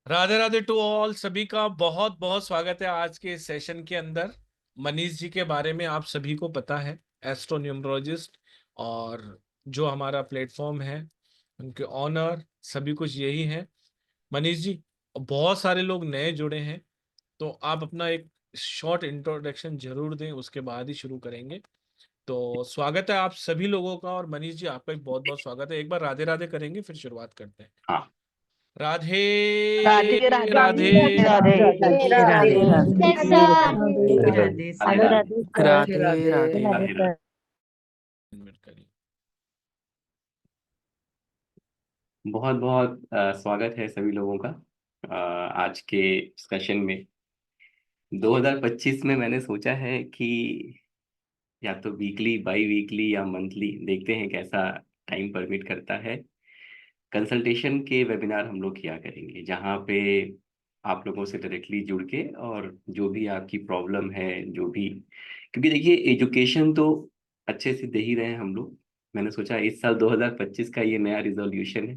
Radhe Radhe to all. सभी का बहुत बहुत स्वागत है आज के इस सेशन के अंदर। मनीष जी के बारे में आप सभी को पता है, एस्ट्रो न्यूमरोलॉजिस्ट। और जो हमारा प्लेटफॉर्म है, उनके ऑनर सभी कुछ यही है। मनीष जी, बहुत सारे लोग नए जुड़े हैं, तो आप अपना एक शॉर्ट इंट्रोडक्शन जरूर दें, उसके बाद ही शुरू करेंगे। तो स्वागत है आप सभी लोगों का। और मनीष जी, आपका एक बहुत बहुत स्वागत है। एक बार राधे राधे करेंगे, फिर शुरुआत करते हैं। हाँ। राधे राधे राधे राधे। राधे राधे राधे राधे राधे राधे राधे सर। राधे। राधे राधे राधे राधे राधे। इनवाइट करिए। बहुत बहुत स्वागत है सभी लोगों का आज के सेशन में। 2025 में मैंने सोचा है कि या तो वीकली, बाई वीकली या मंथली, देखते हैं कैसा टाइम परमिट करता है। कंसल्टेशन के वेबिनार हम लोग किया करेंगे, जहाँ पे आप लोगों से डायरेक्टली जुड़ के और जो भी आपकी प्रॉब्लम है, जो भी, क्योंकि देखिए एजुकेशन तो अच्छे से दे ही रहे हैं हम लोग। मैंने सोचा इस साल 2025 का ये नया रिजोल्यूशन है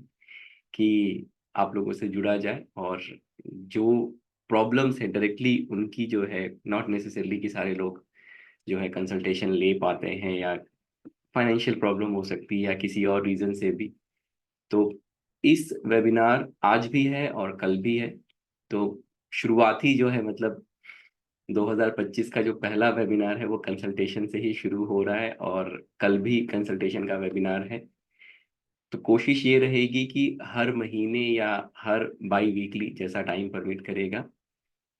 कि आप लोगों से जुड़ा जाए, और जो प्रॉब्लम्स है डायरेक्टली उनकी जो है, नॉट नेसेसरली कि सारे लोग जो है कंसल्टेशन ले पाते हैं, या फाइनेंशियल प्रॉब्लम हो सकती है या किसी और रीजन से भी। तो इस वेबिनार आज भी है और कल भी है। तो शुरुआती जो है, मतलब 2025 का जो पहला वेबिनार है वो कंसल्टेशन से ही शुरू हो रहा है, और कल भी कंसल्टेशन का वेबिनार है। तो कोशिश ये रहेगी कि हर महीने या हर बाई वीकली, जैसा टाइम परमिट करेगा,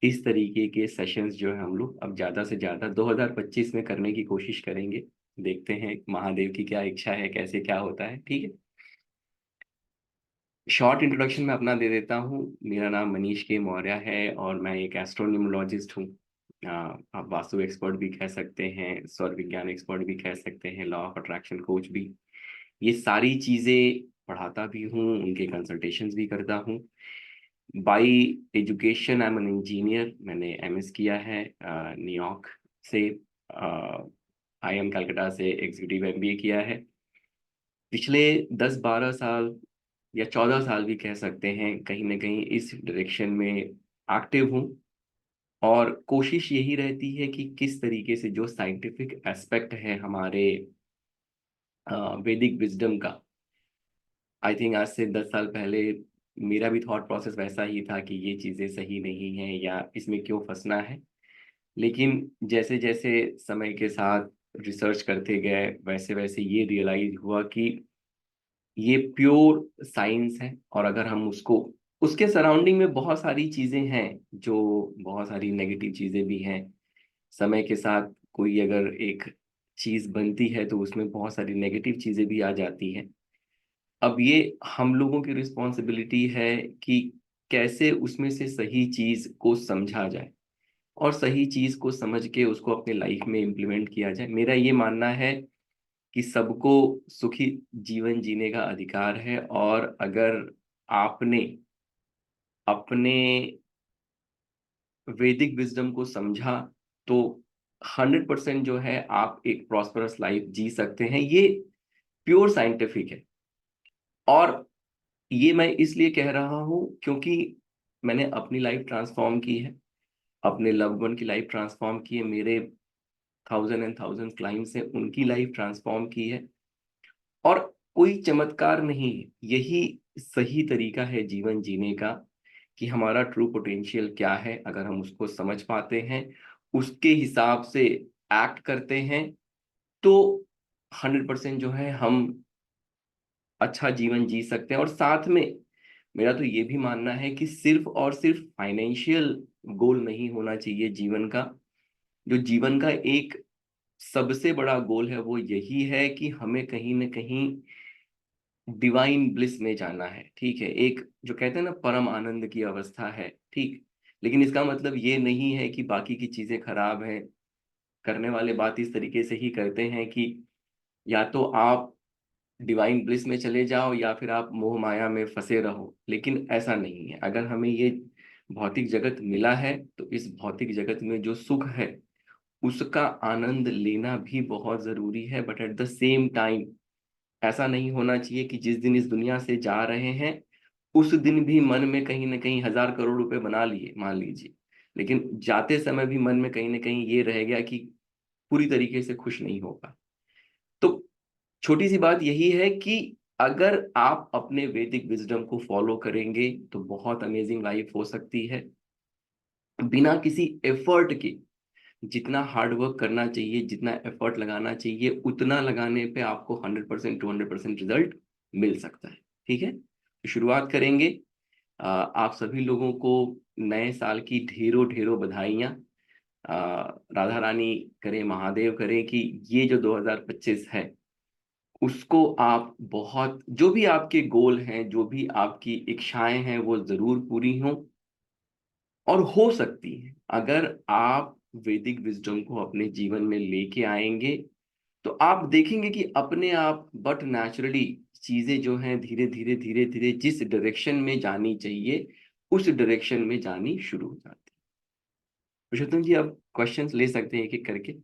इस तरीके के सेशंस जो है हम लोग अब ज़्यादा से ज़्यादा 2025 में करने की कोशिश करेंगे। देखते हैं महादेव की क्या इच्छा है, कैसे क्या होता है। ठीक है। शॉर्ट इंट्रोडक्शन मैं अपना दे देता हूँ। मेरा नाम मनीष के मौर्य है और मैं एक एस्ट्रोन्यूमोलॉजिस्ट हूँ। आप वास्तु एक्सपर्ट भी कह सकते हैं, सौर विज्ञान एक्सपर्ट भी कह सकते हैं, लॉ ऑफ अट्रैक्शन कोच भी। ये सारी चीज़ें पढ़ाता भी हूँ, उनके कंसल्टेशंस भी करता हूँ। By education I am an engineer. मैंने एमएस किया है न्यूयॉर्क से। आईएम कलकत्ता से एग्जीक्यूटिव एमबीए किया है। पिछले 10-12 साल या 14 साल भी कह सकते हैं, कहीं ना कहीं इस डायरेक्शन में एक्टिव हूँ। और कोशिश यही रहती है कि किस तरीके से जो साइंटिफिक एस्पेक्ट है हमारे वैदिक विजडम का, आई थिंक आज से 10 साल पहले मेरा भी थॉट प्रोसेस वैसा ही था कि ये चीज़ें सही नहीं है या इसमें क्यों फंसना है। लेकिन जैसे जैसे समय के साथ रिसर्च करते गए, वैसे वैसे ये रियलाइज हुआ कि ये प्योर साइंस है। और अगर हम उसको, उसके सराउंडिंग में बहुत सारी चीजें हैं, जो बहुत सारी नेगेटिव चीजें भी हैं। समय के साथ कोई अगर एक चीज बनती है तो उसमें बहुत सारी नेगेटिव चीजें भी आ जाती हैं। अब ये हम लोगों की रिस्पॉन्सिबिलिटी है कि कैसे उसमें से सही चीज को समझा जाए, और सही चीज को समझ के उसको अपने लाइफ में इम्प्लीमेंट किया जाए। मेरा ये मानना है कि सबको सुखी जीवन जीने का अधिकार है, और अगर आपने अपने वैदिक विजडम को समझा तो 100% जो है आप एक प्रॉस्परस लाइफ जी सकते हैं। ये प्योर साइंटिफिक है। और ये मैं इसलिए कह रहा हूँ क्योंकि मैंने अपनी लाइफ ट्रांसफॉर्म की है, अपने लव्ड वन की लाइफ ट्रांसफॉर्म की है, मेरे थाउजेंड एंड थाउजेंड क्लाइंट्स हैं उनकी लाइफ ट्रांसफॉर्म की है। और कोई चमत्कार नहीं है, यही सही तरीका है जीवन जीने का, कि हमारा ट्रू पोटेंशियल क्या है। अगर हम उसको समझ पाते हैं, उसके हिसाब से एक्ट करते हैं, तो 100% जो है हम अच्छा जीवन जी सकते हैं। और साथ में मेरा तो ये भी मानना है कि सिर्फ और सिर्फ फाइनेंशियल गोल नहीं होना चाहिए जीवन का। जो जीवन का एक सबसे बड़ा गोल है वो यही है कि हमें कहीं ना कहीं डिवाइन ब्लिस में जाना है। ठीक है, एक जो कहते हैं ना परम आनंद की अवस्था है। ठीक। लेकिन इसका मतलब ये नहीं है कि बाकी की चीजें खराब हैं। करने वाले बात इस तरीके से ही करते हैं कि या तो आप डिवाइन ब्लिस में चले जाओ या फिर आप मोह माया में फंसे रहो। लेकिन ऐसा नहीं है। अगर हमें ये भौतिक जगत मिला है तो इस भौतिक जगत में जो सुख है उसका आनंद लेना भी बहुत जरूरी है। But at the same time ऐसा नहीं होना चाहिए कि जिस दिन इस दुनिया से जा रहे हैं उस दिन भी मन में कहीं ना कहीं 1,000 करोड़ रुपए बना लिए मान लीजिए, लेकिन जाते समय भी मन में कहीं ना कहीं ये रह गया कि पूरी तरीके से खुश नहीं होगा। तो छोटी सी बात यही है कि अगर आप अपने वैदिक विजडम को फॉलो करेंगे तो बहुत अमेजिंग लाइफ हो सकती है, बिना किसी एफर्ट के। जितना हार्ड वर्क करना चाहिए, जितना एफर्ट लगाना चाहिए, उतना लगाने पे आपको 100% 200% रिजल्ट मिल सकता है। ठीक है, तो शुरुआत करेंगे। आप सभी लोगों को नए साल की ढेरों ढेरों बधाइयाँ। राधा रानी करे, महादेव करे कि ये जो 2025 है उसको आप बहुत, जो भी आपके गोल हैं, जो भी आपकी इच्छाएं हैं, वो जरूर पूरी हों। और हो सकती है अगर आप वैदिक विजडम को अपने जीवन में लेके आएंगे तो आप देखेंगे कि अपने आप बट नेचुरली चीजें जो हैं धीरे धीरे धीरे धीरे जिस डायरेक्शन में जानी चाहिए उस डायरेक्शन में जानी शुरू हो जाती है। पुरुषोत्तम जी, आप क्वेश्चंस ले सकते हैं एक एक करके।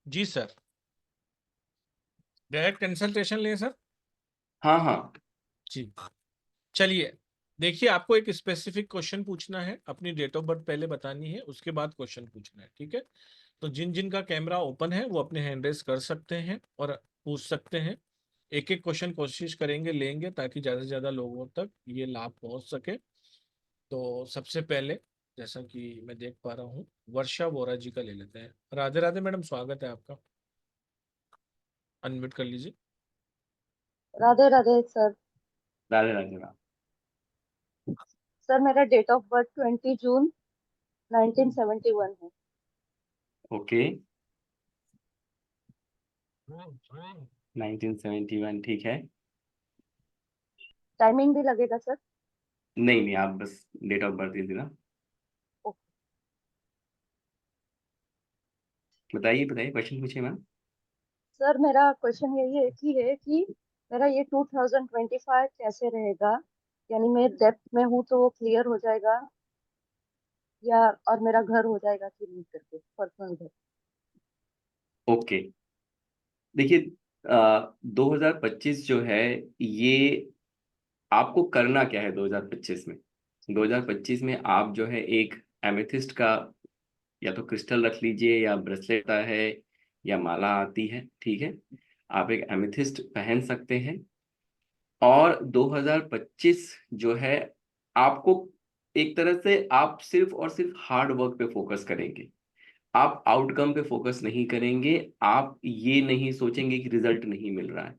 जी सर, डायरेक्ट कंसल्टेशन लें सर। हाँ हाँ। जी, चलिए। देखिए, आपको एक स्पेसिफिक क्वेश्चन पूछना है, अपनी डेट ऑफ बर्थ पहले बतानी है, उसके बाद क्वेश्चन पूछना है। ठीक है, तो जिन जिन का कैमरा ओपन है वो अपने हैंड रेस कर सकते हैं और पूछ सकते हैं। एक एक क्वेश्चन कोशिश करेंगे लेंगे ताकि ज्यादा से ज्यादा लोगों तक ये लाभ पहुंच सके। तो सबसे पहले, जैसा कि मैं देख पा रहा हूँ, वर्षा वोरा जी का ले लेते हैं। राधे राधे मैडम, स्वागत है आपका। अनम्यूट कर लीजिए। राधे राधे सर। राधे राधे राधे। सर मेरा डेट ऑफ बर्थ 20 जून 1971 है। ओके, 1971 ठीक है। टाइमिंग भी लगेगा सर? नहीं नहीं, आप बस डेट ऑफ बर्थ दे देना। ओके। बताइए बताइए, क्वेश्चन पूछिए मैम। सर मेरा क्वेश्चन यही है कि मेरा ये 2025 कैसे रहेगा, यानी मैं डेप्थ में हूँ तो वो क्लियर हो जाएगा या और मेरा घर हो जाएगा कि नहीं करके, पर्सनल घर। ओके, देखिए 2025 जो है ये आपको करना क्या है 2025 में। 2025 में आप जो है एक एमेथिस्ट का या तो क्रिस्टल रख लीजिए या ब्रेसलेट आता है या माला आती है, ठीक है। आप एक एमेथिस्ट पहन सकते हैं। और 2025 जो है आपको एक तरह से आप सिर्फ और सिर्फ हार्ड वर्क पे फोकस करेंगे। आप आउटकम पे फोकस नहीं करेंगे। आप ये नहीं सोचेंगे कि रिजल्ट नहीं मिल रहा है।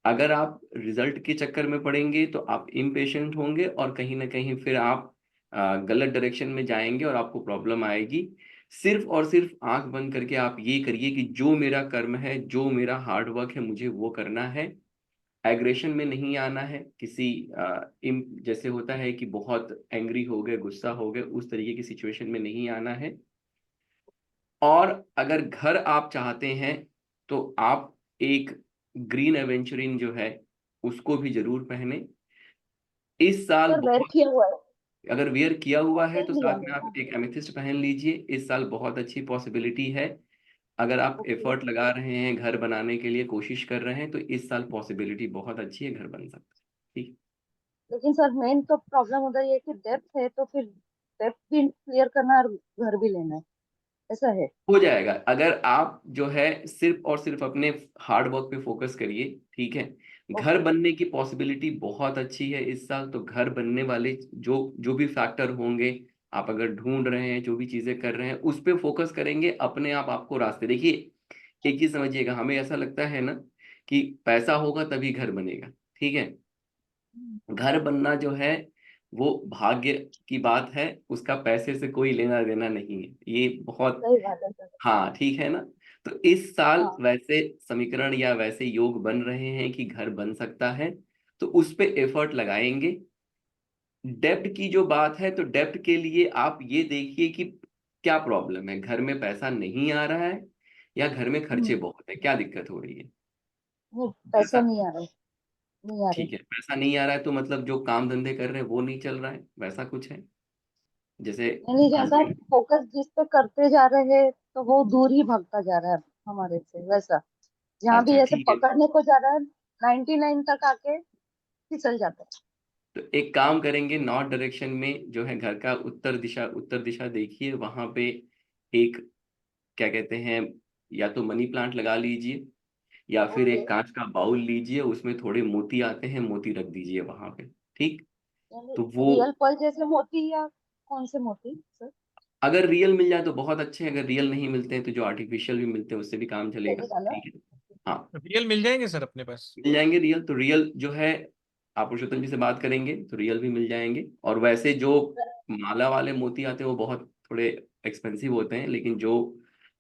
अगर आप रिजल्ट के चक्कर में पड़ेंगे तो आप इम्पेशेंट होंगे और कहीं ना कहीं फिर आप गलत डायरेक्शन में जाएंगे और आपको प्रॉब्लम आएगी। सिर्फ और सिर्फ आंख बंद करके आप ये करिए कि जो मेरा कर्म है, जो मेरा हार्ड वर्क है, मुझे वो करना है। एग्रेशन में नहीं आना है, किसी जैसे होता है कि बहुत एंग्री हो गए, गुस्सा हो गए, उस तरीके की सिचुएशन में नहीं आना है। और अगर घर आप चाहते हैं तो आप एक ग्रीन एवेंचुरिन जो है उसको भी जरूर पहने। इस साल सर वेयर बहुत, किया हुआ है। अगर वियर किया हुआ है तो देख लिया साथ में आप मैंने। एक एमेथिस्ट पहन लीजिए। इस साल बहुत अच्छी पॉसिबिलिटी है। अगर आप ओके। एफर्ट लगा रहे हैं, घर बनाने के लिए कोशिश कर रहे हैं, तो इस साल पॉसिबिलिटी बहुत अच्छी है, घर बन सकता है। ठीक, लेकिन सर मेन तो प्रॉब्लम उधर ये है कि डेप्थ है, तो फिर डेप्थ भी क्लियर करना है और घर भी लेना है, ऐसा है। हो जाएगा। अगर आप जो है सिर्फ और सिर्फ अपने हार्ड वर्क पे फोकस करिए, ठीक है। घर ओके। बनने की पॉसिबिलिटी बहुत अच्छी है इस साल। तो घर बनने वाले जो जो भी फैक्टर होंगे, आप अगर ढूंढ रहे हैं, जो भी चीजें कर रहे हैं, उस पे फोकस करेंगे, अपने आप आपको रास्ते। देखिए, एक चीज समझिएगा, हमें ऐसा लगता है ना कि पैसा होगा तभी घर बनेगा, ठीक है। घर बनना जो है वो भाग्य की बात है, उसका पैसे से कोई लेना देना नहीं है, ये बहुत। सही बात है सर। हाँ ठीक है ना। तो इस साल हाँ। वैसे समीकरण या वैसे योग बन रहे हैं कि घर बन सकता है, तो उस पे एफर्ट लगाएंगे। डेब्ट की जो बात है, तो डेब्ट के लिए आप ये देखिए कि क्या प्रॉब्लम है, घर में पैसा नहीं आ रहा है या घर में खर्चे हम्म। बहुत है, क्या दिक्कत हो रही है। नहीं, पैसा पैसा, नहीं आ रहा है। नहीं आ रहे। ठीक है, पैसा नहीं आ रहा है तो मतलब जो काम धंधे कर रहे हैं वो नहीं चल रहा है, वैसा कुछ है। जैसे यानी जैसा हस्बैंड, फोकस जिस पे करते जा रहे हैं तो वो दूर ही भागता जा रहा है हमारे से, वैसा। जहाँ भी अच्छा ऐसे ठीक है, पकड़ने को जा रहा है 99 तक आके फिसल जाता है। तो एक काम करेंगे, नॉर्थ डायरेक्शन में जो है घर का उत्तर दिशा देखिए, वहां पे एक क्या कहते हैं, या तो मनी प्लांट लगा लीजिए, या फिर ओके, एक कांच का बाउल लीजिए, उसमें थोड़े मोती आते हैं, मोती रख दीजिए वहां पे। ठीक, यानी तो वो रियल पर्ल जैसे मोती या कौन से मोती सर? अगर रियल मिल जाए तो बहुत अच्छे हैं, अगर रियल नहीं मिलते हैं तो जो आर्टिफिशियल भी मिलते हैं उससे भी काम चलेगा। सही वाला। ठीक है, हाँ, रियल मिल जाएंगे सर अपने पास? मिल जाएंगे रियल, तो रियल जो है आप पुरुषोत्तम जी से बात करेंगे तो रियल भी मिल जाएंगे। और वैसे जो माला वाले मोती आते हैं वो बहुत थोड़े एक्सपेंसिव होते हैं, लेकिन जो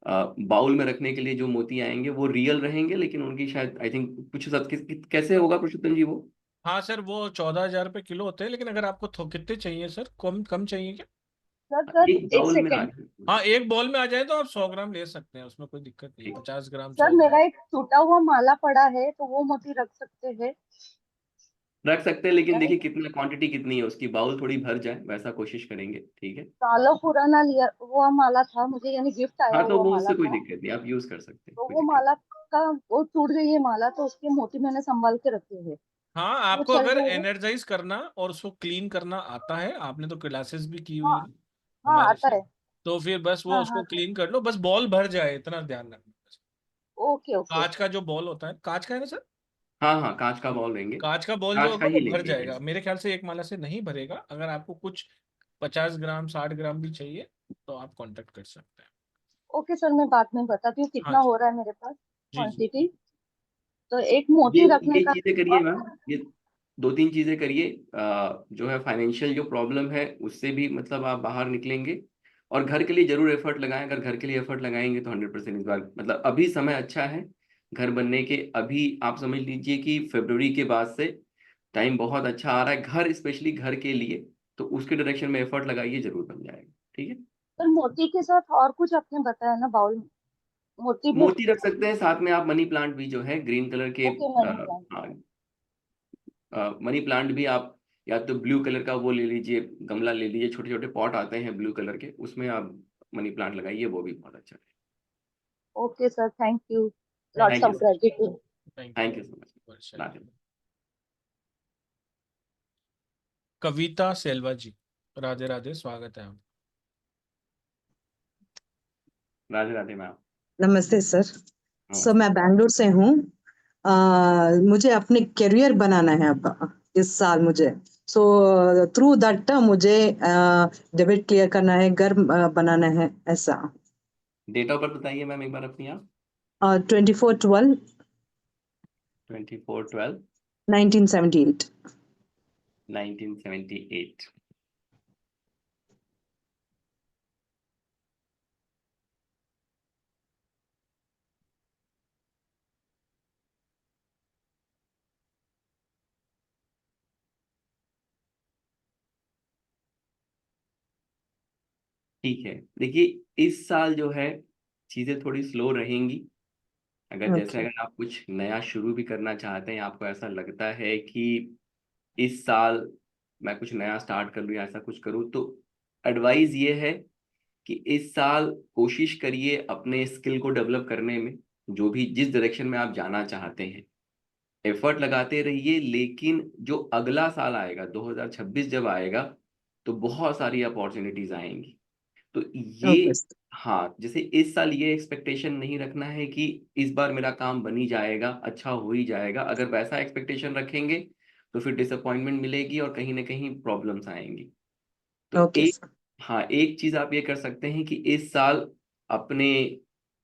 बाउल में रखने के लिए जो मोती आएंगे वो रियल रहेंगे, लेकिन उनकी शायद आई थिंक कुछ कैसे होगा पुरुषोत्तम जी वो? हाँ सर, वो 14,000 रुपये किलो होते हैं, लेकिन अगर आपको कितने चाहिए सर, कम कम चाहिए क्या? सर सर एक एक बाउल में आ सेकेंड। जाए। हाँ, एक बॉल में आ जाए तो आप 100 ग्राम ले सकते हैं, उसमें कोई दिक्कत नहीं है, ठीक, 50 ग्राम, सर 100 ग्राम। मेरा एक टूटा हुआ माला पड़ा है, तो वो मोती रख सकते हैं? रख सकते हैं, लेकिन यानी देखिए कितना क्वांटिटी कितनी है उसकी, बाउल थोड़ी भर जाए वैसा कोशिश करेंगे। ठीक है, सालों पुराना लिया हुआ माला था मुझे, यानी गिफ्ट आया हाँ तो हुआ वो माला उससे कोई था। दिक्कत नहीं, आप यूज कर सकते हैं, तो कोई वो दिक्कत माला का वो टूट गई है माला, तो उसके मोती मैंने संभाल के रखे हैं। हाँ, वो आपको चल अगर जाएगा? एनर्जाइज करना और उसको क्लीन करना आता है, आपने तो क्लासेस भी की हुई हाँ है ना हाँ हमारे आता से, है। तो फिर बस वो हाँ उसको हाँ सर। क्लीन कर लो, बस बॉल भर जाए इतना ध्यान रखना बस। Okay okay. कांच का जो बॉल होता है, कांच का है ना सर? हाँ हाँ, कांच का बॉल लेंगे, कांच का बॉल जो कांच का होगा वो ही भर लेंगे जाएगा yes। मेरे ख्याल से, एक माला से नहीं भरेगा। अगर आपको कुछ 50 ग्राम 60 ग्राम भी चाहिए तो आप कांटेक्ट कर सकते हैं। ओके सर, मैं बाद में बताती हूँ हाँ कितना जी, हो रहा है मेरे पास जी जी। क्वांटिटी। तो एक ये मोती रखने ये का। चीजें करिए मैम, और ये दो तीन चीजें करिए, जो है फाइनेंशियल जो प्रॉब्लम है उससे भी मतलब आप बाहर निकलेंगे। और घर के लिए जरूर एफर्ट लगाएं, अगर घर के लिए एफर्ट लगाएंगे तो 100% इस बार मतलब अभी समय अच्छा है घर बनने के। अभी आप समझ लीजिए कि फरवरी के बाद से टाइम बहुत अच्छा आ रहा है, घर स्पेशली घर के लिए, तो उसके डायरेक्शन में एफर्ट लगाइए, जरूर बन जाएगा। ठीक है, सर मोती के साथ और कुछ आपने बताया ना बाउल में, मोती बुक? मोती रख सकते हैं साथ में आप, मनी प्लांट भी जो है ग्रीन कलर के, okay money plant. Money plant भी आप या तो ब्लू कलर का वो ले लीजिए, गमला ले लीजिए, छोटे छोटे पॉट आते हैं ब्लू कलर के, उसमें आप मनी प्लांट लगाइए, वो भी बहुत अच्छा ओके सर, थैंक यू, है। Lots thank you of so much, gratitude. Thank you thank you so much. Varsha Radhe ji. Kavita Selva ji, Radhe Radhe, स्वागत है आप। राधे राधे मैम। नमस्ते सर। सर नमस्ते। मैं बैंगलोर से हूँ। मुझे अपने करियर बनाना है अब इस साल मुझे। सो थ्रू दैट मुझे डेबिट क्लियर करना है, घर बनाना है ऐसा। डेट ऑफ बर्थ बताइए मैम एक बार अपनी आप। 24/12/1978। 24/12/1978। ठीक है, देखिए इस साल जो है चीजें थोड़ी स्लो रहेंगी। अगर जैसे ओके। अगर आप कुछ नया शुरू भी करना चाहते हैं, आपको ऐसा लगता है कि इस साल मैं कुछ नया स्टार्ट कर लूँ या ऐसा कुछ करूँ, तो एडवाइस ये है कि इस साल कोशिश करिए अपने स्किल को डेवलप करने में, जो भी जिस डायरेक्शन में आप जाना चाहते हैं एफर्ट लगाते रहिए। लेकिन जो अगला साल आएगा 2026 जब आएगा, तो बहुत सारी अपॉर्चुनिटीज आएंगी। तो ओके। ये, हाँ, जैसे इस साल ये एक्सपेक्टेशन नहीं रखना है कि इस बार मेरा काम बन ही जाएगा, अच्छा हो ही जाएगा। अगर वैसा एक्सपेक्टेशन रखेंगे तो फिर डिसअपॉइंटमेंट मिलेगी और कहीं ना कहीं प्रॉब्लम्स आएंगी। तो ओके एक, सर। हाँ, एक चीज आप ये कर सकते हैं कि इस साल अपने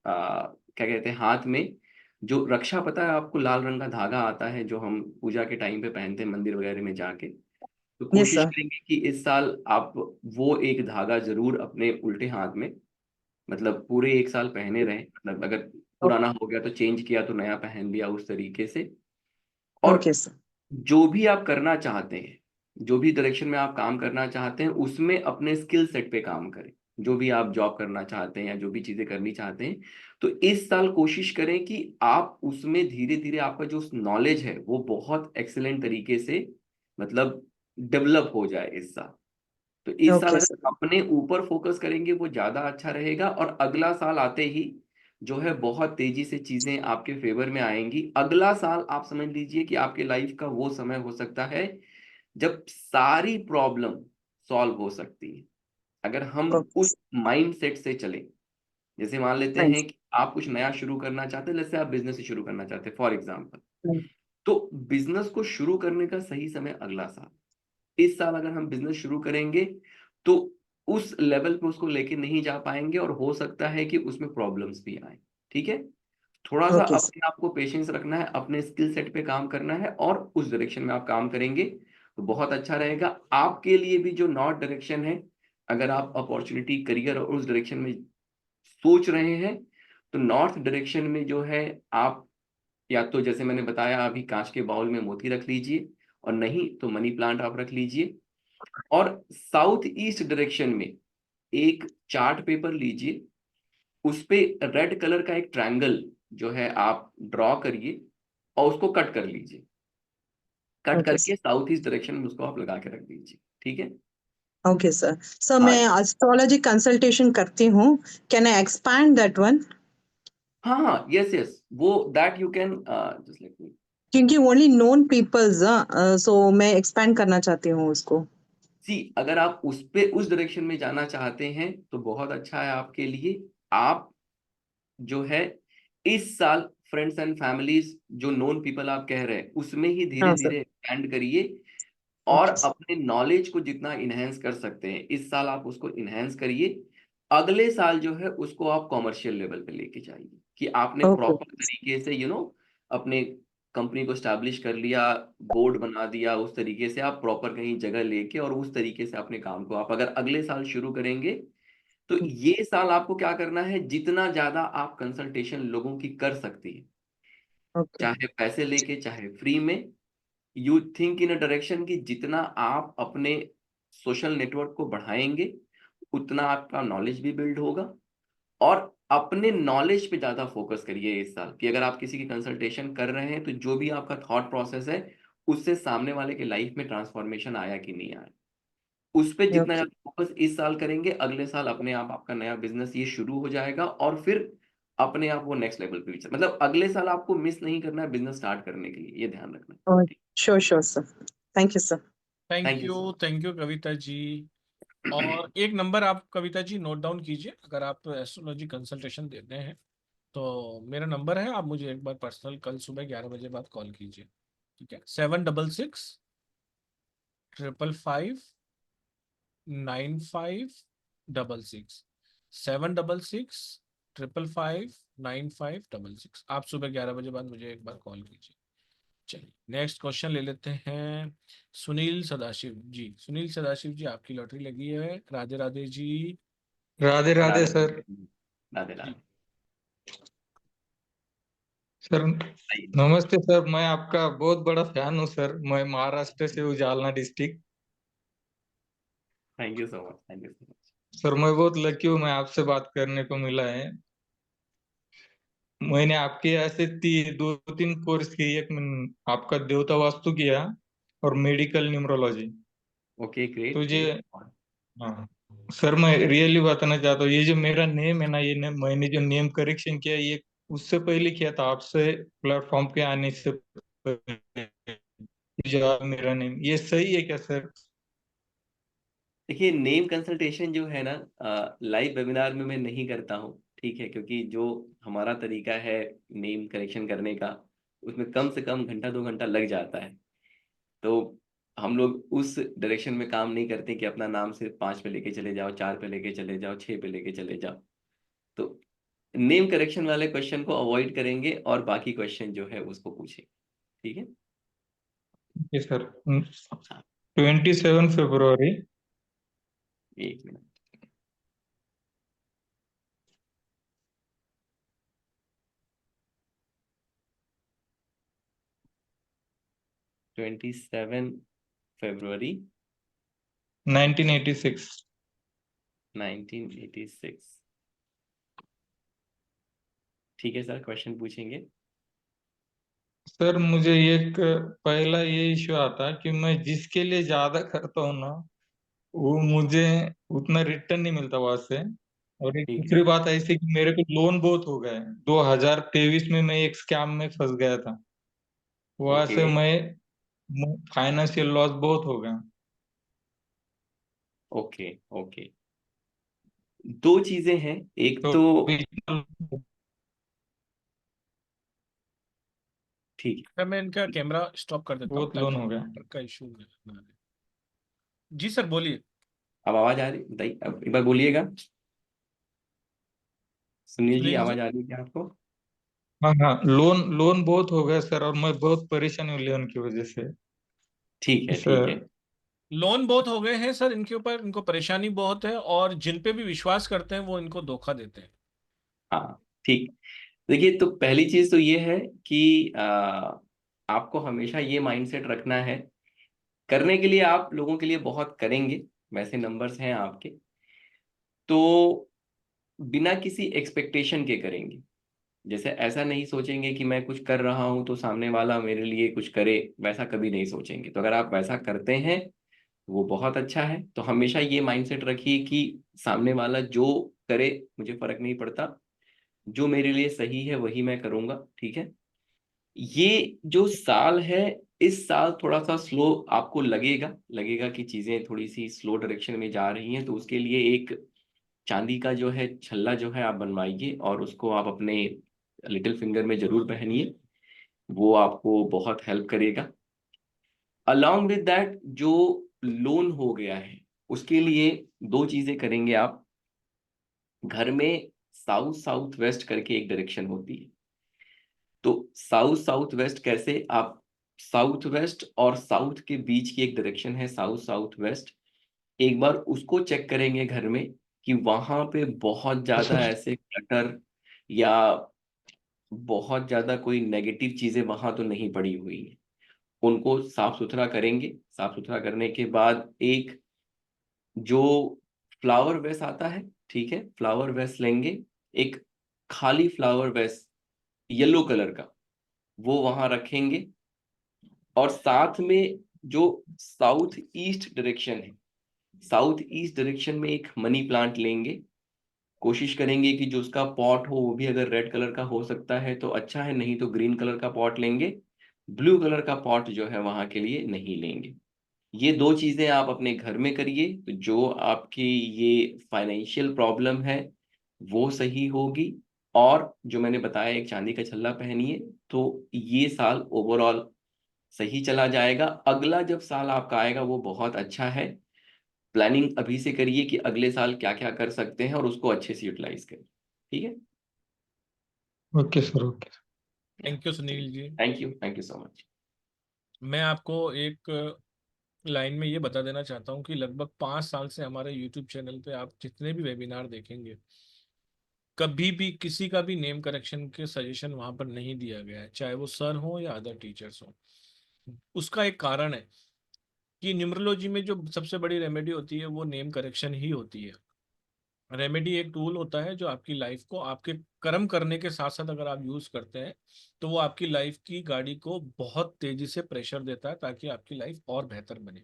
क्या कहते हैं हाथ में जो रक्षा, पता है आपको, लाल रंग का धागा आता है जो हम पूजा के टाइम पे पहनते हैं मंदिर वगैरह में जाके, तो यस कोशिश सर। करेंगे कि इस साल आप वो एक धागा जरूर अपने उल्टे हाथ में, मतलब पूरे एक साल पहने रहें। मतलब अगर पुराना हो गया तो चेंज किया, तो नया पहन लिया, उस तरीके से। और ओके सर। जो भी आप करना चाहते हैं, जो भी डायरेक्शन में आप काम करना चाहते हैं, उसमें अपने स्किल सेट पे काम करें। जो भी आप जॉब करना चाहते हैं या जो भी चीजें करनी चाहते हैं, तो इस साल कोशिश करें कि आप उसमें धीरे धीरे आपका जो नॉलेज है वो बहुत एक्सीलेंट तरीके से मतलब डेवलप हो जाए इस साल। तो इस साल ओके सर। अगर अपने ऊपर फोकस करेंगे वो ज्यादा अच्छा रहेगा। और अगला साल आते ही जो है बहुत तेजी से चीजें आपके फेवर में आएंगी। अगला साल आप समझ लीजिए कि आपके लाइफ का वो समय हो सकता है जब सारी प्रॉब्लम सॉल्व हो सकती है, अगर हम ओके, उस माइंडसेट से चलें। जैसे मान लेते नाइस, हैं कि आप कुछ नया शुरू करना चाहते हैं, जैसे आप बिजनेस शुरू करना चाहते हैं फॉर एग्जाम्पल, तो बिजनेस को शुरू करने का सही समय अगला साल। इस साल अगर हम बिजनेस शुरू करेंगे तो उस लेवल पे उसको लेके नहीं जा पाएंगे और हो सकता है कि उसमें प्रॉब्लम्स भी आए। ठीक है, थोड़ा सा ओके सर, अपने आप को पेशेंस रखना है, अपने स्किल सेट पे काम करना है और उस डायरेक्शन में आप काम करेंगे तो बहुत अच्छा रहेगा आपके लिए भी। जो नॉर्थ डायरेक्शन है, अगर आप अपॉर्चुनिटी करियर और उस डायरेक्शन में सोच रहे हैं तो नॉर्थ डायरेक्शन में जो है आप या तो जैसे मैंने बताया अभी कांच के बाउल में मोती रख लीजिए, और नहीं तो मनी प्लांट आप रख लीजिए। और साउथ ईस्ट डायरेक्शन में एक चार्ट पेपर लीजिए, उस पे रेड कलर का एक ट्रायंगल जो है आप ड्रॉ करिए और उसको कट कर लीजिए। कट ओके करके साउथ ईस्ट डायरेक्शन में उसको आप लगा के रख दीजिए। ठीक है। Okay sir. सर हाँ मैं एस्ट्रोलॉजी कंसल्टेशन करती हूँ, can I expand that one? हाँ हाँ, यस यस, वो that you can just let me क्योंकि ओनली नोन पीपल्स, सो मैं एक्सपैंड करना चाहती हूँ उसको। सी। अगर आप उस डायरेक्शन में जाना चाहते हैं तो बहुत अच्छा है आपके लिए। आप जो है इस साल फ्रेंड्स एंड फैमिलीज, जो नोन पीपल आप कह रहे हैं, उसमें ही धीरे हाँ सर, धीरे एक्सपैंड करिए और ओके अपने नॉलेज को जितना इनहेंस कर सकते हैं इस साल आप उसको इनहेंस करिए। अगले साल जो है उसको आप कॉमर्शियल लेवल पे लेके जाइए कि आपने ओके प्रॉपर तरीके से अपने कंपनी को स्टैब्लिश कर लिया, बोर्ड बना दिया, उस तरीके से आप प्रॉपर कहीं जगह लेके और उस तरीके से अपने काम को आप अगर अगले साल शुरू करेंगे तो ये साल आपको क्या करना है, जितना ज्यादा आप कंसल्टेशन लोगों की कर सकती है, ओके चाहे पैसे लेके चाहे फ्री में, you think in a direction कि जितना आप अपने सोशल नेटवर्क को बढ़ाएंगे उतना आपका नॉलेज भी बिल्ड होगा। और अपने नॉलेज पे ज्यादा फोकस करिए इस साल कि अगर आप किसी की कंसल्टेशन कर रहे हैं तो जो भी आपका थॉट प्रोसेस है उससे सामने वाले के लाइफ में ट्रांसफॉर्मेशन आया कि नहीं आया, उस पे जितना ओके ज्यादा फोकस इस साल करेंगे अगले साल अपने आप आपका नया बिजनेस ये शुरू हो जाएगा और फिर अपने आप वो नेक्स्ट लेवल पे भी मतलब अगले साल आपको मिस नहीं करना है बिजनेस स्टार्ट करने के लिए, ये ध्यान रखना। Sure sure sir, thank you sir. Thank you sir. Thank you Kavita ji. और एक नंबर आप कविता जी नोट डाउन कीजिए, अगर आप एस्ट्रोलॉजी कंसल्टेशन देते हैं तो मेरा नंबर है, आप मुझे एक बार पर्सनल कल सुबह 11 बजे बाद कॉल कीजिए। ठीक है, 766 555 9566, 766 555 9566। आप सुबह 11 बजे बाद मुझे एक बार कॉल कीजिए। चलिए नेक्स्ट क्वेश्चन ले लेते हैं। सुनील सदाशिव जी, सुनील सदाशिव जी आपकी लॉटरी लगी है। राधे राधे जी। राधे राधे राधे सर। राधे जी राधे। सर नमस्ते सर, मैं आपका बहुत बड़ा फैन हूँ सर। मैं महाराष्ट्र से हूँ, Jalna district. Thank you so much, thank you so much. Sir मैं बहुत लकी हूँ, मैं आपसे बात करने को मिला है। मैंने आपके यहाँ से दो तीन कोर्स किए। एक आपका देवता वास्तु किया और मेडिकल न्यूमरोलॉजी। ओके, तो ग्रेट ये, ग्रेट। हाँ सर, मैं रियली बताना चाहता हूँ, ये जो मेरा नेम है ना, ये नेम मैंने जो नेम करेक्शन किया, ये उससे पहले किया था, आपसे प्लेटफॉर्म पे आने से पहले। जो आप मेरा नेम, ये सही है क्या सर? देखिए, नेम कंसल्टेशन जो है ना, लाइव वेबिनार में मैं नहीं करता हूँ, ठीक है, क्योंकि जो हमारा तरीका है नेम करेक्शन करने का उसमें कम से कम घंटा 2 घंटा लग जाता है। तो हम लोग उस डायरेक्शन में काम नहीं करते कि अपना नाम सिर्फ 5 पे लेके चले जाओ, 4 पे लेके चले जाओ, 6 पे लेके चले जाओ। तो नेम करेक्शन वाले क्वेश्चन को अवॉइड करेंगे और बाकी क्वेश्चन जो है उसको पूछेंगे। ठीक है। ये सर हाँ, 27 फरवरी। एक मिनट। 27 फरवरी 1986। 1986। ठीक है सर, क्वेश्चन पूछेंगे। सर मुझे एक पहला ये इश्यू आता है कि मैं जिसके लिए ज्यादा करता हूँ ना, वो मुझे उतना रिटर्न नहीं मिलता वहां से। और एक ठीक है। दूसरी बात ऐसी कि मेरे को लोन बहुत हो गए। 2023 में मैं एक स्कैम में फंस गया था। वहां ओके से मैं फाइनेंशियल लॉस बहुत हो गया। Okay okay. दो चीजें हैं, एक तो तो अभी ठीक सर मैं इनका कैमरा स्टॉप कर देता हूँ बहुत लोन ताकि हो गया। नेटवर्क का इशू ना आए। जी सर बोलिए। अब आवाज आ रही बताइए, अब एक बार बोलिएगा। सुनील जी, सुनील जी। आवाज आ रही है क्या आपको? हाँ हाँ, लोन लोन बहुत हो गया सर, और मैं बहुत परेशान हूँ लोन की वजह से ठीक है ठीक है। सर। लोन बहुत हो गए हैं सर इनके ऊपर, इनको परेशानी बहुत है और जिन पे भी विश्वास करते हैं वो इनको धोखा देते हैं। हाँ ठीक। देखिए, तो पहली चीज तो ये है कि आपको हमेशा ये माइंडसेट रखना है, करने के लिए आप लोगों के लिए बहुत करेंगे, वैसे नंबर्स हैं आपके, तो बिना किसी एक्सपेक्टेशन के करेंगे। जैसे ऐसा नहीं सोचेंगे कि मैं कुछ कर रहा हूं तो सामने वाला मेरे लिए कुछ करे, वैसा कभी नहीं सोचेंगे। तो अगर आप वैसा करते हैं वो बहुत अच्छा है। तो हमेशा ये माइंडसेट रखिए कि सामने वाला जो करे मुझे फर्क नहीं पड़ता, जो मेरे लिए सही है वही मैं करूंगा। ठीक है। ये जो साल है, इस साल थोड़ा सा स्लो आपको लगेगा, लगेगा कि चीजें थोड़ी सी स्लो डायरेक्शन में जा रही हैं। तो उसके लिए एक चांदी का जो है छल्ला जो है आप बनवाइए और उसको आप अपने लिटिल फिंगर में जरूर पहनिए, वो आपको बहुत हेल्प करेगा। अलॉन्ग विद दैट, जो लोन हो गया है उसके लिए दो चीजें करेंगे आप। घर में साउथ साउथ वेस्ट करके एक डायरेक्शन होती है। तो साउथ साउथ वेस्ट कैसे, आप साउथ वेस्ट और साउथ के बीच की एक डायरेक्शन है साउथ साउथ वेस्ट, एक बार उसको चेक करेंगे घर में कि वहां पे बहुत ज्यादा सर ऐसे क्लटर या बहुत ज्यादा कोई नेगेटिव चीजें वहां तो नहीं पड़ी हुई है। उनको साफ सुथरा करेंगे। साफ सुथरा करने के बाद एक जो फ्लावर वेस आता है, ठीक है, फ्लावर वेस लेंगे, एक खाली फ्लावर वेस येलो कलर का, वो वहां रखेंगे। और साथ में जो साउथ ईस्ट डायरेक्शन है, साउथ ईस्ट डायरेक्शन में एक मनी प्लांट लेंगे। कोशिश करेंगे कि जो उसका पॉट हो वो भी अगर रेड कलर का हो सकता है तो अच्छा है, नहीं तो ग्रीन कलर का पॉट लेंगे। ब्लू कलर का पॉट जो है वहां के लिए नहीं लेंगे। ये दो चीजें आप अपने घर में करिए तो जो आपकी ये फाइनेंशियल प्रॉब्लम है वो सही होगी। और जो मैंने बताया, एक चांदी का छल्ला पहनिए, तो ये साल ओवरऑल सही चला जाएगा। अगला जब साल आपका आएगा वो बहुत अच्छा है। प्लानिंग अभी से करिए कि अगले साल क्या क्या कर सकते हैं और उसको अच्छे से यूटिलाइज करिए। ठीक है। Okay sir, okay. Thank you Sunil ji. Thank you so much. मैं आपको एक लाइन में ये बता देना चाहता हूँ कि लगभग 5 साल से हमारे यूट्यूब चैनल पे आप जितने भी वेबिनार देखेंगे, कभी भी किसी का भी नेम करेक्शन के सजेशन वहां पर नहीं दिया गया है, चाहे वो सर हो या अदर टीचर्स हो। उसका एक कारण है कि न्यूमरोलॉजी में जो सबसे बड़ी रेमेडी होती है वो नेम करेक्शन ही होती है। रेमेडी एक टूल होता है जो आपकी लाइफ को आपके कर्म करने के साथ साथ अगर आप यूज करते हैं तो वो आपकी लाइफ की गाड़ी को बहुत तेजी से प्रेशर देता है ताकि आपकी लाइफ और बेहतर बने।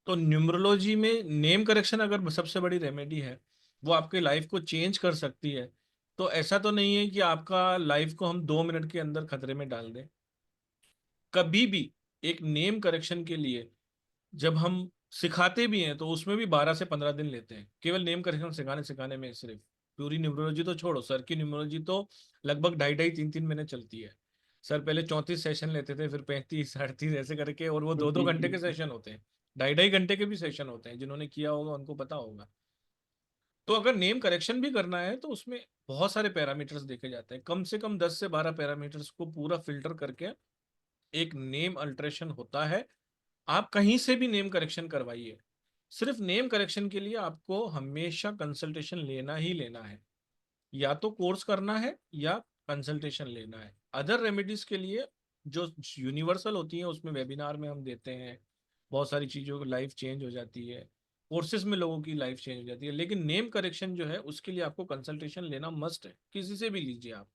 तो न्यूमरोलॉजी में नेम करेक्शन अगर सबसे बड़ी रेमेडी है, वो आपकी लाइफ को चेंज कर सकती है। तो ऐसा तो नहीं है कि आपका लाइफ को हम 2 मिनट के अंदर खतरे में डाल दें। कभी भी एक नेम करेक्शन के लिए जब हम सिखाते भी हैं तो उसमें भी 12 से 15 दिन लेते हैं, केवल नेम करेक्शन सिखाने सिखाने में सिर्फ। पूरी न्यूमरोलॉजी तो छोड़ो, सर की न्यूमरोलॉजी तो लगभग 2.5 2.5 3 3 महीने चलती है। सर पहले 34 सेशन लेते थे, फिर 35 38 ऐसे करके, और वो 2 2 घंटे के सेशन होते हैं, 2.5 2.5 घंटे के भी सेशन होते हैं। जिन्होंने किया होगा उनको पता होगा। तो अगर नेम करेक्शन भी करना है तो उसमें बहुत सारे पैरामीटर्स देखे जाते हैं, कम से कम 10 से 12 पैरामीटर्स को पूरा फिल्टर करके एक नेम अल्ट्रेशन होता है। आप कहीं से भी नेम करेक्शन करवाइए, सिर्फ नेम करेक्शन के लिए आपको हमेशा कंसल्टेशन लेना ही लेना है। या तो कोर्स करना है या कंसल्टेशन लेना है। अदर रेमेडीज के लिए जो यूनिवर्सल होती है उसमें वेबिनार में हम देते हैं, बहुत सारी चीज़ों की लाइफ चेंज हो जाती है, कोर्सेज में लोगों की लाइफ चेंज हो जाती है। लेकिन नेम करेक्शन जो है उसके लिए आपको कंसल्टेशन लेना मस्ट है, किसी से भी लीजिए आप।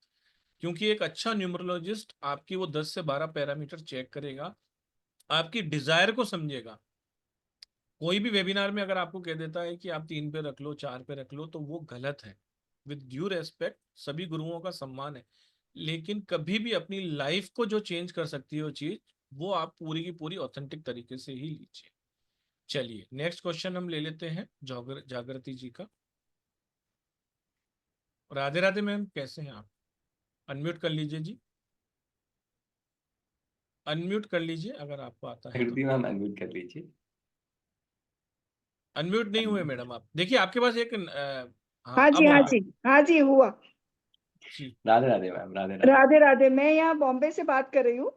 क्योंकि एक अच्छा न्यूमरोलॉजिस्ट आपकी वो 10 से 12 पैरामीटर चेक करेगा, आपकी डिजायर को समझेगा, कोई भी वेबिनार में अगर आपको कह देता है कि आप 3 पे रख लो, 4 पे रख लो, तो वो गलत है। विद ड्यू रेस्पेक्ट, सभी गुरुओं का सम्मान है, लेकिन कभी भी अपनी लाइफ को जो चेंज कर सकती है वो चीज, वो आप पूरी की पूरी ऑथेंटिक तरीके से ही लीजिए। चलिए नेक्स्ट क्वेश्चन हम ले लेते हैं जागृति जी का। राधे राधे मैम, कैसे हैं आप? अनम्यूट कर लीजिए जी, अनम्यूट कर लीजिए अगर आपको आता है तो। प्रकृति मैम अनम्यूट कर लीजिए। अनम्यूट नहीं हुए मैडम आप, देखिए आपके पास एक हाँ हाँ अब जी, हो हाँ गया जी, हाँ जी, हुआ। जी। राधे राधे मैम, राधे राधे। राधे राधे। मैं यहाँ बॉम्बे से बात कर रही हूँ।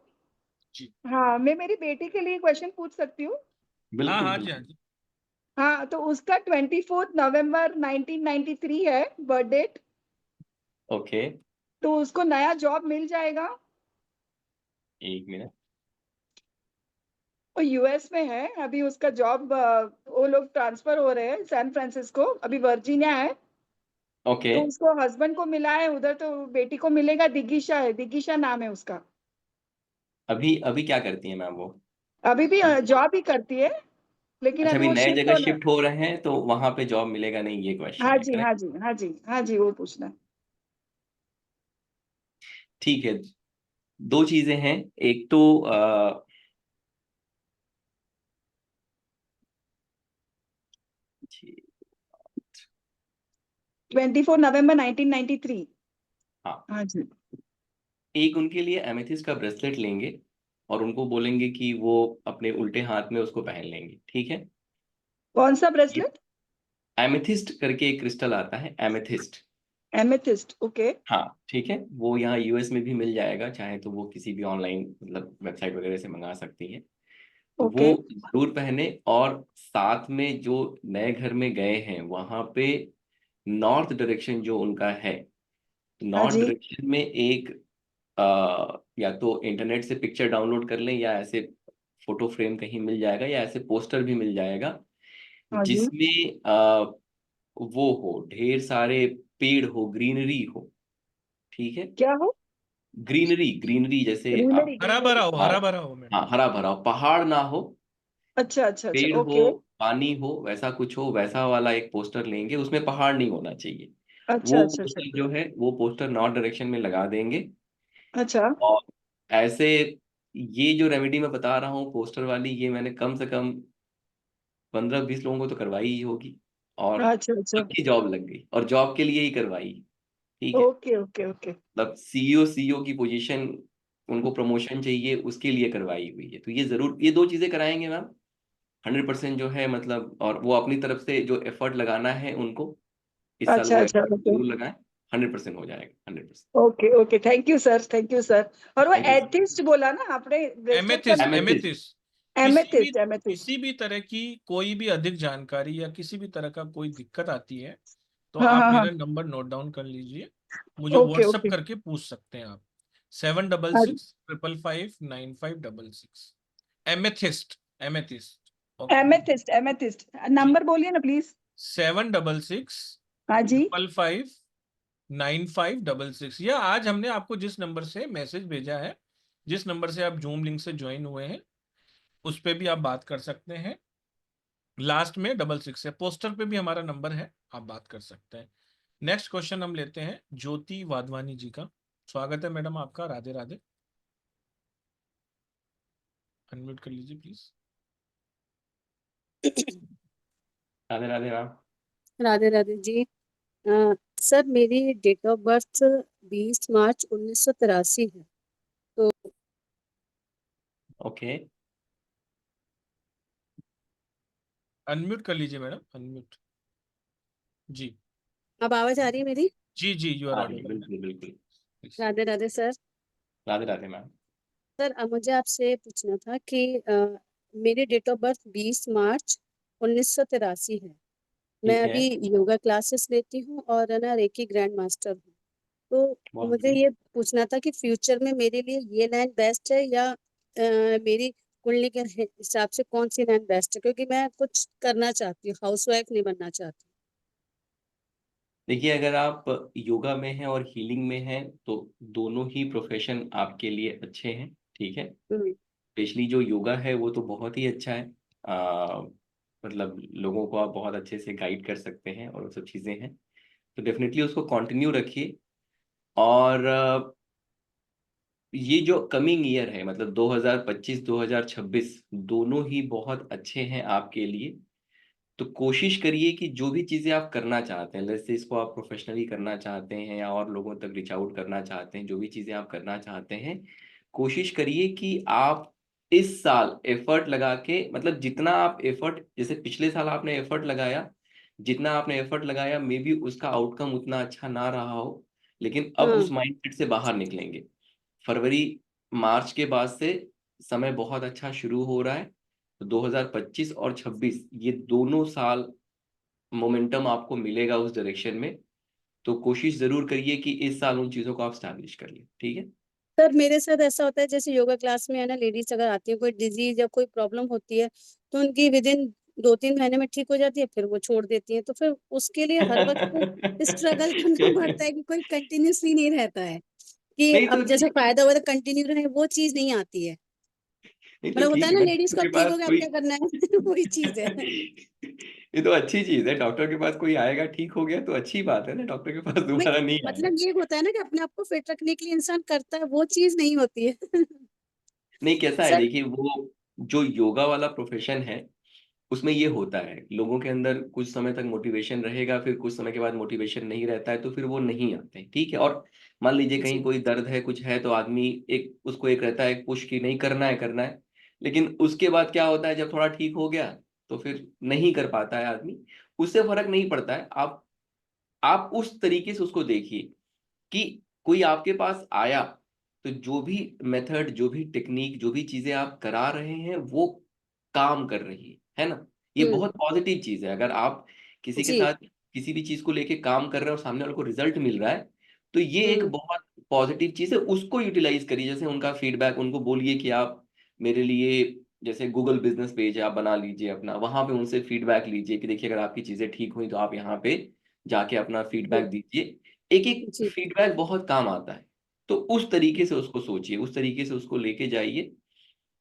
जी हाँ, मैं मेरी बेटी के लिए क्वेश्चन पूछ सकती हूँ? हाँ बिल्कुल हाँ जी हाँ बिल्कुल। जी। हाँ, तो उसका 24 नवंबर 1993 है बर्थ डेट। ओके, तो उसको नया जॉब मिल जाएगा? एक मिनट। वो यूएस में है अभी, उसका जॉब वो लोग ट्रांसफर हो रहे हैं सैन फ्रांसिस्को, अभी वर्जीनिया है। ओके, तो उसको हस्बैंड को मिला है उधर, तो बेटी को मिलेगा। दिगिशा है, दिगिशा नाम है उसका। अभी अभी क्या करती है मैम वो? अभी भी जॉब ही करती है, लेकिन अच्छा, अभी अभी वो नए शिफ्ट जगह होना। शिफ्ट हो रहे हैं तो वहां पे जॉब मिलेगा नहीं, ये क्वेश्चन हाँ है, जी, हाँ करेक्ट? जी, हाँ जी, हाँ जी, वो पूछना है। ठीक है, दो चीजें हैं। एक तो 24 नवंबर 1993। हाँ, हाँ जी। एक उनके लिए एमेथिस्ट का ब्रेसलेट लेंगे और उनको बोलेंगे कि वो अपने उल्टे हाथ में उसको पहन लेंगे, ठीक है? कौन सा ये ब्रेसलेट? एमेथिस्ट करके एक क्रिस्टल आता है, एमेथिस्ट। Amethyst, okay. हाँ ठीक है, वो यहाँ यूएस में भी मिल जाएगा, चाहे तो वो किसी भी ऑनलाइन मतलब वेबसाइट वगैरह से मंगा सकती है। तो वो ओके। जरूर पहने। और साथ में जो नए घर में गए हैं वहां पे नॉर्थ डायरेक्शन जो उनका है, हाँ नॉर्थ जी, डायरेक्शन में एक या तो इंटरनेट से पिक्चर डाउनलोड कर लें, या ऐसे फोटो फ्रेम कहीं मिल जाएगा, या ऐसे पोस्टर भी मिल जाएगा हाँ जी। जिसमें वो हो, ढेर सारे पेड़ हो, ग्रीनरी हो, ठीक है? क्या हो? ग्रीनरी, ग्रीनरी जैसे आप, ग्रीनरी, हरा भरा ग्रीनरी। हो, हाँ हरा भरा हो मैडम। हाँ, हरा भरा हो, पहाड़ ना हो, अच्छा, अच्छा, अच्छा, पेड़ हो, ओके। पानी हो, वैसा कुछ हो, वैसा वाला एक पोस्टर लेंगे, उसमें पहाड़ नहीं होना चाहिए। अच्छा, वो अच्छा, अच्छा, पोस्टर जो है, वो पोस्टर नॉर्थ डायरेक्शन में लगा देंगे। अच्छा। और ऐसे, ये जो रेमेडी मैं बता रहा हूँ पोस्टर वाली, ये मैंने कम से कम 15-20 लोगों को तो करवाई ही होगी, और अच्छा, अच्छा। सबकी जॉब लग गई, और जॉब के लिए ही करवाई, ठीक है? Okay, okay, okay. मतलब सीईओ की पोजीशन, उनको प्रमोशन चाहिए, उसके लिए करवाई हुई है। तो ये जरूर, ये दो चीजें कराएंगे मैम, 100% जो है मतलब। और वो अपनी तरफ से जो एफर्ट लगाना है उनको, इस साल अच्छा, वो अच्छा, एफर्ट ओके। जरूर लगाएं। 100% हो जाएगा, 100%। Okay, okay, thank you sir, thank you sir. और वो थैंक यू। एथिस्ट बोला ना आपने, ब्रेसलेट का? Amethyst, amethyst. Amethyst. Amethyst, amethyst. किसी भी तरह की कोई भी अधिक जानकारी या किसी भी तरह का कोई दिक्कत आती है तो हाँ, आप हाँ, हाँ। मेरा नंबर नोट डाउन कर लीजिए, मुझे ओके, व्हाट्सअप ओके। करके पूछ सकते हैं आप। 7665559566। Amethyst, amethyst. Okay. Amethyst, amethyst. जी, नंबर बोलिए ना प्लीज। 7665559566, हाँ जी। या आज हमने आपको जिस नंबर से मैसेज भेजा है, जिस नंबर से आप जूम लिंक से ज्वाइन हुए हैं, उस पे भी आप बात कर सकते हैं। लास्ट में 66 है, पोस्टर पे भी हमारा नंबर है, आप बात कर सकते हैं। नेक्स्ट क्वेश्चन हम लेते हैं ज्योति वाधवानी जी का। स्वागत है मैडम आपका, राधे राधे। अनम्यूट कर लीजिए please. Radhe Radhe ma'am. Radhe Radhe ji. Sir मेरी डेट ऑफ बर्थ 20 मार्च 1983 है। तो ओके, अनम्यूट कर लीजिए मैडम, अनम्यूट। जी अब आवाज आ रही है मेरी? जी जी, यू आर हाँ जी, ऑडिबल बिल्कुल बिल्कुल। Ma'am. Radhe Radhe sir. Radhe Radhe ma'am. Sir मुझे आपसे पूछना था कि मेरी डेट ऑफ बर्थ 20 मार्च 1983 है। मैं ठीक है, अभी योगा क्लासेस लेती हूँ और है ना रेकी ग्रैंड मास्टर हूँ। तो बहुत मुझे बढ़िया। ये पूछना था कि फ्यूचर में मेरे लिए ये लाइन बेस्ट है या मेरी कुंडली के हिसाब से कौन सी लाइन बेस्ट है, क्योंकि मैं कुछ करना चाहती हूँ, हाउसवाइफ नहीं बनना चाहती। देखिए, अगर आप योगा में हैं और हीलिंग में हैं तो दोनों ही प्रोफेशन आपके लिए अच्छे हैं, ठीक है? हम्म। स्पेशली जो योगा है वो तो बहुत ही अच्छा है। मतलब लोगों को आप बहुत अच्छे से गाइड कर सकते हैं और वो सब चीज़ें हैं, तो डेफिनेटली उसको कंटिन्यू रखिए। और ये जो कमिंग ईयर है, मतलब 2025 2026 दोनों ही बहुत अच्छे हैं आपके लिए। तो कोशिश करिए कि जो भी चीज़ें आप करना चाहते हैं, जैसे इसको आप प्रोफेशनली करना चाहते हैं या और लोगों तक रीच आउट करना चाहते हैं, जो भी चीज़ें आप करना चाहते हैं, कोशिश करिए कि आप इस साल एफर्ट लगा के, मतलब जितना आप एफर्ट, जैसे पिछले साल आपने एफर्ट लगाया, जितना आपने एफर्ट लगाया मे बी उसका आउटकम उतना अच्छा ना रहा हो, लेकिन अब हाँ उस माइंडसेट से बाहर निकलेंगे। फरवरी मार्च के बाद से समय बहुत अच्छा शुरू हो रहा है। तो 2025 और 26 ये दोनों साल मोमेंटम आपको मिलेगा उस डायरेक्शन में। तो कोशिश जरूर करिए कि इस साल उन चीजों को आप स्टैब्लिश कर लिए, ठीक है। सर, मेरे साथ ऐसा होता है, जैसे योगा क्लास में है ना, लेडीज अगर आती है, कोई डिजीज या कोई प्रॉब्लम होती है, तो उनकी विद इन 2-3 महीने में ठीक हो जाती है, फिर वो छोड़ देती है। तो फिर उसके लिए हर वक्त स्ट्रगल करना पड़ता है कि कोई कंटिन्यूअसली नहीं रहता है कि नहीं तो अब जैसे फायदा हुआ तो कंटिन्यू रहे, वो चीज नहीं आती है। नहीं तो मतलब होता ठीक है है ना, ना, लेडीज को डॉक्टर अब के ठीक हो पास गया, अब कोई क्या करना है वही चीज है। ये तो अच्छी चीज है, डॉक्टर के पास कोई आएगा ठीक हो गया तो अच्छी बात है ना, डॉक्टर के पास नहीं, दोबारा नहीं आएगा। मतलब ये होता है ना कि अपने आप को फिट रखने के लिए इंसान करता है, वो चीज नहीं होती है। नहीं, कैसा है सर, देखिए, वो जो योगा वाला प्रोफेशन है उसमें ये होता है, लोगों के अंदर कुछ समय तक मोटिवेशन रहेगा, फिर कुछ समय के बाद मोटिवेशन नहीं रहता है तो फिर वो नहीं आते, ठीक है। और मान लीजिए कहीं जी कोई दर्द है, कुछ है, तो आदमी एक उसको एक रहता है पुश की नहीं करना है करना है, लेकिन उसके बाद क्या होता है, जब थोड़ा ठीक हो गया तो फिर नहीं कर पाता है आदमी। उससे फर्क नहीं पड़ता है। आप उस तरीके से उसको देखिए कि कोई आपके पास आया तो जो भी मेथड, जो भी टेक्निक, जो भी चीजें आप करा रहे हैं वो काम कर रही है ना। ये हम्म बहुत पॉजिटिव चीज है। अगर आप किसी के जी साथ किसी भी चीज को लेके काम कर रहे हैं और सामने वाले को रिजल्ट मिल रहा है, तो ये एक हम्म बहुत पॉजिटिव चीज है। उसको यूटिलाइज करिए, जैसे उनका फीडबैक, उनको बोलिए कि आप मेरे लिए, जैसे गूगल बिजनेस पेज है, आप बना लीजिए अपना, वहां पे उनसे फीडबैक लीजिए कि देखिए अगर आपकी चीजें ठीक हुई तो आप यहाँ पे जाके अपना जी फीडबैक दीजिए। एक एक जी फीडबैक बहुत काम आता है। तो उस तरीके से उसको सोचिए, उस तरीके से उसको लेके जाइए।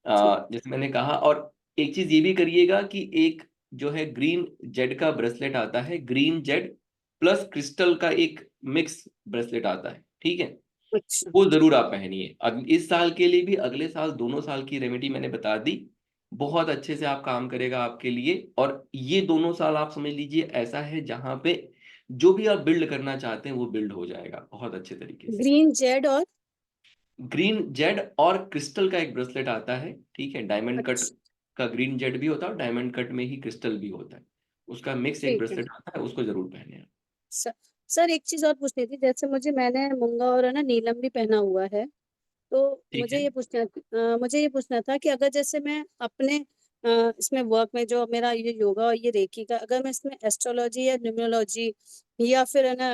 जी जैसे मैंने कहा, और एक चीज ये भी करिएगा कि एक जो है ग्रीन जेड का ब्रेसलेट आता है, ग्रीन जेड प्लस क्रिस्टल का एक मिक्स ब्रेसलेट आता है, ठीक है। अच्छा वो जरूर आप पहनिए। अब इस साल के लिए भी, अगले साल, दोनों साल की रेमेडी मैंने बता दी, बहुत अच्छे से आप काम करेगा आपके लिए। और ये दोनों साल आप समझ लीजिए ऐसा है जहां पे जो भी आप बिल्ड करना चाहते हैं वो बिल्ड हो जाएगा बहुत अच्छे तरीके से। ग्रीन जेड और ग्रीन जेड और क्रिस्टल का एक ब्रेसलेट आता है, ठीक है। डायमंड कट अच्छा का ग्रीन जेड भी होता है और डायमंड कट में ही क्रिस्टल भी होता है, उसका मिक्स एक ठीक है। ब्रेसलेट आता है, उसको जरूर पहने आप। सर, सर एक चीज और पूछनी थी, जैसे मैंने मूंगा और है ना नीलम भी पहना हुआ है, तो ठीक है। मुझे ये पूछना था कि अगर जैसे मैं अपने इसमें वर्क में, जो मेरा ये योगा और ये रेकी का, अगर मैं इसमें एस्ट्रोलॉजी या न्यूमरोलॉजी या फिर है ना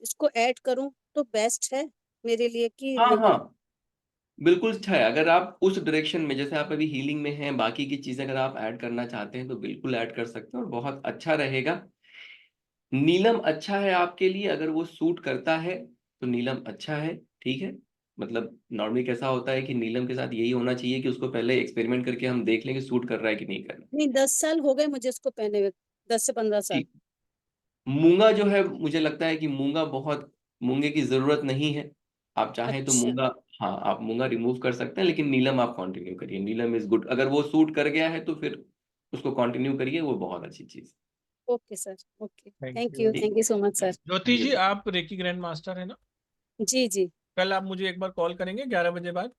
इसको ऐड करूं तो बेस्ट है मेरे लिए कि हाँ नहीं? हाँ, बिल्कुल अच्छा है। अगर आप उस डायरेक्शन में, जैसे आप अभी हीलिंग में हैं, बाकी की चीजें अगर आप ऐड करना चाहते हैं तो बिल्कुल ऐड कर सकते हैं और बहुत अच्छा रहेगा। नीलम अच्छा है आपके लिए, अगर वो सूट करता है तो नीलम अच्छा है, ठीक है। मतलब नॉर्मली कैसा होता है कि नीलम के साथ यही होना चाहिए कि उसको पहले एक्सपेरिमेंट करके हम देख लें कि सूट कर रहा है कि नहीं कर रहा है। नहीं, 10 साल हो गए मुझे इसको पहने हुए, 10 से 15 साल। ठीक। मूंगा जो है, मुझे लगता है कि मूंगा बहुत, मूंगे की जरूरत नहीं है। आप चाहें तो अच्छा, मूंगा, हाँ आप मूंगा रिमूव कर सकते हैं, लेकिन नीलम आप कंटिन्यू करिए। नीलम इज गुड, अगर वो सूट कर गया है तो फिर उसको कंटिन्यू करिए, वो बहुत अच्छी चीज। Okay sir, okay, thank thank you, you. ठीक। Thank you so much sir. Jyoti ji, आप रेकी ग्रैंड मास्टर है ना? जी जी कल आप मुझे एक बार कॉल करेंगे 11 बजे बाद?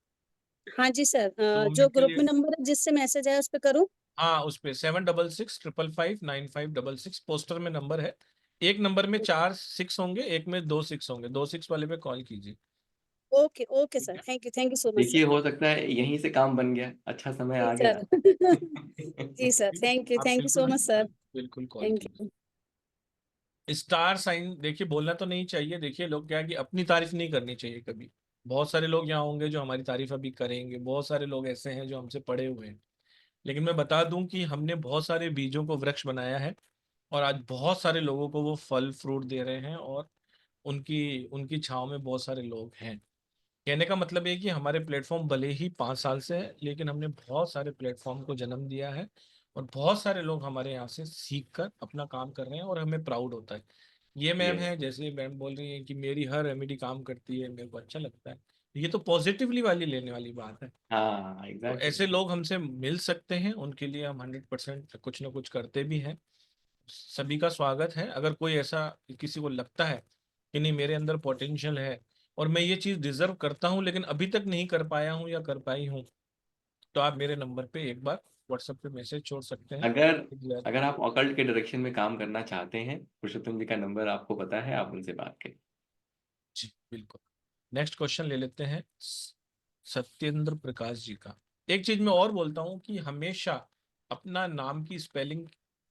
हाँ जी सर, 2 मिनट जो के ग्रुप लिए। में नंबर है जिससे मैसेज आया उस पे करूँ? हाँ, उस पे 766559566 पोस्टर में नंबर है। एक नंबर में 4 6 होंगे, एक में 2 6 होंगे, 2 6 वाले पे कॉल कीजिए। ओके ओके ठीक सर, है। थैंक यू सो मच देखिए सर। हो सकता है यहीं से काम बन गया, अच्छा समय जी आ सर। गया। जी सर, ठीक है। आप थैंक यू सो बिल्कुल मच सर। बिल्कुल कॉल थैंक कीजिए। यू। स्टार साइन देखिए, बोलना तो नहीं चाहिए। देखिए लोग क्या है कि अपनी तारीफ नहीं करनी चाहिए कभी। बहुत सारे लोग यहाँ होंगे जो हमारी तारीफ अभी करेंगे, बहुत सारे लोग ऐसे हैं जो हमसे पढ़े हुए हैं। लेकिन मैं बता दूं कि हमने बहुत सारे बीजों को वृक्ष बनाया है और आज बहुत सारे लोगों को वो फल फ्रूट दे रहे हैं और उनकी उनकी छाव में बहुत सारे लोग हैं। कहने का मतलब ये है कि हमारे प्लेटफॉर्म भले ही 5 साल से है, लेकिन हमने बहुत सारे प्लेटफॉर्म को जन्म दिया है और बहुत सारे लोग हमारे यहाँ से सीख कर अपना काम कर रहे हैं और हमें प्राउड होता है। ये मैम यस, है, जैसे मैम बोल रही है कि मेरी हर रेमेडी काम करती है, मेरे को अच्छा लगता है। ये तो पॉजिटिवली वाली लेने वाली बात है। हाँ तो एग्जैक्टली। ऐसे लोग हमसे मिल सकते हैं, उनके लिए हम 100% कुछ ना कुछ करते भी हैं। सभी का स्वागत है। अगर कोई ऐसा किसी को लगता है कि नहीं मेरे अंदर पोटेंशियल है और मैं ये चीज़ डिजर्व करता हूँ लेकिन अभी तक नहीं कर पाया हूँ या कर पाई हूँ, तो आप मेरे नंबर पे एक बार व्हाट्सएप पे मैसेज छोड़ सकते हैं। अगर अगर आप ऑकल्ट के डायरेक्शन में काम करना चाहते हैं, पुरुषोत्तम जी का नंबर आपको पता है, आप उनसे बात करें। जी बिल्कुल। नेक्स्ट क्वेश्चन ले लेते हैं सत्येंद्र प्रकाश जी का। एक चीज मैं और बोलता हूँ कि हमेशा अपना नाम की स्पेलिंग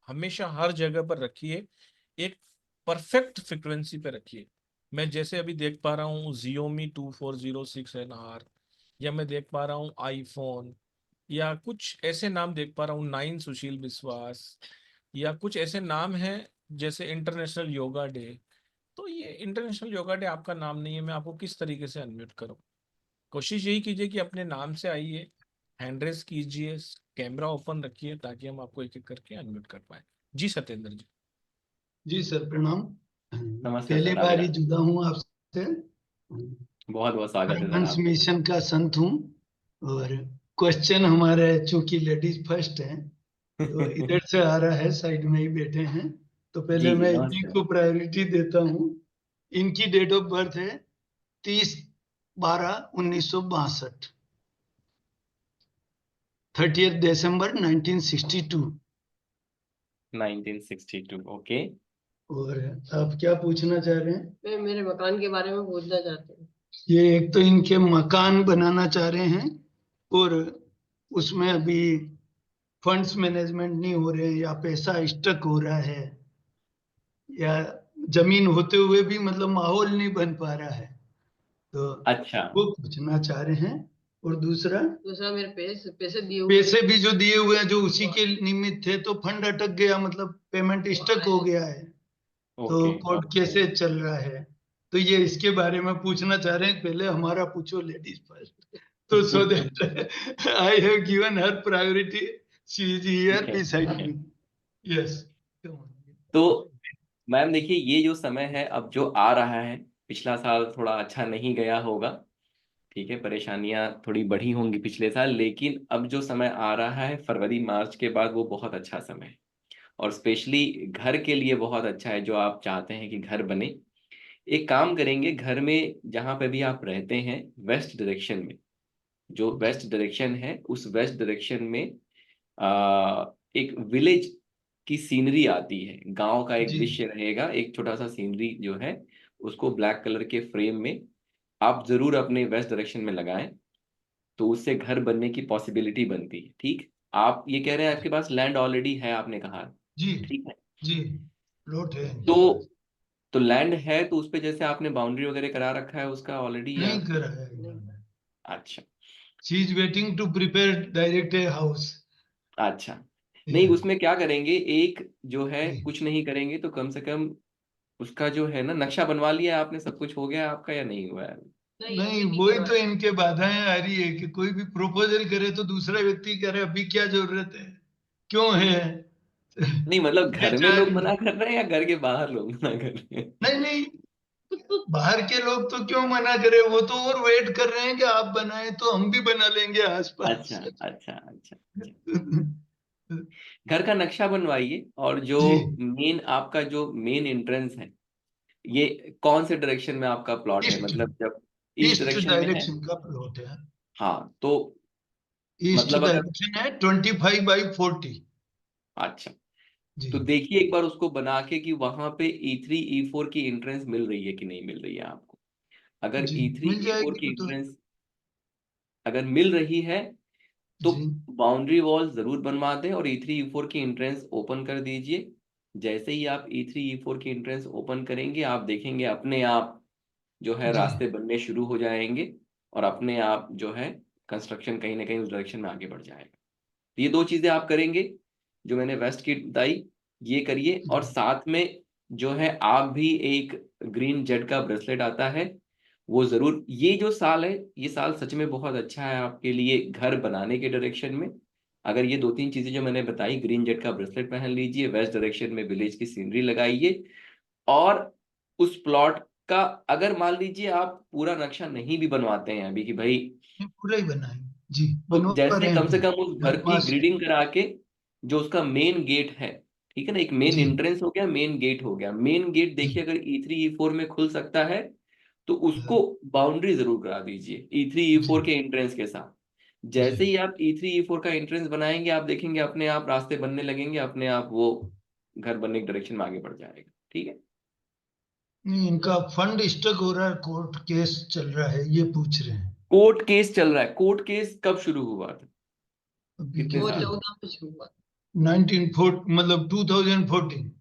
हमेशा हर जगह पर रखिए, एक परफेक्ट फ्रिक्वेंसी पे रखिए। मैं जैसे अभी देख पा रहा हूँ Xiaomi 2406NR, या मैं देख पा रहा हूँ आईफोन, या कुछ ऐसे नाम देख पा रहा हूँ 9 सुशील विश्वास, या कुछ ऐसे नाम हैं जैसे इंटरनेशनल योगा डे। तो ये इंटरनेशनल योगा डे आपका नाम नहीं है, मैं आपको किस तरीके से अनम्यूट करूं? कोशिश यही कीजिए कि अपने नाम से आइए, हैंड रेस कीजिए, कैमरा ओपन रखिए ताकि हम आपको एक एक करके अनम्यूट कर पाए। जी सत्येंद्र जी। जी सर, प्रणाम। नमस्ते पहली सर, राधे बार ही राधे। जुड़ा हूँ आपसे। बहुत बहुत स्वागत है सर हरबंस आपका। मिशन का संत हूँ। और क्वेश्चन हमारे चूंकि लेडीज फर्स्ट है तो इधर से आ रहा है, साइड में ही बैठे हैं, तो पहले जी जी मैं इन्हीं नमस्ते। को प्रायोरिटी देता हूँ। इनकी डेट ऑफ बर्थ है 30/12/1962, 30 दिसंबर 1962। 1962, ओके। और आप क्या पूछना चाह रहे हैं? मैं मेरे मकान के बारे में पूछना चाहती हूँ। ये एक तो इनके मकान बनाना चाह रहे हैं और उसमें अभी फंड्स मैनेजमेंट नहीं हो रहे या पैसा स्टक हो रहा है, या जमीन होते हुए भी मतलब माहौल नहीं बन पा रहा है, तो अच्छा वो पूछना चाह रहे हैं। और दूसरा, दूसरा मेरे पैसे दिए हुए पैसे भी जो दिए हुए हैं जो उसी के निमित्त थे, तो फंड अटक गया, मतलब पेमेंट स्टक हो गया है, तो ओके कोर्ट ओके। कैसे चल रहा है, तो ये इसके बारे में पूछना चाह रहे हैं। पहले हमारा पूछो, लेडीज फर्स्ट, तो so that I have given her priority, she is here ठीक है बिसाइड ठीक है। मी। यस। तो मैम देखिए, ये जो समय है अब जो आ रहा है, पिछला साल थोड़ा अच्छा नहीं गया होगा, ठीक है, परेशानियां थोड़ी बढ़ी होंगी पिछले साल, लेकिन अब जो समय आ रहा है फरवरी मार्च के बाद, वो बहुत अच्छा समय है। और स्पेशली घर के लिए बहुत अच्छा है, जो आप चाहते हैं कि घर बने। एक काम करेंगे, घर में जहां पे भी आप रहते हैं, वेस्ट डायरेक्शन में, जो वेस्ट डायरेक्शन है, उस वेस्ट डायरेक्शन में एक विलेज की सीनरी आती है, गांव का एक जी दृश्य रहेगा, एक छोटा सा सीनरी जो है, उसको ब्लैक कलर के फ्रेम में आप जरूर अपने वेस्ट डायरेक्शन में लगाएं। तो उससे घर बनने की पॉसिबिलिटी बनती है। ठीक, आप ये कह रहे हैं आपके पास लैंड ऑलरेडी है, आपने कहा। जी ठीक है। जी, प्लॉट है इनके पास। तो तो लैंड है, तो उस पे जैसे आपने बाउंड्री वगैरह करा रखा है उसका ऑलरेडी, या? नहीं करा है इन्होंने। अच्छा she is waiting to prepare direct a house. अच्छा। नहीं, उसमें क्या करेंगे, एक जो है, जी कुछ नहीं करेंगे तो कम से कम उसका जो है ना, नक्शा बनवा लिया है आपने, सब कुछ हो गया है आपका, या नहीं हुआ है? नहीं, वही तो इनके बाधाएं आ रही है कि कोई भी प्रपोजल करे तो दूसरा व्यक्ति करे अभी क्या जरूरत है, क्यों है। नहीं मतलब, ये घर में चाहे, लोग मना कर रहे हैं या घर के बाहर लोग मना कर रहे हैं? नहीं नहीं, बाहर के लोग तो क्यों मना करे, वो तो और वेट कर रहे हैं कि आप बनाए तो हम भी बना लेंगे अच्छा आसपास। अच्छा अच्छा अच्छा। घर का नक्शा बनवाइए, और जो जी, मेन आपका जो मेन एंट्रेंस है, ये कौन से डायरेक्शन में आपका प्लॉट है, ईस्ट, मतलब जब ईस्ट ईस्ट डायरेक्शन में है? डायरेक्शन का प्लॉट है। हाँ तो ईस्ट मतलब अगर, डायरेक्शन है 25/40। अच्छा, जी तो देखिए एक बार उसको बना के कि वहां पे E3 E4 की एंट्रेंस मिल रही है कि नहीं मिल रही है आपको। अगर जी, E3 मिल E4 जाएगी की वो तो। एंट्रेंस अगर मिल रही है, तो जी बाउंड्री वॉल जरूर बनवा दें और E3 E4 की एंट्रेंस ओपन कर दीजिए। जैसे ही आप E3 E4 की एंट्रेंस ओपन करेंगे, आप देखेंगे अपने आप जो है जी रास्ते बनने शुरू हो जाएंगे, और अपने आप जो है कंस्ट्रक्शन कहीं ना कहीं उस डायरेक्शन में आगे बढ़ जाएगा। ये दो चीजें आप करेंगे जो मैंने वेस्ट की बताई, ये करिए। और जी साथ में जो है, आप भी एक ग्रीन जेड का ब्रेसलेट आता है, वो जरूर, ये जो साल है, ये साल सच में बहुत अच्छा है आपके लिए घर बनाने के डायरेक्शन में। अगर ये 2-3 चीजें जो मैंने बताई, ग्रीन जेट का ब्रेसलेट पहन लीजिए, वेस्ट डायरेक्शन में विलेज की सीनरी लगाइए, और उस प्लॉट का अगर मान लीजिए आप पूरा नक्शा नहीं भी बनवाते हैं अभी कि भाई, ये पूरा ही बनाएंगे जी, तो बनवा जैसे रहे कम से हैं कम उस घर की बदमाश। ग्रिडिंग करा के, जो उसका मेन गेट है, ठीक है ना, एक मेन जी एंट्रेंस हो गया, मेन गेट हो गया, मेन गेट देखिए अगर E3 E4 में खुल सकता है तो उसको बाउंड्री जरूर करा दीजिए E3 E4 के एंट्रेंस के साथ। जैसे ही आप E3 E4 का एंट्रेंस बनाएंगे, आप देखेंगे अपने आप रास्ते बनने लगेंगे, अपने आप वो घर बनने की डायरेक्शन में आगे बढ़ जाएगा। ठीक है। नहीं, इनका फंड स्टक हो रहा है, कोर्ट केस चल रहा है, ये पूछ रहे हैं। कोर्ट केस चल रहा है। कोर्ट केस कब शुरू हुआ था? अभी कितने वो साल? 14 में शुरू हुआ। 1940 मतलब 2014।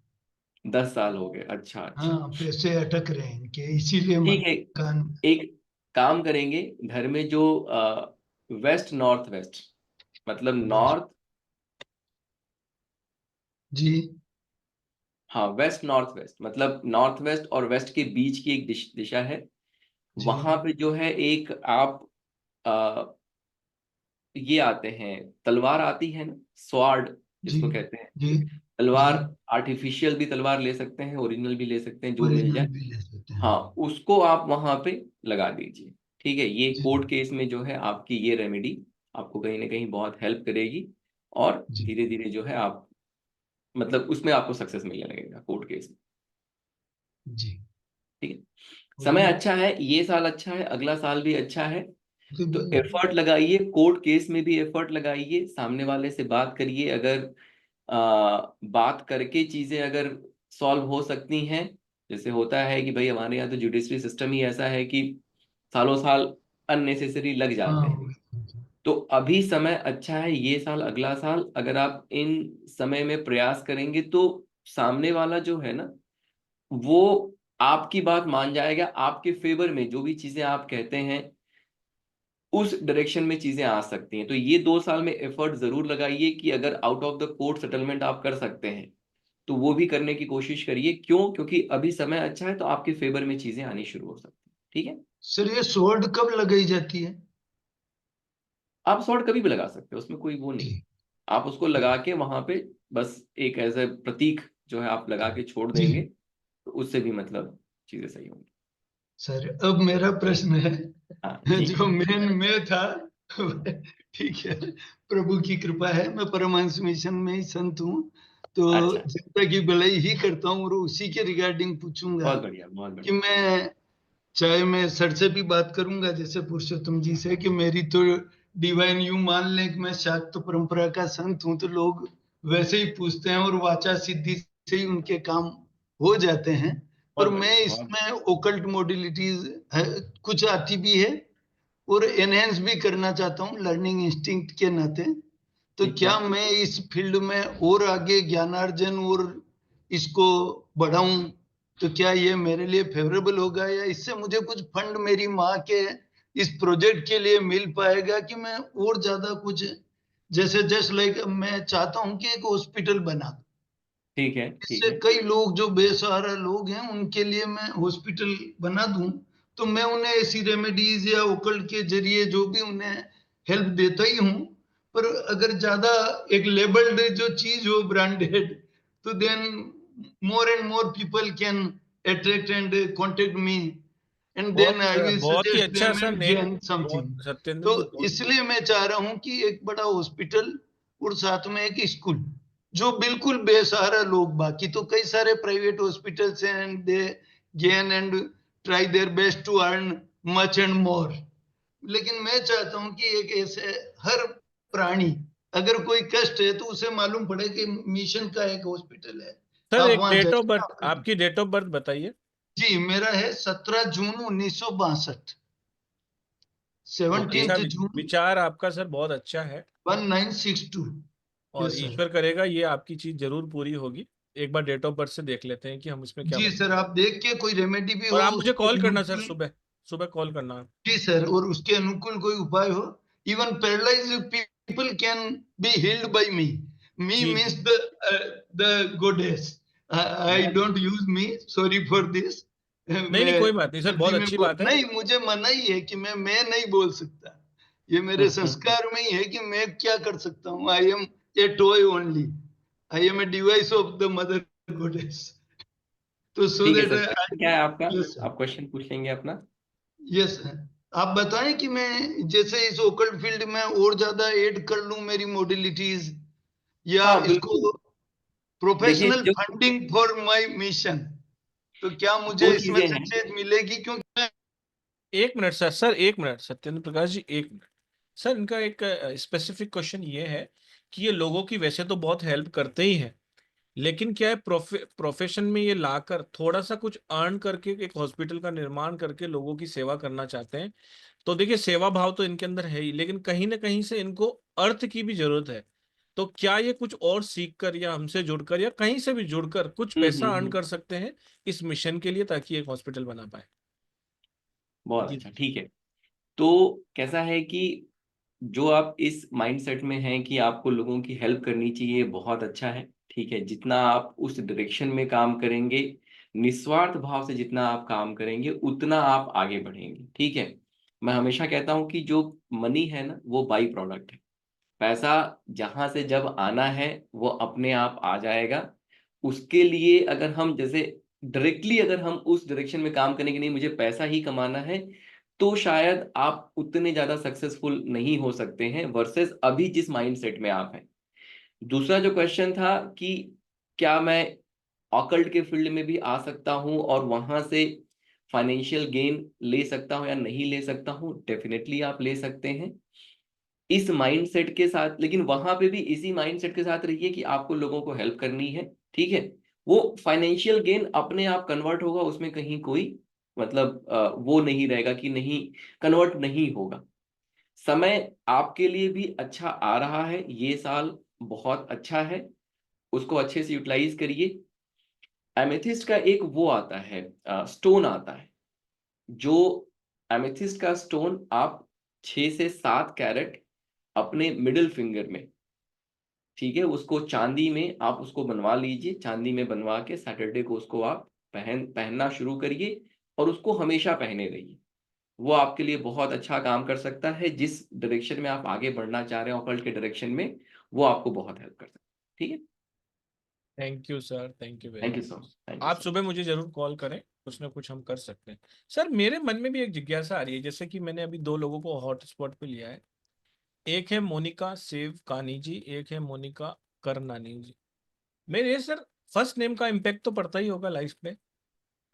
10 साल हो गए। अच्छा अच्छा। हाँ, पैसे अटक रहे हैं इनके, इसीलिए ठीक है, मकान। एक काम करेंगे, घर में जो वेस्ट नॉर्थ वेस्ट, मतलब नॉर्थ, जी हाँ वेस्ट नॉर्थ वेस्ट, मतलब नॉर्थ वेस्ट और वेस्ट के बीच की एक दिशा है। जी वहां पे जो है एक आप आ, ये आते हैं, तलवार आती है ना, स्वार्ड जी जिसको कहते हैं, जी जी। तलवार, आर्टिफिशियल भी तलवार ले सकते हैं, ओरिजिनल भी ले सकते हैं, जो मिल ओरिजिनल जाए। भी ले सकते हैं। हाँ, उसको आप वहां पे लगा दीजिए। ठीक है, ये जी कोर्ट केस में जो है आपकी ये रेमेडी आपको कहीं ना कहीं बहुत हेल्प करेगी, और जी धीरे धीरे जो है आप, मतलब उसमें आपको सक्सेस मिलने लगेगा कोर्ट केस में। जी। ठीक है, और समय ये अच्छा है, ये साल अच्छा है, अगला साल भी अच्छा है। तो तो एफर्ट लगाइए, कोर्ट केस में भी एफर्ट लगाइए, सामने वाले से बात करिए, अगर बात करके चीजें अगर सॉल्व हो सकती हैं, जैसे होता है कि भाई हमारे यहाँ तो जुडिशरी सिस्टम ही ऐसा है कि सालों साल अननेसेसरी लग जाते हैं। हाँ तो अभी समय अच्छा है, ये साल अगला साल अगर आप इन समय में प्रयास करेंगे तो सामने वाला जो है ना, वो आपकी बात मान जाएगा, आपके फेवर में जो भी चीजें आप कहते हैं उस डायरेक्शन में चीजें आ सकती हैं। तो ये 2 साल में एफर्ट जरूर लगाइए कि अगर out of the court settlement आप कर सकते हैं तो वो भी करने की कोशिश करिए। क्यों? क्योंकि अभी समय अच्छा है, तो आपके फेवर में चीजें आनी शुरू हो सकती हैं। ठीक है, सर, ये स्वॉर्ड कब लगाई जाती है? आप शॉर्ट कभी भी लगा सकते हो, उसमें कोई वो नहीं। जी आप उसको लगा के वहां पे बस एक ऐसा प्रतीक जो है आप लगा के छोड़ जी। देंगे, तो उससे भी मतलब चीजें सही होंगी। सर, अब मेरा प्रश्न है, हाँ जी। जो मेन में था ठीक है, प्रभु की कृपा है, मैं परमांश मिशन में ही संत हूँ, तो अच्छा, जनता की भलाई ही करता हूँ, और उसी के रिगार्डिंग पूछूंगा बहुत बढ़िया बहुत कि बढ़िया। मैं, चाहे मैं सर से भी बात करूंगा जैसे पुरुषोत्तम जी से, कि मेरी तो डिवाइन यू मान लें कि मैं शाक्त परंपरा का संत हूं, तो लोग वैसे ही पूछते हैं और वाचा सिद्धि से ही उनके काम हो जाते हैं। पर बहुत मैं बढ़िया बहुत। इसमें ओकल्ट मोडिलिटीज कुछ आती भी है, और एनहेंस भी करना चाहता हूँ लर्निंग इंस्टिंक्ट के नाते। तो ठीक है। क्या मैं इस फील्ड में और आगे ज्ञानार्जन और इसको बढ़ाऊं, तो क्या ये मेरे लिए फेवरेबल होगा, या इससे मुझे कुछ फंड मेरी माँ के इस प्रोजेक्ट के लिए मिल पाएगा, कि मैं और ज्यादा कुछ, जैसे जस्ट लाइक मैं चाहता हूं कि एक हॉस्पिटल बना, ठीक है। ठीक इससे है। कई लोग जो बेसहारा लोग हैं उनके लिए मैं हॉस्पिटल बना दूं, तो मैं उन्हें ऐसी रेमेडीज या ओकल्ट के जरिए जो भी उन्हें हेल्प देता ही हूं, पर अगर ज्यादा एक लेबल्ड जो चीज हो ब्रांडेड, तो then more and more people can attract and contact me, and then I will बहुत ही सजेस्ट अच्छा them sir and name. Gain बहुत समथिंग। सत्येंद्र तो जी बहुत। इसलिए मैं चाह रहा हूं कि एक बड़ा हॉस्पिटल और साथ में एक स्कूल, जो बिल्कुल बेसहारा लोग, बाकी तो कई सारे प्राइवेट हॉस्पिटल्स हैं and they gain and try their best to earn much and more, लेकिन मैं चाहता हूं कि एक ऐसे हर प्राणी, अगर कोई कष्ट है तो उसे मालूम पड़े कि मिशन का एक हॉस्पिटल है, सर आप एक वहां डेट ऑफ जाइए बर्थ, आपको। आपकी डेट ऑफ बर्थ बताइए। जी, मेरा है 17 जून 1962, अच्छा 17 जून विचार आपका सर बहुत अच्छा है, 1962। और यस सर। ईश्वर करेगा ये आपकी चीज जरूर पूरी होगी। एक बार डेट ऑफ बर्थ से देख लेते हैं कि हम इसमें क्या जी बता। सर, आप देख के कोई रेमेडी भी और हो आप मुझे उसके कॉल करना सर, अनुकूल। सुबह सुबह कॉल करना। जी सर, और उसके अनुकूल कोई उपाय हो, even paralysed people can be healed by me. Me G means G. The goddess, I बहुत don't use me, sorry for this. नहीं नहीं मैं कोई बात नहीं सर, बहुत एनर्जी में अच्छी बात है। नहीं, मुझे मना ही है कि मैं नहीं बोल सकता, ये मेरे संस्कार में ही है कि मैं क्या कर सकता हूँ. I am a toy only. I am a device of the mother goddess. तो सो ठीक है दैट सर, क्वेश्चन क्या है आपका? यस आप क्वेश्चन पूछ लेंगे अपना। यस आप बताएं कि मैं जैसे इस ओकल्ट फील्ड में और ज्यादा ऐड कर लूं मेरी मोडिलिटीज, या हाँ इसको बिल्कुल। देखिए प्रोफेशनल जो फंडिंग फॉर माय मिशन, तो क्या मुझे दो इसमें चीजें हैं। सक्सेस मिलेगी? क्योंकि एक मिनट सर, एक मिनट सत्येंद्र प्रकाश जी, एक मिनट सर। इनका एक स्पेसिफिक क्वेश्चन ये है कि ये लोगों की वैसे तो बहुत हेल्प करते ही हैं, लेकिन क्या है प्रोफेशन में ये लाकर थोड़ा सा कुछ अर्न करके एक हॉस्पिटल का निर्माण करके लोगों की सेवा करना चाहते हैं। तो देखिए सेवा भाव तो इनके अंदर है ही, लेकिन कहीं ना कहीं से इनको अर्थ की भी जरूरत है। तो क्या ये कुछ और सीख कर या हमसे जुड़कर या कहीं से भी जुड़कर कुछ पैसा अर्न हम्म। कर सकते हैं इस मिशन के लिए, ताकि एक हॉस्पिटल बना पाए? बहुत जी अच्छा, ठीक है। तो कैसा है कि जो आप इस माइंडसेट में हैं कि आपको लोगों की हेल्प करनी चाहिए, बहुत अच्छा है। ठीक है, जितना आप उस डायरेक्शन में काम करेंगे, निस्वार्थ भाव से जितना आप काम करेंगे, उतना आप आगे बढ़ेंगे। ठीक है, मैं हमेशा कहता हूं कि जो मनी है ना, वो बाई प्रोडक्ट है। पैसा जहां से जब आना है वो अपने आप आ जाएगा। उसके लिए अगर हम जैसे डायरेक्टली अगर हम उस डायरेक्शन में काम करेंगे, नहीं मुझे पैसा ही कमाना है, तो शायद आप उतने ज्यादा सक्सेसफुल नहीं हो सकते हैं वर्सेस अभी जिस माइंडसेट में आप हैं। दूसरा जो क्वेश्चन था कि क्या मैं ऑकल्ट के फील्ड में भी आ सकता हूं और वहां से फाइनेंशियल गेन ले सकता हूं या नहीं ले सकता हूं, डेफिनेटली आप ले सकते हैं इस माइंडसेट के साथ। लेकिन वहां पे भी इसी माइंडसेट के साथ रहिए कि आपको लोगों को हेल्प करनी है। ठीक है, वो फाइनेंशियल गेन अपने आप कन्वर्ट होगा, उसमें कहीं कोई मतलब वो नहीं रहेगा कि नहीं, कन्वर्ट नहीं होगा। समय आपके लिए भी अच्छा आ रहा है, ये साल बहुत अच्छा है, उसको अच्छे से यूटिलाइज करिए। एमेथिस्ट का एक वो आता है, स्टोन आता है, जो एमेथिस्ट का स्टोन आप 6 से 7 कैरेट अपने मिडिल फिंगर में, ठीक है, उसको चांदी में आप उसको बनवा लीजिए। चांदी में बनवा के सैटरडे को उसको आप पहनना शुरू करिए और उसको हमेशा पहने रहिए। वो आपके लिए बहुत अच्छा काम कर सकता है। जिस डायरेक्शन में आप आगे बढ़ना चाह रहे हैं ऑकल्ट के डायरेक्शन में, वो आपको बहुत हेल्प कर सकता है। ठीक है, thank you sir, thank you very thank you so much. Much, thank you आप सो सुबह मुझे जरूर कॉल करें, कुछ ना कुछ हम कर सकते हैं। सर मेरे मन में भी एक जिज्ञासा आ रही है, जैसे कि मैंने अभी दो लोगों को हॉट स्पॉट पे लिया है। एक है मोनिका सेव कानी जी, एक है मोनिका करनानी जी। मेरे सर फर्स्ट नेम का इम्पैक्ट तो पड़ता ही होगा लाइफ में।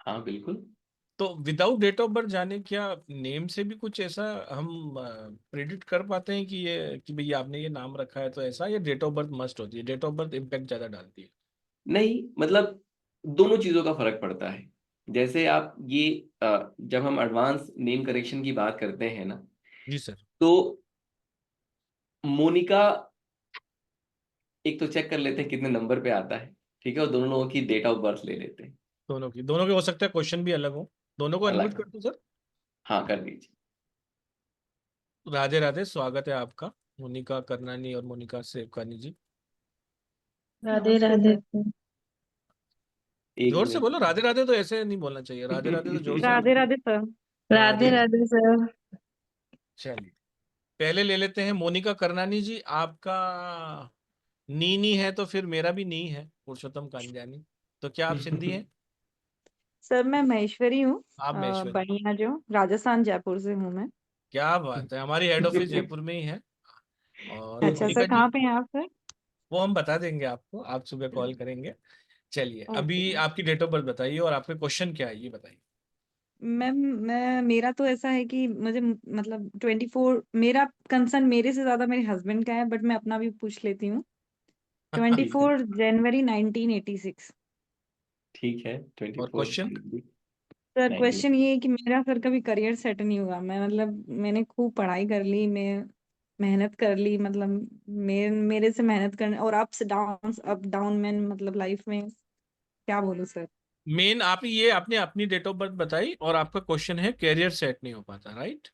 हाँ बिल्कुल। तो विदाउट डेट ऑफ बर्थ जाने, क्या नेम से भी कुछ ऐसा हम प्रेडिक्ट कर पाते हैं कि ये कि भैया आपने ये नाम रखा है तो ऐसा, या डेट ऑफ बर्थ मस्ट होती है, डेट ऑफ बर्थ इम्पैक्ट ज्यादा डालती है? नहीं मतलब दोनों चीजों का फर्क पड़ता है। जैसे आप ये जब हम एडवांस नेम करेक्शन की बात करते हैं ना, जी सर। तो मोनिका एक तो चेक कर लेते हैं कितने नंबर पे आता है, ठीक है, और दोनों लोगों की डेट ऑफ बर्थ ले लेते हैं। दोनों के हो सकता है, क्वेश्चन भी अलग हो। दोनों को अनम्यूट अलग कर है। दो सर। हाँ कर दीजिए। राधे राधे, स्वागत है आपका, मोनिका करनानी और मोनिका सेवकानी जी। राधे नमस्ते राधे सर। सर। एक जोर से मिनट। बोलो, राधे राधे तो ऐसे नहीं बोलना चाहिए, राधे राधे तो जोर से बोलो। राधे राधे सर। राधे राधे। राधे सर। चलिए, पहले ले लेते हैं मोनिका करनानी जी। आपका नी नी है तो फिर मेरा भी नी है, पुरुषोत्तम कांजानी। तो क्या आप सिंधी हैं? सर मैं महेश्वरी हूँ। आप महेश्वरी? बनिया जो राजस्थान जयपुर से हूँ मैं। क्या बात है, हमारी हेड ऑफिस जयपुर में ही है। और अच्छा सर, मोनिका जी, कहाँ पे हैं आप सर? वो हम बता देंगे आपको, आप सुबह कॉल करेंगे। चलिए, ओके। अभी आपकी डेट ऑफ बर्थ बताइए और आपके क्वेश्चन क्या है ये बताइए। मैं मेरा तो ऐसा है कि मुझे मतलब 24, मेरा कंसर्न मेरे से ज्यादा मेरे हस्बैंड का है, बट मैं अपना भी पूछ लेती हूँ। ठीक है, 24 जनवरी 1986। ठीक है, ट्वेंटी और four question? Sir nineteen question ये है कि मेरा सर कभी करियर सेट नहीं हुआ। मैं मतलब मैंने खूब पढ़ाई कर ली, मैं मेहनत कर ली, मतलब मेरे से मेहनत करने और अप डाउन में मतलब लाइफ में क्या बोलूं सर। मेन आप ये आपने अपनी डेट ऑफ बर्थ बताई और आपका क्वेश्चन है कैरियर सेट नहीं हो पाता, राइट?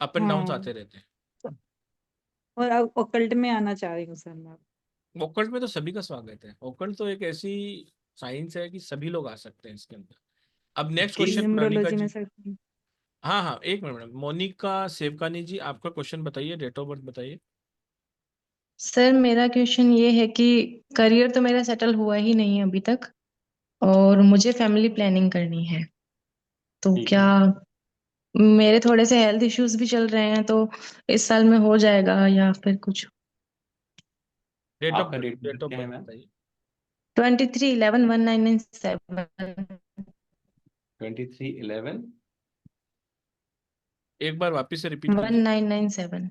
अप एंड डाउन हाँ, आते रहते हैं। और अब ओकल्ट में आना चाह रही हूँ सर मैं। ओकल्ट में तो सभी का स्वागत है। ओकल्ट तो एक ऐसी साइंस है कि सभी लोग आ सकते हैं इसके अंदर। अब नेक्स्ट ठीक क्वेश्चन मोनिका न्यूमरोलॉजी में जी। सर। हाँ हाँ, एक मिनट मैडम। मोनिका सेवकानी जी, आपका क्वेश्चन बताइए, डेट ऑफ बर्थ बताइए। सर मेरा क्वेश्चन ये है कि करियर तो मेरा सेटल हुआ ही नहीं अभी तक, और मुझे फैमिली प्लानिंग करनी है, तो ठीक क्या है। मेरे थोड़े से हेल्थ इश्यूज भी चल रहे हैं, तो इस साल में हो जाएगा या फिर कुछ? डेट ऑफ आपका birth, date of date birth of क्या है बर्थ मैम? बताइए। 23/11/1997। 23/11। एक बार वापस से रिपीट कीजिए। 1997।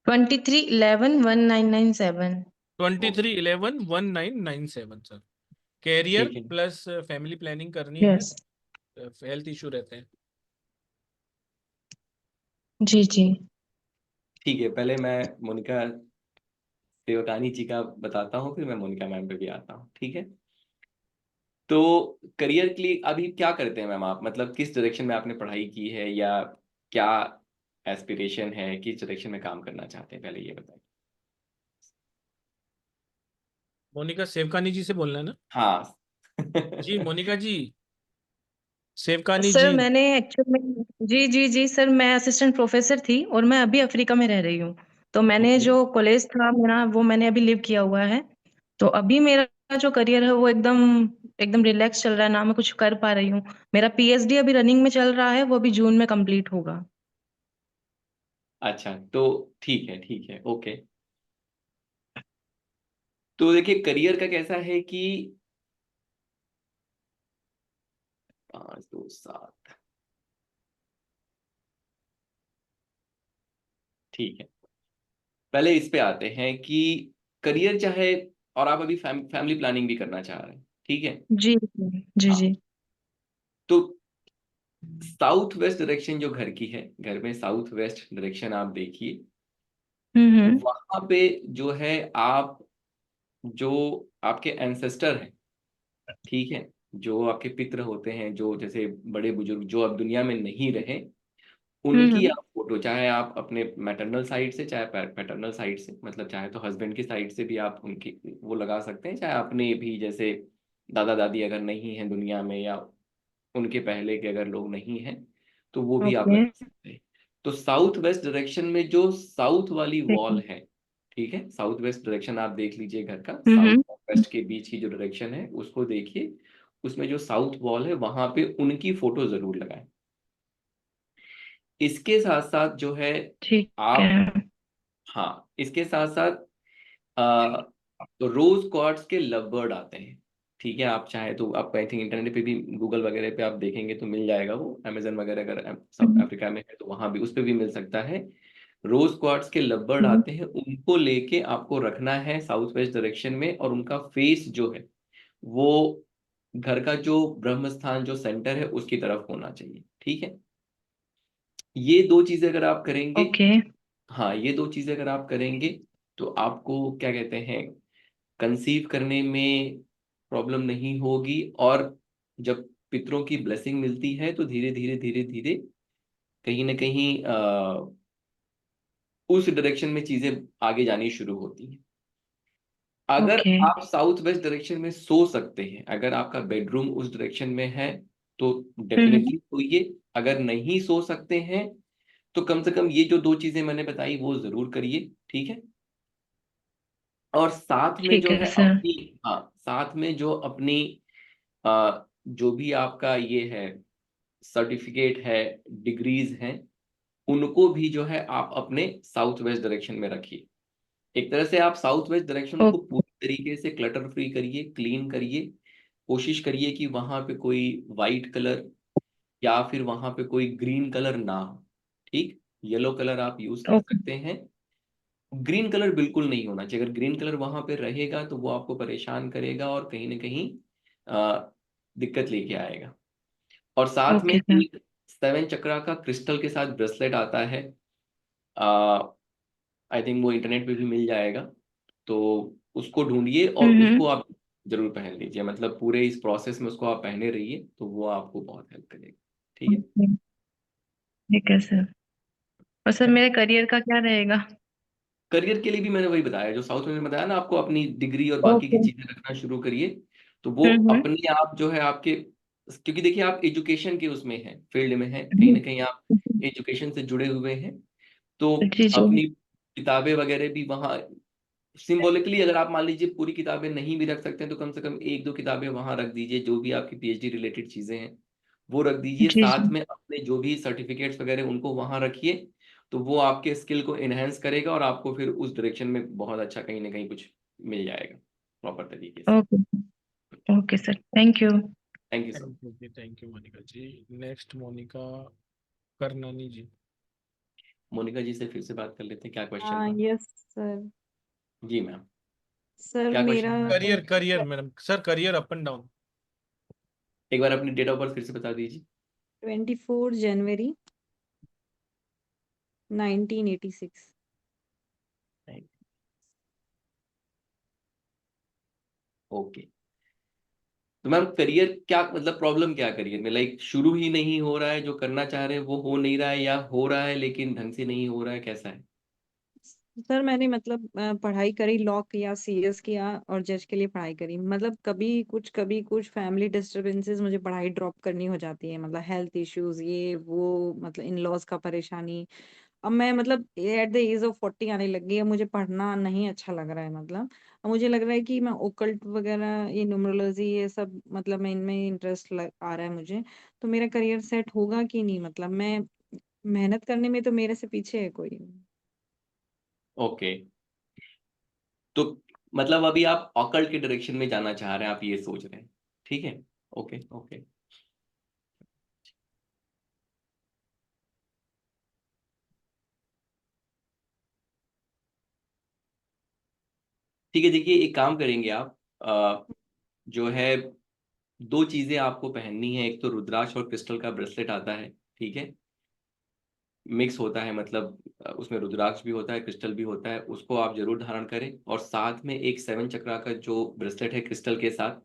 23/11/1997। 23/11/1997 सर। कैरियर ठीक है। प्लस फैमिली प्लानिंग करनी है, यस। हेल्थ इशू रहते हैं। जी जी। ठीक है, पहले मैं मोनिका सेवकानी जी का बताता हूँ, फिर मैं मोनिका मैम पे भी आता हूँ, ठीक है। तो करियर के लिए अभी क्या करते हैं मैम आप, मतलब किस डायरेक्शन में आपने पढ़ाई की है, या क्या एस्पिरेशन है, किस डायरेक्शन में काम करना चाहते हैं, पहले ये बताइए। मोनिका सेवकानी जी से बोलना है ना? हाँ। जी मोनिका जी, सेवकानी सर जी। मैंने एक्चुअल में, जी जी जी सर, मैं असिस्टेंट प्रोफेसर थी और मैं अभी अफ्रीका में रह रही हूँ। तो मैंने ओके। जो कॉलेज था मेरा, वो मैंने अभी लिव किया हुआ है। तो अभी मेरा जो करियर है वो एकदम एकदम रिलैक्स चल रहा है, ना मैं कुछ कर पा रही हूँ। मेरा पीएचडी अभी रनिंग में चल रहा है, वो अभी जून में कंप्लीट होगा। अच्छा, तो ठीक है, ओके। तो देखिए करियर का कैसा है कि 5 2 7, ठीक है। पहले इस पे आते हैं कि करियर चाहे, और आप अभी फैमिली प्लानिंग भी करना चाह रहे हैं, ठीक है। जी जी हाँ, जी। तो साउथ वेस्ट डायरेक्शन जो घर की है, घर में साउथ वेस्ट डायरेक्शन आप देखिए, हम्म। वहां पे जो है आप, जो आपके एंसेस्टर हैं, ठीक है, जो आपके पितृ होते हैं, जो जैसे बड़े बुजुर्ग जो अब दुनिया में नहीं रहे, उनकी हम्म। आप फोटो, चाहे आप अपने मैटरनल साइड से चाहे पैटर्नल साइड से, मतलब चाहे तो हस्बैंड की साइड से भी आप उनकी वो लगा सकते हैं, चाहे अपने भी जैसे दादा दादी अगर नहीं है दुनिया में, या उनके पहले के अगर लोग नहीं हैं, तो वो भी आप ओके। लगा सकते हैं। तो साउथ वेस्ट डायरेक्शन में जो साउथ वाली ठीक वॉल है। है, ठीक है, साउथ वेस्ट डायरेक्शन आप देख लीजिए घर का, साउथ हम्म। और वेस्ट के बीच की जो डायरेक्शन है उसको देखिए, उसमें जो साउथ वॉल है वहां पे उनकी फोटो जरूर लगाएं। इसके साथ साथ जो है ठीक आप, है। हाँ, इसके साथ साथ रोज क्वार्ट्स के लव बर्ड आते हैं, ठीक है, आप चाहे तो आप आई थिंक इंटरनेट पे भी, गूगल वगैरह पे आप देखेंगे तो मिल जाएगा, वो अमेजन वगैरह अगर साउथ हम्म। अफ्रीका में है तो वहां भी, उस पे भी मिल सकता है। रोज क्वार्ट्स के लव बर्ड हम्म। आते हैं, उनको लेके आपको रखना है साउथ वेस्ट डायरेक्शन में, और उनका फेस जो है वो घर का जो ब्रह्म स्थान जो सेंटर है उसकी तरफ होना चाहिए, ठीक है। ये दो चीजें अगर आप करेंगे, ओके। हाँ, ये दो चीजें अगर आप करेंगे, तो आपको क्या कहते हैं, कंसीव करने में प्रॉब्लम नहीं होगी, और जब पितरों की ब्लेसिंग मिलती है तो धीरे धीरे धीरे धीरे कहीं ना कहीं उस डायरेक्शन में चीजें आगे जानी शुरू होती हैं। अगर ओके। आप साउथ वेस्ट डायरेक्शन में सो सकते हैं, अगर आपका बेडरूम उस डायरेक्शन में है, तो हम्म। डेफिनेटली सोइए। अगर नहीं सो सकते हैं, तो कम से कम ये जो दो चीजें मैंने बताई वो जरूर करिए, ठीक है। और साथ में ठीक जो है है सर। अपनी, हाँ, साथ में जो अपनी जो भी आपका ये है सर्टिफिकेट है, डिग्रीज हैं, उनको भी जो है आप अपने साउथ वेस्ट डायरेक्शन में रखिए। एक तरह से आप साउथ वेस्ट डायरेक्शन ओ, को पूरी तरीके से क्लटर फ्री करिए, क्लीन करिए। कोशिश करिए कि वहां पे कोई वाइट कलर या फिर वहां पे कोई ग्रीन कलर ना हो, ठीक। येलो कलर आप यूज कर ओके। सकते हैं, ग्रीन कलर बिल्कुल नहीं होना चाहिए। अगर ग्रीन कलर वहां पे रहेगा तो वो आपको परेशान करेगा और कहीं ना कहीं दिक्कत लेके आएगा। और साथ में ओके सर। एक 7 चक्रा का क्रिस्टल के साथ ब्रेसलेट आता है, आई थिंक वो इंटरनेट पे भी मिल जाएगा, तो उसको ढूंढिए और हम्म। उसको आप जरूर पहन लीजिए, मतलब पूरे इस प्रोसेस में उसको आप पहने रहिए, तो वो आपको बहुत हेल्प करेगा, ठीक है। ओके, ठीक है सर। और सर मेरे करियर का क्या रहेगा? करियर के लिए भी मैंने वही बताया, जो साउथ में बताया ना आपको, अपनी डिग्री और बाकी की ओके। चीजें रखना शुरू करिए, तो वो हम्म। अपने आप जो है आपके क्योंकि देखिए आप एजुकेशन के उसमें हैं, फील्ड में हैं, कहीं ना कहीं आप एजुकेशन से जुड़े हुए हैं, तो जी जी अपनी किताबें वगैरह भी वहाँ सिंबॉलिकली, अगर आप मान लीजिए पूरी किताबें नहीं भी रख सकते हैं तो कम से कम एक दो किताबें वहां रख दीजिए, जो भी आपकी पीएचडी रिलेटेड चीजें हैं वो रख दीजिए, जी साथ जी में अपने जो भी सर्टिफिकेट्स वगैरह उनको वहां रखिए, तो वो आपके स्किल को एनहेंस करेगा और आपको फिर उस डायरेक्शन में बहुत अच्छा कहीं ना कहीं कुछ मिल जाएगा प्रॉपर तरीके से। Okay okay sir, thank you. Thank you sir. Thank you Monica ji. Next Monica Karnani ji. Monica ji से फिर से बात कर लेते हैं, क्या क्वेश्चन हाँ था? Yes sir. जी मैम, सर क्या मेरा क्वेश्चन था? Career career madam, sir career up and down. एक बार अपनी डेट ऑफ बर्थ फिर से बता दीजिए। 24 जनवरी 1986। ओके, तो मैम करियर क्या मतलब, प्रॉब्लम क्या करियर में, लाइक शुरू ही नहीं हो रहा है, जो करना चाह रहे हैं वो हो नहीं रहा है, या हो रहा है लेकिन ढंग से नहीं हो रहा है, कैसा है? सर मैंने मतलब पढ़ाई करी, लॉ किया, सीएस किया और जज के लिए पढ़ाई करी। मतलब कभी कुछ फैमिली डिस्टरबेंसेस, मुझे पढ़ाई ड्रॉप करनी हो जाती है, मतलब हेल्थ इश्यूज ये वो, मतलब इन लॉज का परेशानी। अब मैं मतलब एट द एज ऑफ 40 आने लग गई है, मुझे पढ़ना नहीं अच्छा लग रहा है। मतलब अब मुझे लग रहा है कि मैं ओकल्ट वगैरह, ये न्यूमरोलॉजी, ये सब मतलब मैं इनमें इंटरेस्ट आ रहा है मुझे। तो मेरा करियर सेट होगा कि नहीं? मतलब मैं मेहनत करने में तो मेरे से पीछे है कोई। ओके, तो मतलब अभी आप ऑकल्ट के डायरेक्शन में जाना चाह रहे हैं, आप ये सोच रहे हैं, ठीक है। ओके ओके, ठीक है। देखिए एक काम करेंगे आप, जो है दो चीजें आपको पहननी है, एक तो रुद्राक्ष और क्रिस्टल का ब्रेसलेट आता है, ठीक है, मिक्स होता है, मतलब उसमें रुद्राक्ष भी होता है, क्रिस्टल भी होता है, उसको आप जरूर धारण करें, और साथ में एक 7 चक्रा का जो ब्रेसलेट है क्रिस्टल के साथ,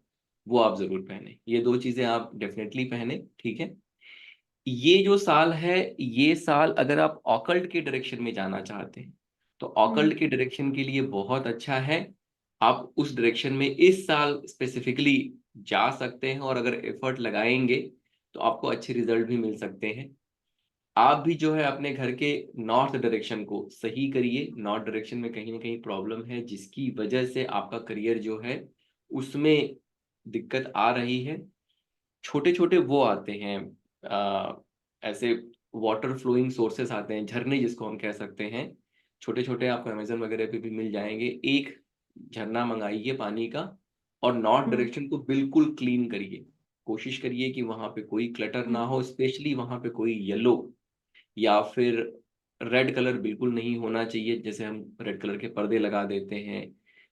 वो आप जरूर पहने। ये दो चीजें आप डेफिनेटली पहने, ठीक है। ये जो साल है, ये साल अगर आप ऑकल्ट के डायरेक्शन में जाना चाहते हैं तो ऑकल्ट के डायरेक्शन के लिए बहुत अच्छा है। आप उस डायरेक्शन में इस साल स्पेसिफिकली जा सकते हैं, और अगर एफर्ट लगाएंगे तो आपको अच्छे रिजल्ट भी मिल सकते हैं। आप भी जो है अपने घर के नॉर्थ डायरेक्शन को सही करिए। नॉर्थ डायरेक्शन में कहीं ना कहीं प्रॉब्लम है, जिसकी वजह से आपका करियर जो है उसमें दिक्कत आ रही है। छोटे छोटे वो आते हैं, ऐसे वाटर फ्लोइंग सोर्सेस आते हैं, झरने जिसको हम कह सकते हैं, छोटे छोटे, आपको अमेजन वगैरह पे भी मिल जाएंगे। एक झरना मंगाइए पानी का, और नॉर्थ डायरेक्शन को बिल्कुल क्लीन करिए। कोशिश करिए कि वहां पे कोई क्लटर ना हो, स्पेशली वहां पे कोई येलो या फिर रेड कलर बिल्कुल नहीं होना चाहिए, जैसे हम रेड कलर के पर्दे लगा देते हैं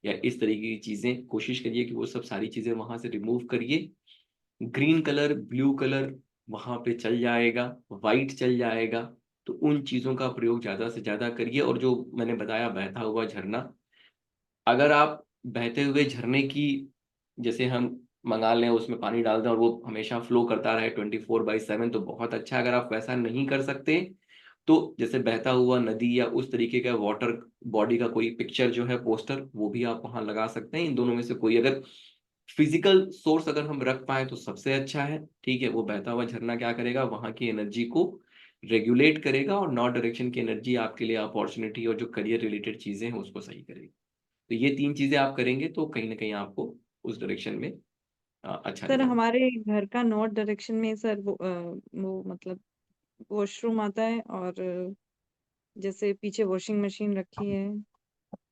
या इस तरीके की चीजें। कोशिश करिए कि वो सब सारी चीजें वहां से रिमूव करिए। ग्रीन कलर, ब्लू कलर वहां पे चल जाएगा, वाइट चल जाएगा, तो उन चीजों का प्रयोग ज्यादा से ज्यादा करिए। और जो मैंने बताया बहता हुआ झरना, अगर आप बहते हुए झरने की, जैसे हम मंगा लें, उसमें पानी डाल दें और वो हमेशा फ्लो करता रहे 24/7, तो बहुत अच्छा है। अगर आप वैसा नहीं कर सकते तो जैसे बहता हुआ नदी या उस तरीके का वाटर बॉडी का कोई पिक्चर जो है, पोस्टर, वो भी आप वहां लगा सकते हैं। इन दोनों में से कोई अगर फिजिकल सोर्स अगर हम रख पाए तो सबसे अच्छा है, ठीक है। वो बहता हुआ झरना क्या करेगा, वहां की एनर्जी को रेगुलेट करेगा, और नॉर्थ डायरेक्शन की एनर्जी आपके लिए अपॉर्चुनिटी और जो करियर रिलेटेड चीजें हैं उसको सही करेगी। तो ये 3 चीजें आप करेंगे तो कहीं ना कहीं आपको उस डायरेक्शन में अच्छा सर रिजल्ट। हमारे घर का नॉर्थ डायरेक्शन में सर वो मतलब वॉशरूम आता है, और जैसे पीछे वॉशिंग मशीन रखी है।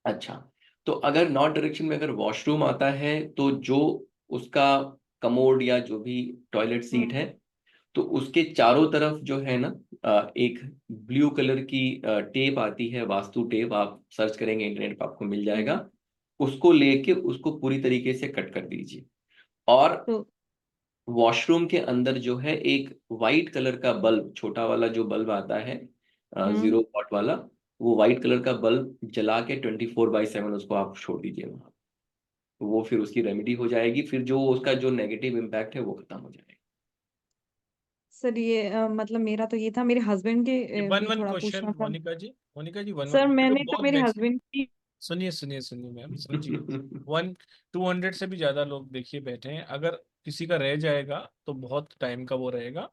अच्छा, तो अगर नॉर्थ डायरेक्शन में अगर वॉशरूम आता है तो जो उसका कमोड या जो भी टॉयलेट सीट है, तो उसके चारों तरफ जो है ना, एक ब्लू कलर की टेप आती है, वास्तु टेप, आप सर्च करेंगे इंटरनेट पर आपको मिल जाएगा। उसको लेके उसको पूरी तरीके से कट कर दीजिए। और तो वॉशरूम के अंदर जो है एक वाइट कलर का बल्ब, छोटा वाला जो बल्ब आता है, 0 वॉट वाला, वो वाइट कलर का बल्ब जला के 24/7 उसको आप छोड़ दीजिए वहां। तो वो फिर उसकी रेमेडी हो जाएगी, फिर जो उसका जो नेगेटिव इम्पैक्ट है वो खत्म हो जाएगा। सर ये मतलब मेरा तो ये था, मेरे हस्बैंड के वन भी वन थोड़ा क्वेश्चन पूछना था। मोनिका जी वन सर वन मैंने तो बहुत मेरे बेसिक। हस्बैंड की सुनिए सुनिए सुनिए मैम, समझिए। 200 से भी ज्यादा लोग देखिए बैठे हैं। अगर किसी का रह जाएगा तो बहुत टाइम का वो रहेगा।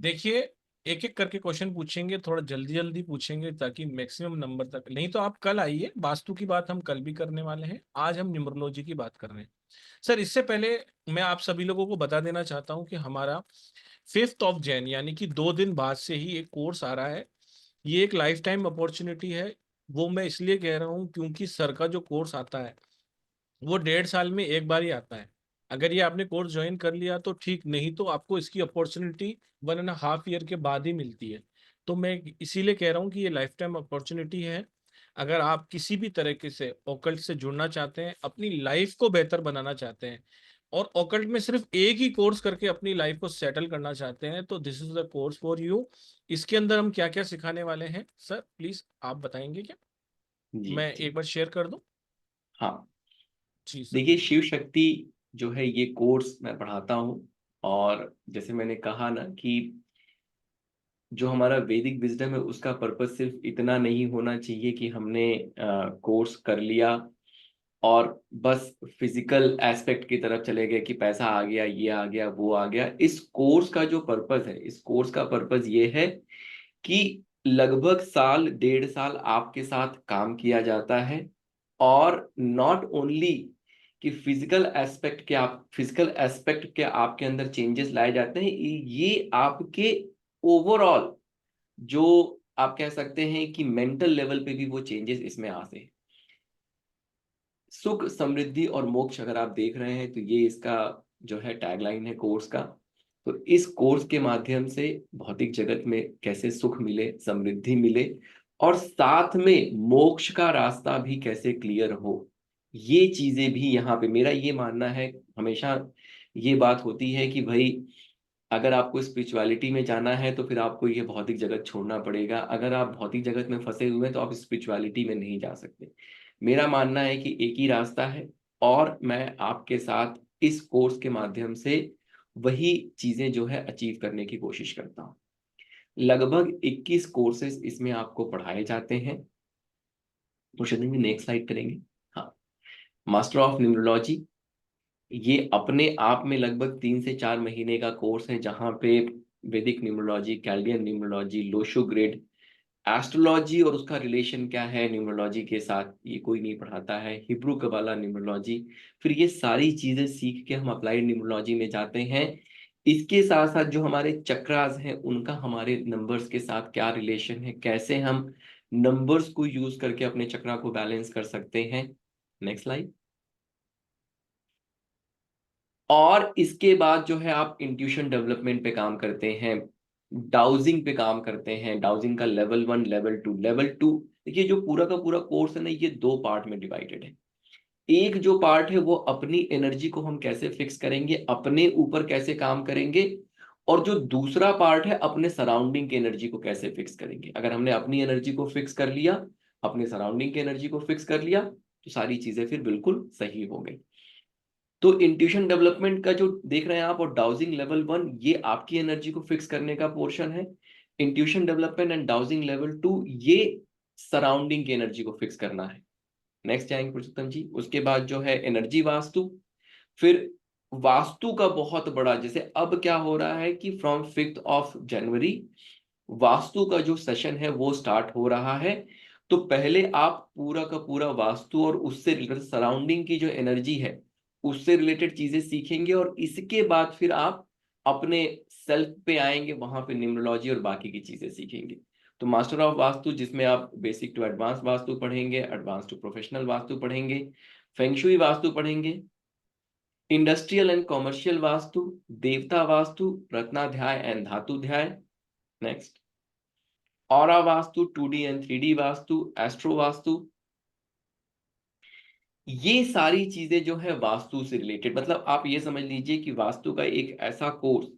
देखिए, एक एक करके क्वेश्चन पूछेंगे, थोड़ा जल्दी जल्दी पूछेंगे ताकि मैक्सिमम नंबर तक। नहीं तो आप कल आइए, वास्तु की बात हम कल भी करने वाले हैं, आज हम न्यूमरोलॉजी की बात कर रहे हैं। सर, इससे पहले मैं आप सभी लोगों को बता देना चाहता हूं कि हमारा 5 जनवरी यानी कि 2 दिन बाद से ही एक कोर्स आ रहा है। ये एक लाइफ टाइम अपॉर्चुनिटी है। वो मैं इसलिए कह रहा हूँ क्योंकि सर का जो कोर्स आता है वो 1.5 साल में एक बार ही आता है। अगर ये आपने कोर्स ज्वाइन कर लिया तो ठीक, नहीं तो आपको इसकी अपॉर्चुनिटी 1.5 ईयर के बाद ही मिलती है। तो मैं इसीलिए कह रहा हूँ कि ये लाइफ टाइम अपॉर्चुनिटी है। अगर आप किसी भी तरीके से ऑकल्ट से जुड़ना चाहते हैं, अपनी लाइफ को बेहतर बनाना चाहते हैं और ऑकल्ट में सिर्फ एक ही कोर्स करके अपनी लाइफ को सेटल करना चाहते हैं, तो this is the course for you. इसके अंदर हम क्या क्या सिखाने वाले हैं सर, प्लीज आप बताएंगे क्या? जी मैं जी एक बार शेयर कर दूं। हाँ, जी सर। देखिए शिव शक्ति जो है ये कोर्स मैं पढ़ाता हूँ। और जैसे मैंने कहा ना कि जो हमारा वैदिक विजडम है उसका पर्पस सिर्फ इतना नहीं होना चाहिए कि हमने कोर्स कर लिया और बस फिजिकल एस्पेक्ट की तरफ चले गए कि पैसा आ गया, ये आ गया, वो आ गया। इस कोर्स का जो पर्पस है, इस कोर्स का पर्पस ये है कि लगभग साल 1.5 साल आपके साथ काम किया जाता है। और नॉट ओनली कि फिजिकल एस्पेक्ट के आपके अंदर चेंजेस लाए जाते हैं, ये आपके ओवरऑल जो आप कह सकते हैं कि मेंटल लेवल पे भी वो चेंजेस इसमें आते हैं। सुख समृद्धि और मोक्ष अगर आप देख रहे हैं तो ये इसका जो है टैगलाइन है कोर्स का। तो इस कोर्स के माध्यम से भौतिक जगत में कैसे सुख मिले, समृद्धि मिले और साथ में मोक्ष का रास्ता भी कैसे क्लियर हो, ये चीजें भी यहाँ पे मेरा ये मानना है। हमेशा ये बात होती है कि भाई अगर आपको स्पिरिचुअलिटी में जाना है तो फिर आपको ये भौतिक जगत छोड़ना पड़ेगा। अगर आप भौतिक जगत में फंसे हुए हैं तो आप स्पिरिचुअलिटी में नहीं जा सकते। मेरा मानना है कि एक ही रास्ता है और मैं आपके साथ इस कोर्स के माध्यम से वही चीजें जो है अचीव करने की कोशिश करता हूँ। लगभग 21 कोर्सेज इसमें आपको पढ़ाए जाते हैं। मुर्शिद जी नेक्स्ट स्लाइड करेंगे। हाँ, मास्टर ऑफ न्यूमरोलॉजी ये अपने आप में लगभग 3 से 4 महीने का कोर्स है जहाँ पे वैदिक numerology, Chaldean numerology, Lo Shu grid, astrology और उसका रिलेशन क्या है न्यूमरोलॉजी के साथ, ये कोई नहीं पढ़ाता है। हिब्रू कबाला न्यूमरोलॉजी, फिर ये सारी चीजें सीख के हम अप्लाइड न्यूमरोलॉजी में जाते हैं। इसके साथ साथ जो हमारे चक्रास हैं उनका हमारे नंबर्स के साथ क्या रिलेशन है, कैसे हम नंबर्स को यूज करके अपने चक्रा को बैलेंस कर सकते हैं। Next slide. और इसके बाद जो है आप इंट्यूशन डेवलपमेंट पे काम करते हैं, डाउजिंग पे काम करते हैं। डाउजिंग का लेवल 1, लेवल 2। देखिए जो पूरा का पूरा कोर्स है ना, ये 2 पार्ट में डिवाइडेड है। एक जो पार्ट है वो अपनी एनर्जी को हम कैसे फिक्स करेंगे, अपने ऊपर कैसे काम करेंगे। और जो दूसरा पार्ट है अपने सराउंडिंग की एनर्जी को कैसे फिक्स करेंगे। अगर हमने अपनी एनर्जी को फिक्स कर लिया, अपने सराउंडिंग की एनर्जी को फिक्स कर लिया, तो सारी चीजें फिर बिल्कुल सही हो गई। तो इंट्यूशन डेवलपमेंट का जो देख रहे हैं आप, और डाउजिंग लेवल 1 ये आपकी एनर्जी को फिक्स करने का पोर्शन है। Intuition development and dowsing level 2 ये सराउंडिंग की एनर्जी को फिक्स करना है। नेक्स्ट जाएंगे पुरुषोत्तम जी। उसके बाद जो है एनर्जी वास्तु। फिर वास्तु का बहुत बड़ा, जैसे अब क्या हो रहा है कि फ्रॉम 5 जनवरी वास्तु का जो सेशन है वो स्टार्ट हो रहा है। तो पहले आप पूरा का पूरा वास्तु और उससे रिलेटेड सराउंडिंग की जो एनर्जी है उससे रिलेटेड चीजें सीखेंगे और इसके बाद फिर आप अपने सेल्फ पे आएंगे, वहां पे न्यूमरोलॉजी और बाकी की चीजें सीखेंगे। तो मास्टर ऑफ वास्तु जिसमें आप बेसिक टू एडवांस वास्तु पढ़ेंगे, एडवांस टू प्रोफेशनल वास्तु पढ़ेंगे, फेंगशुई वास्तु पढ़ेंगे, इंडस्ट्रियल एंड कॉमर्शियल वास्तु, देवता वास्तु, रत्नाध्याय एंड धातुध्याय। Next, aura Vastu, 2D and 3D Vastu, astro Vastu. ये सारी चीजें जो है वास्तु से रिलेटेड, मतलब आप ये समझ लीजिए कि वास्तु का एक ऐसा कोर्स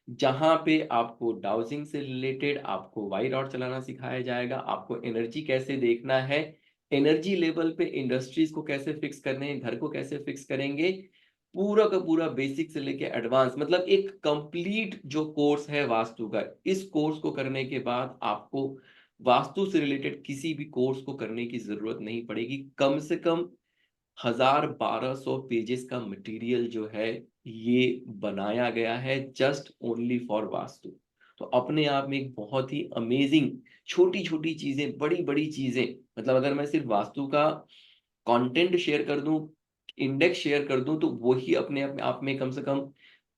जहां पे आपको डाउजिंग से रिलेटेड आपको वाई रॉड चलाना सिखाया जाएगा, आपको एनर्जी कैसे देखना है, एनर्जी लेवल पे इंडस्ट्रीज को कैसे फिक्स करने हैं, घर को कैसे फिक्स करेंगे, पूरा का पूरा बेसिक से लेके एडवांस, मतलब एक कंप्लीट जो कोर्स है वास्तु का। इस कोर्स को करने के बाद आपको वास्तु से रिलेटेड किसी भी कोर्स को करने की जरूरत नहीं पड़ेगी। कम से कम 1200 पेजेस का मटेरियल जो है ये बनाया गया है जस्ट ओनली फॉर वास्तु। तो अपने आप में एक बहुत ही अमेजिंग छोटी छोटी चीजें, बड़ी बड़ी चीजें, मतलब अगर मैं सिर्फ वास्तु का कंटेंट शेयर कर दूं, इंडेक्स शेयर कर दूं, तो वही अपने आप में कम से कम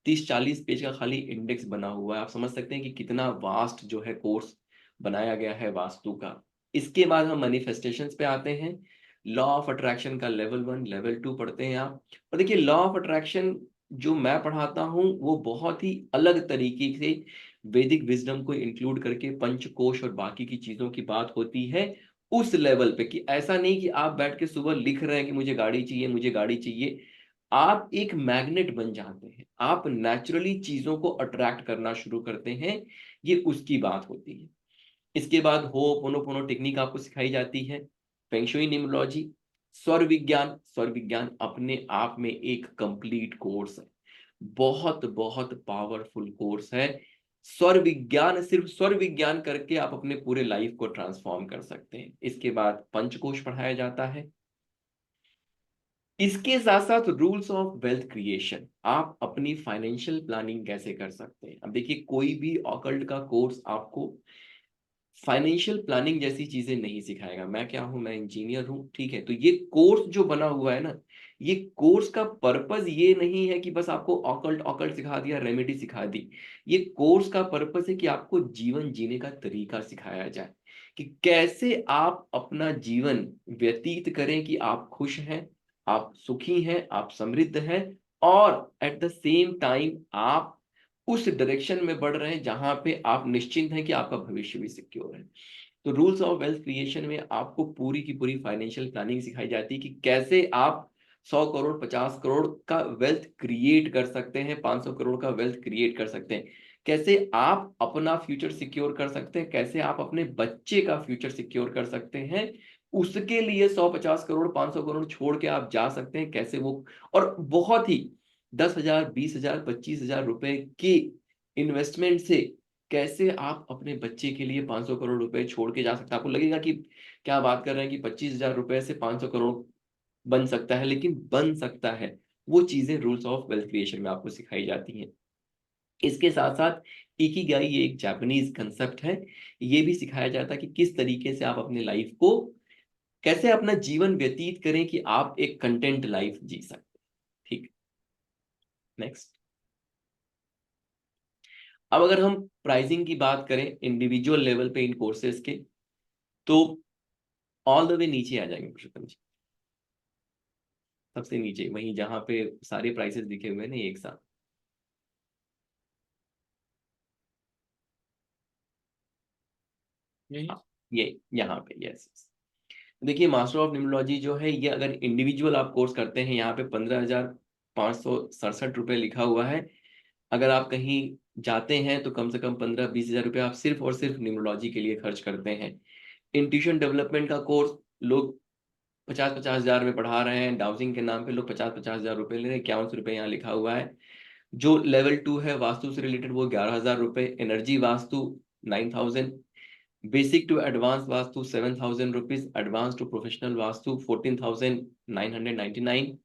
30-40 पेज का खाली इंडेक्स बना हुआ है। आप समझ सकते हैं कि कितना वास्ट जो है कोर्स बनाया गया है वास्तु का। इसके बाद हम मैनिफेस्टेशंस पे आते हैं। लॉ ऑफ अट्रैक्शन का लेवल 1, लेवल 2 पढ़ते हैं आप। और देखिए, लॉ ऑफ अट्रैक्शन जो मैं पढ़ाता हूँ वो बहुत ही अलग तरीके से वैदिक विजडम को इंक्लूड करके पंचकोश और बाकी की चीजों की बात होती है उस लेवल पे, कि ऐसा नहीं कि आप बैठ के सुबह लिख रहे हैं कि मुझे गाड़ी चाहिए, मुझे गाड़ी चाहिए। आप एक मैग्नेट बन जाते हैं, आप नेचुरली चीजों को अट्रैक्ट करना शुरू करते हैं, ये उसकी बात होती है। इसके बाद होपोनोपोनो टेक्निक आपको सिखाई जाती है। फेंगशुई, न्यूमरोलॉजी, स्वर विज्ञान। स्वर विज्ञान अपने आप में एक कंप्लीट कोर्स है, बहुत बहुत पावरफुल कोर्स है। स्वर विज्ञान, सिर्फ स्वर विज्ञान करके आप अपने पूरे लाइफ को ट्रांसफॉर्म कर सकते हैं। इसके बाद पंचकोश पढ़ाया जाता है। इसके साथ साथ रूल्स ऑफ वेल्थ क्रिएशन, आप अपनी फाइनेंशियल प्लानिंग कैसे कर सकते हैं। अब देखिए, कोई भी ऑकल्ट का कोर्स आपको फाइनेंशियल प्लानिंग जैसी चीजें नहीं सिखाएगा। मैं क्या हूं, मैं इंजीनियर हूं, ठीक है। तो ये कोर्स जो बना हुआ है ना, ये कोर्स का पर्पस ये नहीं है कि बस आपको ऑकल्ट ऑकल्ट सिखा दिया, रेमेडी सिखा दी। ये कोर्स का पर्पस है कि आपको जीवन जीने का तरीका सिखाया जाए, कि कैसे आप अपना जीवन व्यतीत करें कि आप खुश हैं, आप सुखी हैं, आप समृद्ध हैं, और एट द सेम टाइम आप उस डायरेक्शन में बढ़ रहे हैं जहां पे आप निश्चिंत हैं कि आपका भविष्य भी सिक्योर है। तो रूल्स ऑफ वेल्थ क्रिएशन में आपको पूरी की पूरी फाइनेंशियल प्लानिंग सिखाई जाती है कि कैसे आप 100 करोड़ 50 करोड़ का वेल्थ क्रिएट कर सकते हैं, 500 करोड़ का वेल्थ क्रिएट कर सकते हैं, कैसे आप अपना फ्यूचर सिक्योर कर सकते हैं, कैसे आप अपने बच्चे का फ्यूचर सिक्योर कर सकते हैं। उसके लिए 100-50 करोड़ 500 करोड़ छोड़ के आप जा सकते हैं, कैसे वो, और बहुत ही 10,000 20,000 25,000 रुपए की इन्वेस्टमेंट से कैसे आप अपने बच्चे के लिए 500 करोड़ रुपए छोड़ के जा सकते हैं। आपको लगेगा कि क्या बात कर रहे हैं कि 25,000 रुपए से 500 करोड़ बन सकता है, लेकिन बन सकता है। वो चीजें रूल्स ऑफ वेल्थ क्रिएशन में आपको सिखाई जाती हैं। इसके साथ साथ इकिगाई, ये एक जापानीज कंसेप्ट है, ये भी सिखाया जाता है कि किस तरीके से आप अपने लाइफ को, कैसे अपना जीवन व्यतीत करें कि आप एक कंटेंट लाइफ जी सकते हैं। ठीक, नेक्स्ट। अब अगर हम प्राइसिंग की बात करें इंडिविजुअल लेवल पे इन कोर्सेज के, तो ऑल द वे नीचे आ जाएंगे पुरुषोत्तम जी, सबसे नीचे, वहीं जहां पे सारे प्राइसेस दिखे हुए हैं ना एक साथ। ये यहाँ पे, यस। देखिए, मास्टर ऑफ न्यूमरोलॉजी जो है, ये अगर इंडिविजुअल आप कोर्स करते हैं, यहाँ पे 15,567 रुपये लिखा हुआ है। अगर आप कहीं जाते हैं तो कम से कम 15-20 हजार रुपये आप सिर्फ और सिर्फ न्यूमरोलॉजी के लिए खर्च करते हैं। इंट्यूशन डेवलपमेंट का कोर्स लोग 50-50 हजार में पढ़ा रहे हैं, डाउजिंग के नाम पे लोग 50-50 हजार रुपये ले रहे हैं। 51 रुपये यहाँ लिखा हुआ है। जो लेवल 2 है वास्तु से रिलेटेड, वो 11,000 रुपये। Energy vastu 9,000। Basic to advance vastu 7,000 rupees. Advance to professional vastu 14,999।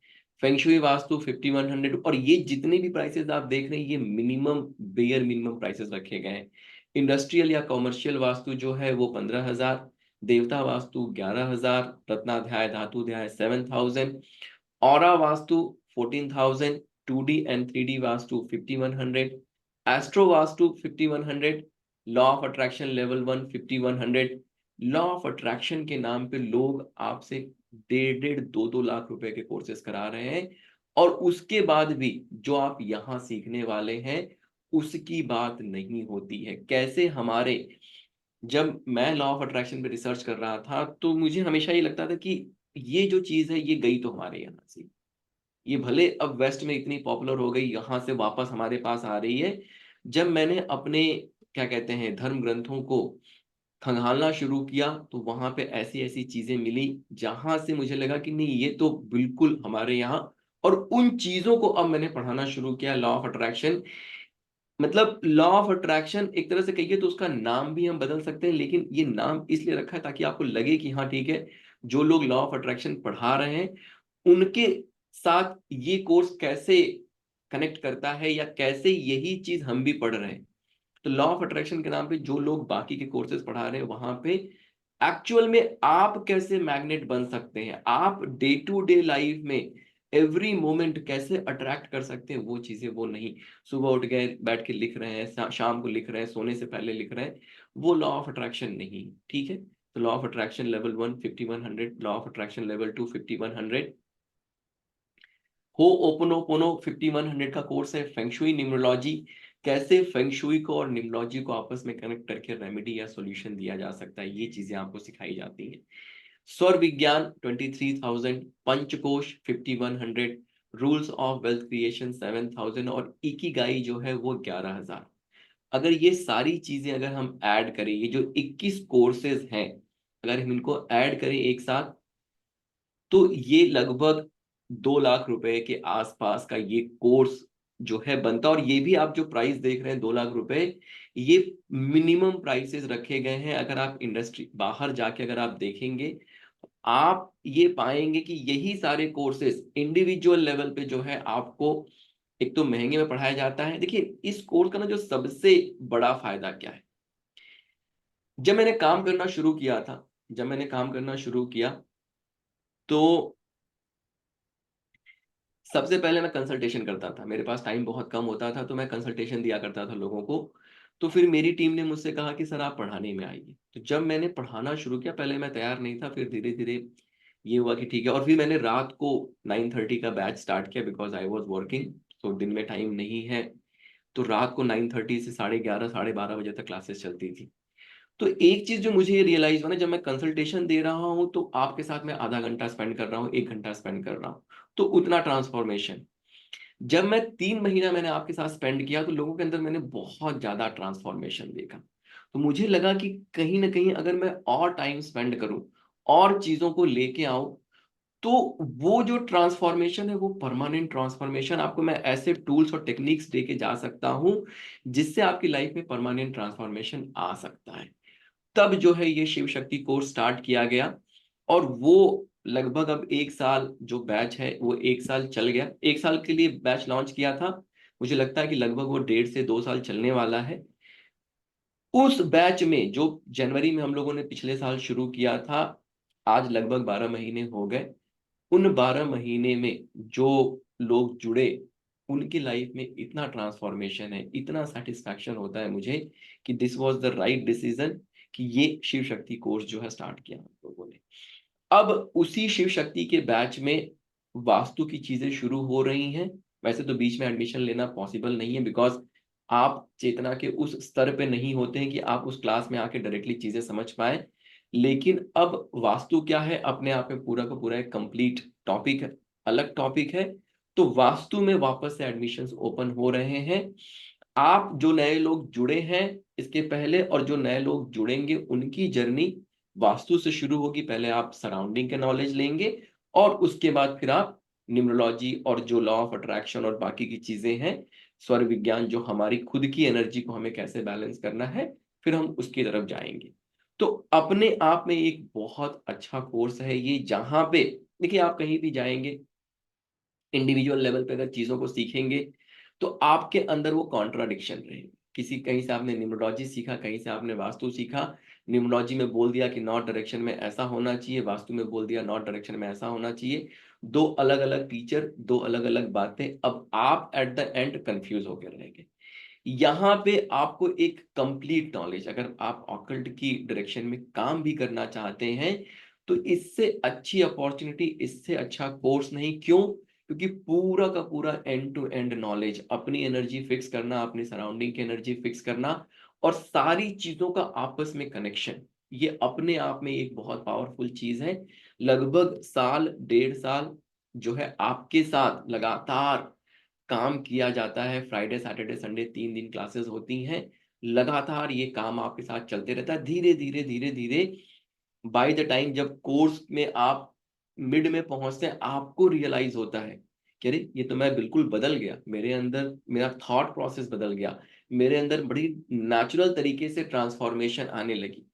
Feng shui vastu 5,100। और ये जितने भी प्राइसेस आप देख रहे हैं, ये मिनिमम बेयर मिनिमम प्राइसेस रखे गए हैं। इंडस्ट्रियल या कॉमर्शियल वास्तु जो है वो 15,000। देवता vastu 11,000। रत्नाध्याय धातुध्याय 7,000। Aura vastu 14,000। 2D and 3D vastu 5,100। Astro vastu 5,100। Law of attraction level 1 5,100। Law of attraction के नाम पे लोग आपसे 1.5-2 लाख रुपए के कोर्सेस करा रहे हैं, और उसके बाद भी जो आप यहाँ सीखने वाले हैं उसकी बात नहीं होती है। कैसे हमारे, जब मैं लॉ ऑफ अट्रैक्शन पे रिसर्च कर रहा था तो मुझे हमेशा ये लगता था कि ये जो चीज है ये गई तो हमारे यहाँ से, ये भले अब वेस्ट में इतनी पॉपुलर हो गई, यहाँ से वापस हमारे पास आ रही है। जब मैंने अपने क्या कहते हैं धर्म ग्रंथों को खंगालना शुरू किया तो वहां पे ऐसी ऐसी चीजें मिली जहां से मुझे लगा कि नहीं, ये तो बिल्कुल हमारे यहाँ। और उन चीजों को अब मैंने पढ़ाना शुरू किया। लॉ ऑफ अट्रैक्शन, मतलब लॉ ऑफ अट्रैक्शन एक तरह से कहिए तो उसका नाम भी हम बदल सकते हैं, लेकिन ये नाम इसलिए रखा है ताकि आपको लगे कि हाँ ठीक है, जो लोग लॉ ऑफ अट्रैक्शन पढ़ा रहे हैं उनके साथ ये कोर्स कैसे कनेक्ट करता है, या कैसे यही चीज हम भी पढ़ रहे हैं। तो लॉ ऑफ अट्रैक्शन के नाम पे जो लोग बाकी के कोर्सेज पढ़ा रहे हैं, वहां पे एक्चुअल में आप कैसे मैग्नेट बन सकते हैं, आप डे टू डे लाइफ में एवरी मोमेंट कैसे अट्रैक्ट कर सकते हैं, वो चीजें वो नहीं। सुबह उठ गए बैठ के लिख रहे हैं, शाम को लिख रहे हैं, सोने से पहले लिख रहे हैं, वो लॉ ऑफ अट्रैक्शन नहीं। ठीक है, तो law of attraction level 1 5100, law of attraction level 2 5100, हो ओपनोपोनो 5100 का कोर्स है। फेंगशुई न्यूमरोलॉजी, कैसे फेंगशुई को और न्यूमरोलॉजी को आपस में कनेक्ट करके रेमेडी या सॉल्यूशन दिया जा सकता है, ये चीजें आपको सिखाई जाती हैं। स्वर विज्ञान 23,000, पंचकोश 5100, रूल्स ऑफ वेल्थ क्रिएशन 7000 और इकिगाई जो है वो 11,000। अगर ये सारी चीजें अगर हम ऐड करें, ये जो 21 कोर्सेज हैं, अगर हम इनको ऐड करें एक साथ, तो ये लगभग 2 लाख रुपए के आसपास का ये कोर्स जो है बनता। और ये भी आप जो प्राइस देख रहे हैं 2 लाख रुपए, ये मिनिमम प्राइसेस रखे गए हैं। अगर आप इंडस्ट्री बाहर जाके अगर आप देखेंगे, आप ये पाएंगे कि यही सारे कोर्सेज इंडिविजुअल लेवल पे जो है आपको एक तो महंगे में पढ़ाया जाता है। देखिए इस कोर्स का ना जो सबसे बड़ा फायदा क्या है, जब मैंने काम करना शुरू किया था, जब मैंने काम करना शुरू किया तो सबसे पहले मैं कंसल्टेशन करता था। मेरे पास टाइम बहुत कम होता था, तो मैं कंसल्टेशन दिया करता था लोगों को। तो फिर मेरी टीम ने मुझसे कहा कि सर आप पढ़ाने में आइए। तो जब मैंने पढ़ाना शुरू किया, पहले मैं तैयार नहीं था, फिर धीरे धीरे ये हुआ कि ठीक है। और फिर मैंने रात को 9:30 का बैच स्टार्ट किया, बिकॉज आई वॉज वर्किंग, तो दिन में टाइम नहीं है। तो रात को 9:30 से 11:30 12:30 बजे तक क्लासेस चलती थी। तो एक चीज जो मुझे ये रियलाइज हुआ ना, जब मैं कंसल्टेशन दे रहा हूँ तो आपके साथ मैं आधा घंटा स्पेंड कर रहा हूँ, 1 घंटा स्पेंड कर रहा हूँ, तो उतना ट्रांसफॉर्मेशन। जब मैं 3 महीना मैंने आपके साथ स्पेंड किया, तो लोगों के अंदर मैंने बहुत ज्यादा ट्रांसफॉर्मेशन देखा। तो मुझे लगा कि कहीं ना कहीं अगर मैं और टाइम स्पेंड करूं और चीजों को लेके आऊं, तो वो जो ट्रांसफॉर्मेशन है वो परमानेंट ट्रांसफॉर्मेशन, आपको मैं ऐसे टूल्स और टेक्निक्स दे के जा सकता हूं जिससे आपकी लाइफ में परमानेंट ट्रांसफॉर्मेशन आ सकता है। तब जो है ये शिव शक्ति कोर्स स्टार्ट किया गया, और वो लगभग अब 1 साल जो बैच है वो 1 साल चल गया। 1 साल के लिए बैच लॉन्च किया था, मुझे लगता है कि लगभग वो 1.5 से 2 साल चलने वाला है। उस बैच में जो जनवरी में हम लोगों ने पिछले साल शुरू किया था, आज लगभग 12 महीने हो गए। उन 12 महीने में जो लोग जुड़े, उनकी लाइफ में इतना ट्रांसफॉर्मेशन है, इतना सेटिस्फैक्शन होता है मुझे कि this was the right decision कि ये शिव शक्ति कोर्स जो है स्टार्ट किया हम लोगों ने। अब उसी शिव शक्ति के बैच में वास्तु की चीजें शुरू हो रही हैं। वैसे तो बीच में एडमिशन लेना पॉसिबल नहीं है, बिकॉज आप चेतना के उस स्तर पे नहीं होते हैं कि आप उस क्लास में आके डायरेक्टली चीजें समझ पाए। लेकिन अब वास्तु क्या है, अपने आप में पूरा का पूरा एक कंप्लीट टॉपिक है, अलग टॉपिक है। तो वास्तु में वापस से एडमिशंस ओपन हो रहे हैं। आप जो नए लोग जुड़े हैं इसके पहले, और जो नए लोग जुड़ेंगे, उनकी जर्नी वास्तु से शुरू होगी। पहले आप सराउंडिंग के नॉलेज लेंगे, और उसके बाद फिर आप न्यूमरोलॉजी और जो लॉ ऑफ अट्रैक्शन और बाकी की चीजें हैं, स्वर विज्ञान, जो हमारी खुद की एनर्जी को हमें कैसे बैलेंस करना है, फिर हम उसकी तरफ जाएंगे। तो अपने आप में एक बहुत अच्छा कोर्स है ये, जहां पे देखिए आप कहीं भी जाएंगे, इंडिविजुअल लेवल पे अगर चीजों को सीखेंगे, तो आपके अंदर वो कॉन्ट्राडिक्शन रहेगी। किसी कहीं से आपने न्यूमरोलॉजी सीखा, कहीं से आपने वास्तु सीखा। न्यूमरोलॉजी में बोल दिया कि नॉर्थ डायरेक्शन में ऐसा होना चाहिए, वास्तु में बोल दिया नॉर्थ डायरेक्शन में ऐसा होना चाहिए। 2 अलग अलग टीचर, 2 अलग अलग बातें, अब आप एट द एंड कंफ्यूज होकर रहेंगे। यहाँ पे आपको एक कंप्लीट नॉलेज, अगर आप ऑकल्ट की डायरेक्शन में काम भी करना चाहते हैं, तो इससे अच्छी अपॉर्चुनिटी, इससे अच्छा कोर्स नहीं। क्यों? क्योंकि पूरा का पूरा एंड टू एंड नॉलेज, अपनी एनर्जी फिक्स करना, अपनी सराउंडिंग की एनर्जी फिक्स करना, और सारी चीजों का आपस में कनेक्शन, ये अपने आप में एक बहुत पावरफुल चीज है। लगभग साल 1.5 साल जो है आपके साथ लगातार काम किया जाता है। फ्राइडे सैटरडे संडे 3 दिन क्लासेस होती हैं, लगातार ये काम आपके साथ चलते रहता है। धीरे धीरे धीरे धीरे बाय द टाइम जब कोर्स में आप मिड में पहुंचते हैं, आपको रियलाइज होता है कि अरे ये तो मैं बिल्कुल बदल गया, मेरे अंदर मेरा थॉट प्रोसेस बदल गया, मेरे अंदर बड़ी नेचुरल तरीके से ट्रांसफॉर्मेशन आने लगी।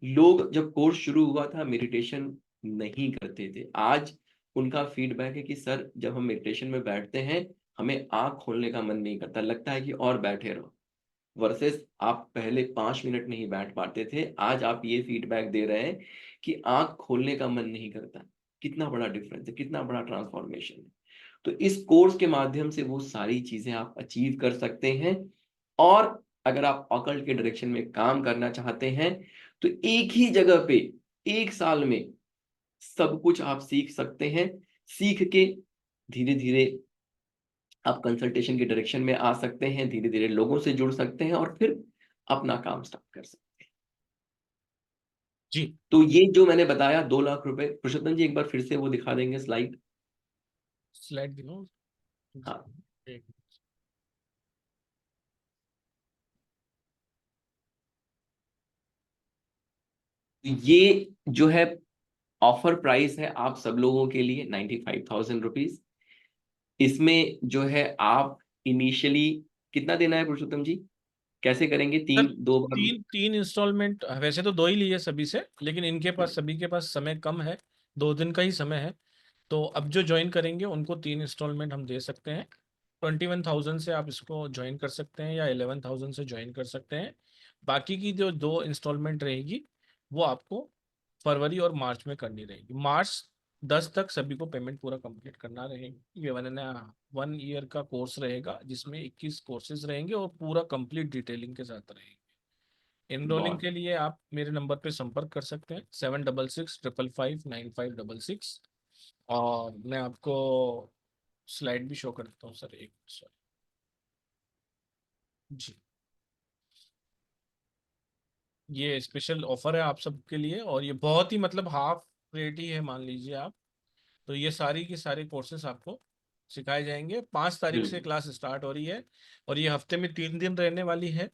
लोग जब कोर्स शुरू हुआ था मेडिटेशन नहीं करते थे, आज उनका फीडबैक है कि सर जब हम मेडिटेशन में बैठते हैं हमें आंख खोलने का मन नहीं करता, लगता है कि और बैठे रहो। वर्सेस आप पहले 5 मिनट नहीं बैठ पाते थे, आज आप ये फीडबैक दे रहे हैं कि आंख खोलने का मन नहीं करता। कितना बड़ा डिफरेंस है, कितना बड़ा ट्रांसफॉर्मेशन है। तो इस कोर्स के माध्यम से वो सारी चीजें आप अचीव कर सकते हैं। और अगर आप ऑकल्ट के डायरेक्शन में काम करना चाहते हैं तो एक ही जगह पे 1 साल में सब कुछ आप सीख सकते हैं। सीख के धीरे धीरे आप कंसल्टेशन के डायरेक्शन में आ सकते हैं, धीरे धीरे लोगों से जुड़ सकते हैं और फिर अपना काम स्टार्ट कर सकते हैं। जी तो ये जो मैंने बताया 2 लाख रुपए, पुरुषोत्तम जी एक बार फिर से वो दिखा देंगे स्लाइड। स्लाइड दिखाओ। हाँ, एक ये जो है ऑफर प्राइस है आप सब लोगों के लिए 95,000 रुपीज। इसमें जो है आप इनिशियली कितना देना है पुरुषोत्तम जी, कैसे करेंगे? सर 2 बार? तीन इंस्टॉलमेंट, वैसे तो 2 ही लिए सभी से, लेकिन इनके पास सभी के पास समय कम है, 2 दिन का ही समय है। तो अब जो ज्वाइन करेंगे उनको 3 इंस्टॉलमेंट हम दे सकते हैं। 21,000 से आप इसको ज्वाइन कर सकते हैं या 11,000 से ज्वाइन कर सकते हैं। बाकी की जो 2 इंस्टॉलमेंट रहेगी वो आपको फरवरी और मार्च में करनी रहेगी। मार्च 10 तक सभी को पेमेंट पूरा कंप्लीट करना रहेगा। ये 1 ईयर का कोर्स रहेगा जिसमें 21 कोर्सेज रहेंगे और पूरा कंप्लीट डिटेलिंग के साथ रहेंगे। एनरोलिंग बहुत के लिए आप मेरे नंबर पे संपर्क कर सकते हैं 7665559566। और मैं आपको स्लाइड भी शो कर देता हूँ सर, एक सॉरी जी। ये स्पेशल ऑफर है आप सबके लिए और ये बहुत ही मतलब हाफ रेट ही है मान लीजिए आप। तो ये सारी की सारी कोर्सेस आपको सिखाए जाएंगे। 5 तारीख से क्लास स्टार्ट हो रही है और ये हफ्ते में 3 दिन रहने वाली है।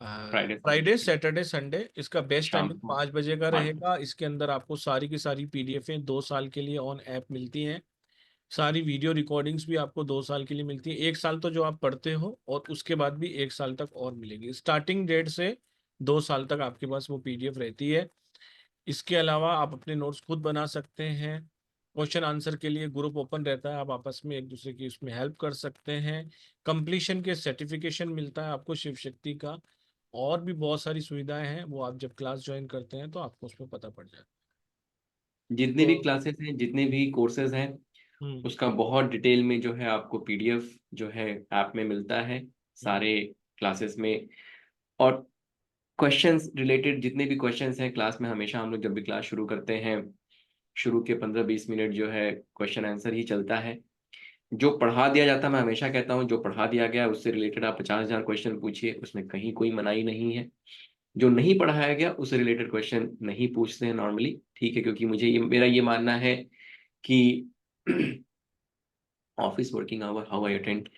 Friday Friday Saturday Sunday. इसका बेस्ट शाम टाइमिंग को 5 बजे का 5 रहेगा। इसके अंदर आपको सारी की सारी पीडीएफें 2 साल के लिए ऑन ऐप मिलती हैं। सारी वीडियो रिकॉर्डिंग्स भी आपको 2 साल के लिए मिलती है। 1 साल तो जो आप पढ़ते हो और उसके बाद भी 1 साल तक और मिलेगी। स्टार्टिंग डेट से 2 साल तक आपके पास वो पीडीएफ रहती है। इसके अलावा आप अपने नोट्स खुद बना सकते हैं। क्वेश्चन आंसर के लिए ग्रुप ओपन रहता है, आप आपस में एक दूसरे की उसमें हेल्प कर सकते हैं। कंप्लीशन के सर्टिफिकेशन मिलता है आपको शिव शक्ति का। और भी बहुत सारी सुविधाएं हैं, वो आप जब क्लास ज्वाइन करते हैं तो आपको उसमें पता पड़ जाता जितने है। भी तो क्लासेस हैं, जितने भी कोर्सेज हैं, हम्म उसका बहुत डिटेल में जो है आपको पीडीएफ जो है ऐप में मिलता है हम्म सारे क्लासेस में। और क्वेश्चंस रिलेटेड जितने भी क्वेश्चंस हैं क्लास में, हमेशा हम लोग जब भी क्लास शुरू करते हैं शुरू के 15-20 मिनट जो है क्वेश्चन आंसर ही चलता है। जो पढ़ा दिया जाता है, मैं हमेशा कहता हूँ जो पढ़ा दिया गया है उससे रिलेटेड आप 50,000 क्वेश्चन पूछिए, उसमें कहीं कोई मनाही नहीं है। जो नहीं पढ़ाया गया उससे रिलेटेड क्वेश्चन नहीं पूछते हैं नॉर्मली, ठीक है? क्योंकि मुझे मेरा ये मानना है कि office working hour how I attend.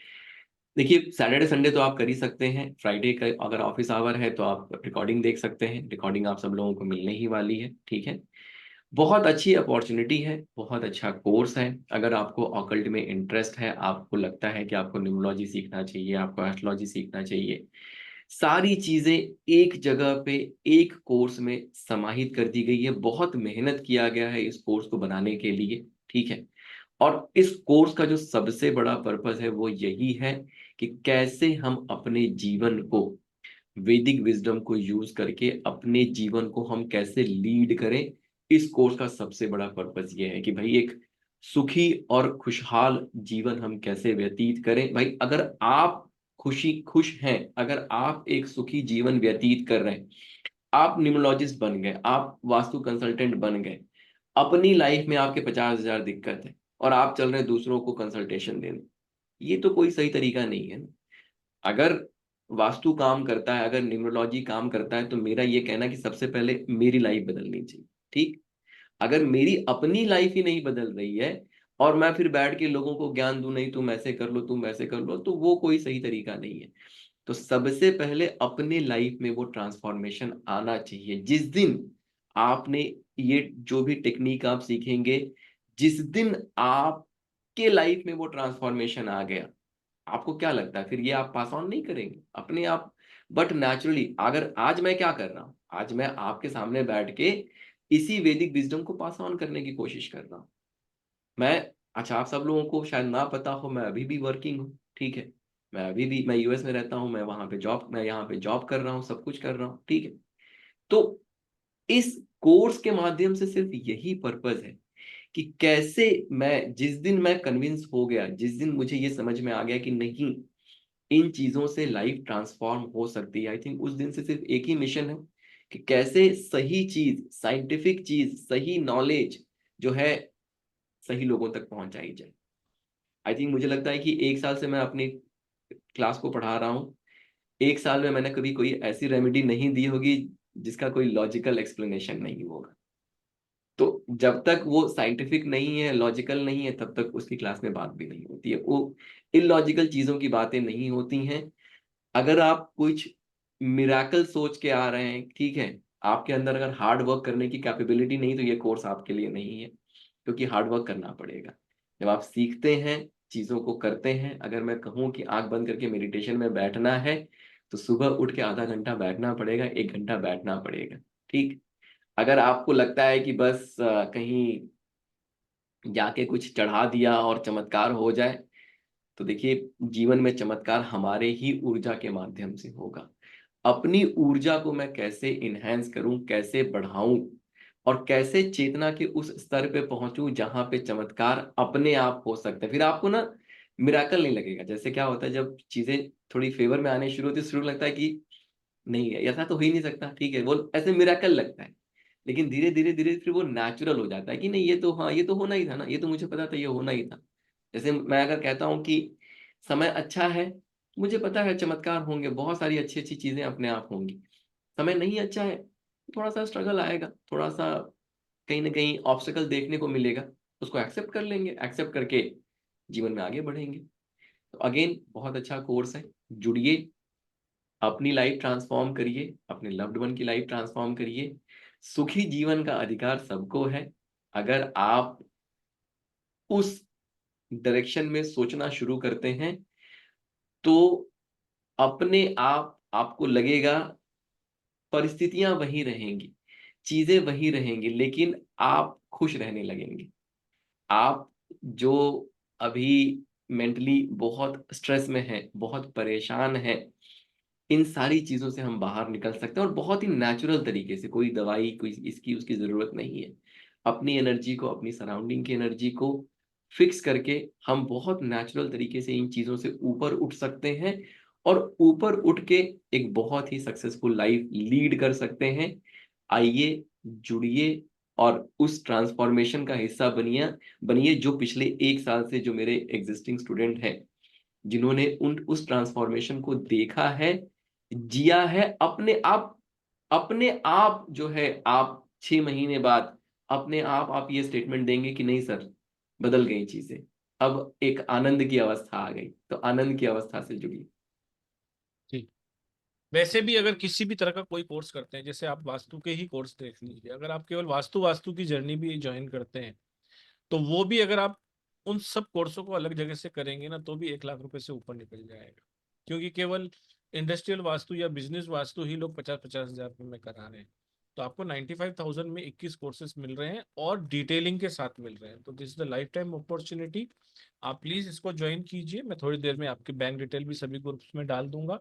देखिए सैटरडे संडे तो आप कर ही सकते हैं, फ्राइडे का अगर ऑफिस आवर है तो आप रिकॉर्डिंग देख सकते हैं। रिकॉर्डिंग आप सब लोगों को मिलने ही वाली है, ठीक है? बहुत अच्छी अपॉर्चुनिटी है, बहुत अच्छा कोर्स है। अगर आपको ऑकल्ट में इंटरेस्ट है, आपको लगता है कि आपको न्यूमरोलॉजी सीखना चाहिए, आपको एस्ट्रोलॉजी सीखना चाहिए, सारी चीजें एक जगह पे एक कोर्स में समाहित कर दी गई है। बहुत मेहनत किया गया है इस कोर्स को बनाने के लिए, ठीक है? और इस कोर्स का जो सबसे बड़ा पर्पस है वो यही है कि कैसे हम अपने जीवन को वैदिक विजडम को यूज करके अपने जीवन को हम कैसे लीड करें। इस कोर्स का सबसे बड़ा पर्पस ये है कि भाई एक सुखी और खुशहाल जीवन हम कैसे व्यतीत करें। भाई अगर आप खुश हैं, अगर आप एक सुखी जीवन व्यतीत कर रहे हैं, आप न्यूमरोलॉजिस्ट बन गए, आप वास्तु कंसल्टेंट बन गए, अपनी लाइफ में आपके 50,000 दिक्कत है और आप चल रहे हैं दूसरों को कंसल्टेशन देने, ये तो कोई सही तरीका नहीं है ना। अगर वास्तु काम करता है, अगर न्यूमरोलॉजी काम करता है, तो मेरा ये कहना है कि सबसे पहले मेरी लाइफ बदलनी चाहिए, ठीक? अगर मेरी अपनी लाइफ ही नहीं बदल रही है और मैं फिर बैठ के लोगों को ज्ञान दूं, नहीं तुम ऐसे कर लो, तुम ऐसे कर लो, तो वो कोई सही तरीका नहीं है। तो सबसे पहले अपने लाइफ में वो ट्रांसफॉर्मेशन आना चाहिए। जिस दिन आपने ये जो भी टेक्निक आप सीखेंगे, जिस दिन आपके लाइफ में वो ट्रांसफॉर्मेशन आ गया, आपको क्या लगता है फिर ये आप पास ऑन नहीं करेंगे अपने आप? बट नेचुरली अगर आज मैं क्या कर रहा हूं, आज मैं आपके सामने बैठ के इसी वैदिक विजडम को पास ऑन करने की कोशिश कर रहा हूं। अच्छा, आप सब लोगों को शायद ना पता हो, मैं अभी भी वर्किंग हूँ, ठीक है। मैं यूएस में रहता हूँ, मैं यहाँ पे जॉब कर रहा हूँ, सब कुछ कर रहा हूँ, ठीक है। तो इस कोर्स के माध्यम से सिर्फ यही पर्पस है कि कैसे जिस दिन मैं कन्विंस हो गया, जिस दिन मुझे ये समझ में आ गया कि नहीं, इन चीजों से लाइफ ट्रांसफॉर्म हो सकती है, आई थिंक उस दिन से सिर्फ एक ही मिशन है कि कैसे सही चीज, साइंटिफिक चीज, सही नॉलेज जो है सही लोगों तक पहुंचाई जाए। आई थिंक मुझे लगता है कि 1 साल से मैं अपनी क्लास को पढ़ा रहा हूँ, 1 साल में मैंने कभी कोई ऐसी रेमेडी नहीं दी होगी जिसका कोई लॉजिकल एक्सप्लेनेशन नहीं होगा। तो जब तक वो साइंटिफिक नहीं है, लॉजिकल नहीं है, तब तक उसकी क्लास में बात भी नहीं होती है। वो इलॉजिकल चीजों की बातें नहीं होती हैं। अगर आप कुछ मिराकल सोच के आ रहे हैं, ठीक है, आपके अंदर अगर हार्ड वर्क करने की कैपेबिलिटी नहीं, तो ये कोर्स आपके लिए नहीं है, क्योंकि हार्ड वर्क करना पड़ेगा। जब आप सीखते हैं, चीजों को करते हैं, अगर मैं कहूँ कि आंख बंद करके मेडिटेशन में बैठना है, तो सुबह उठ के आधा घंटा बैठना पड़ेगा, 1 घंटा बैठना पड़ेगा, ठीक। अगर आपको लगता है कि बस कहीं जाके कुछ चढ़ा दिया और चमत्कार हो जाए, तो देखिए, जीवन में चमत्कार हमारे ही ऊर्जा के माध्यम से होगा। अपनी ऊर्जा को मैं कैसे इनहेंस करूं, कैसे बढ़ाऊं, और कैसे चेतना के उस स्तर पे पहुंचूं जहां पे चमत्कार अपने आप हो सकते हैं। फिर आपको ना मिराकल नहीं लगेगा। जैसे क्या होता है, जब चीजें थोड़ी फेवर में आने शुरू होती है, शुरू लगता है कि नहीं है, ऐसा तो हो ही नहीं सकता, ठीक है, वो ऐसे मिराकल लगता है। लेकिन धीरे धीरे धीरे फिर वो नेचुरल हो जाता है कि नहीं, ये तो, हाँ, ये तो होना ही था ना, ये तो मुझे पता था, ये होना ही था। जैसे मैं अगर कहता हूँ कि समय अच्छा है, मुझे पता है चमत्कार होंगे, बहुत सारी अच्छी अच्छी चीजें अपने आप होंगी। समय नहीं अच्छा है, थोड़ा सा स्ट्रगल आएगा, थोड़ा सा कहीं ना कहीं ऑब्स्टिकल देखने को मिलेगा, उसको एक्सेप्ट कर लेंगे, एक्सेप्ट करके जीवन में आगे बढ़ेंगे। तो अगेन, बहुत अच्छा कोर्स है, जुड़िए, अपनी लाइफ ट्रांसफॉर्म करिए, अपने लव्ड वन की लाइफ ट्रांसफॉर्म करिए। सुखी जीवन का अधिकार सबको है। अगर आप उस डायरेक्शन में सोचना शुरू करते हैं, तो अपने आप आपको लगेगा परिस्थितियां वही रहेंगी, चीजें वही रहेंगी, लेकिन आप खुश रहने लगेंगे। आप जो अभी मेंटली बहुत स्ट्रेस में है, बहुत परेशान है, इन सारी चीजों से हम बाहर निकल सकते हैं, और बहुत ही नेचुरल तरीके से। कोई दवाई, कोई इसकी उसकी जरूरत नहीं है। अपनी एनर्जी को, अपनी सराउंडिंग की एनर्जी को फिक्स करके हम बहुत नेचुरल तरीके से इन चीजों से ऊपर उठ सकते हैं, और ऊपर उठ के एक बहुत ही सक्सेसफुल लाइफ लीड कर सकते हैं। आइए, जुड़िए, और उस ट्रांसफॉर्मेशन का हिस्सा बनिए बनिए जो पिछले 1 साल से जो मेरे एग्जिस्टिंग स्टूडेंट हैं, जिन्होंने उस ट्रांसफॉर्मेशन को देखा है, जिया है, अपने आप जो है, आप 6 महीने बाद अपने आप ये स्टेटमेंट देंगे कि नहीं सर, बदल गई चीजें, अब एक आनंद की अवस्था आ गई। तो आनंद की अवस्था से जुड़िए। ठीक। वैसे भी अगर किसी भी तरह का कोई कोर्स करते हैं, जैसे आप वास्तु के ही कोर्स देख लीजिए, अगर आप केवल वास्तु की जर्नी भी ज्वाइन करते हैं, तो वो भी अगर आप उन सब कोर्सों को अलग जगह से करेंगे ना, तो भी 1 लाख रुपए से ऊपर निकल जाएगा। क्योंकि केवल इंडस्ट्रियल वास्तु या बिजनेस वास्तु ही लोग 50-50 हजार रुपये में करा रहे हैं। तो आपको 95,000 में 21 कोर्सेज मिल रहे हैं, और डिटेलिंग के साथ मिल रहे हैं। तो this is the life time opportunity. आप प्लीज इसको ज्वाइन कीजिए। मैं थोड़ी देर में आपकी बैंक डिटेल भी सभी ग्रुप्स में डाल दूंगा,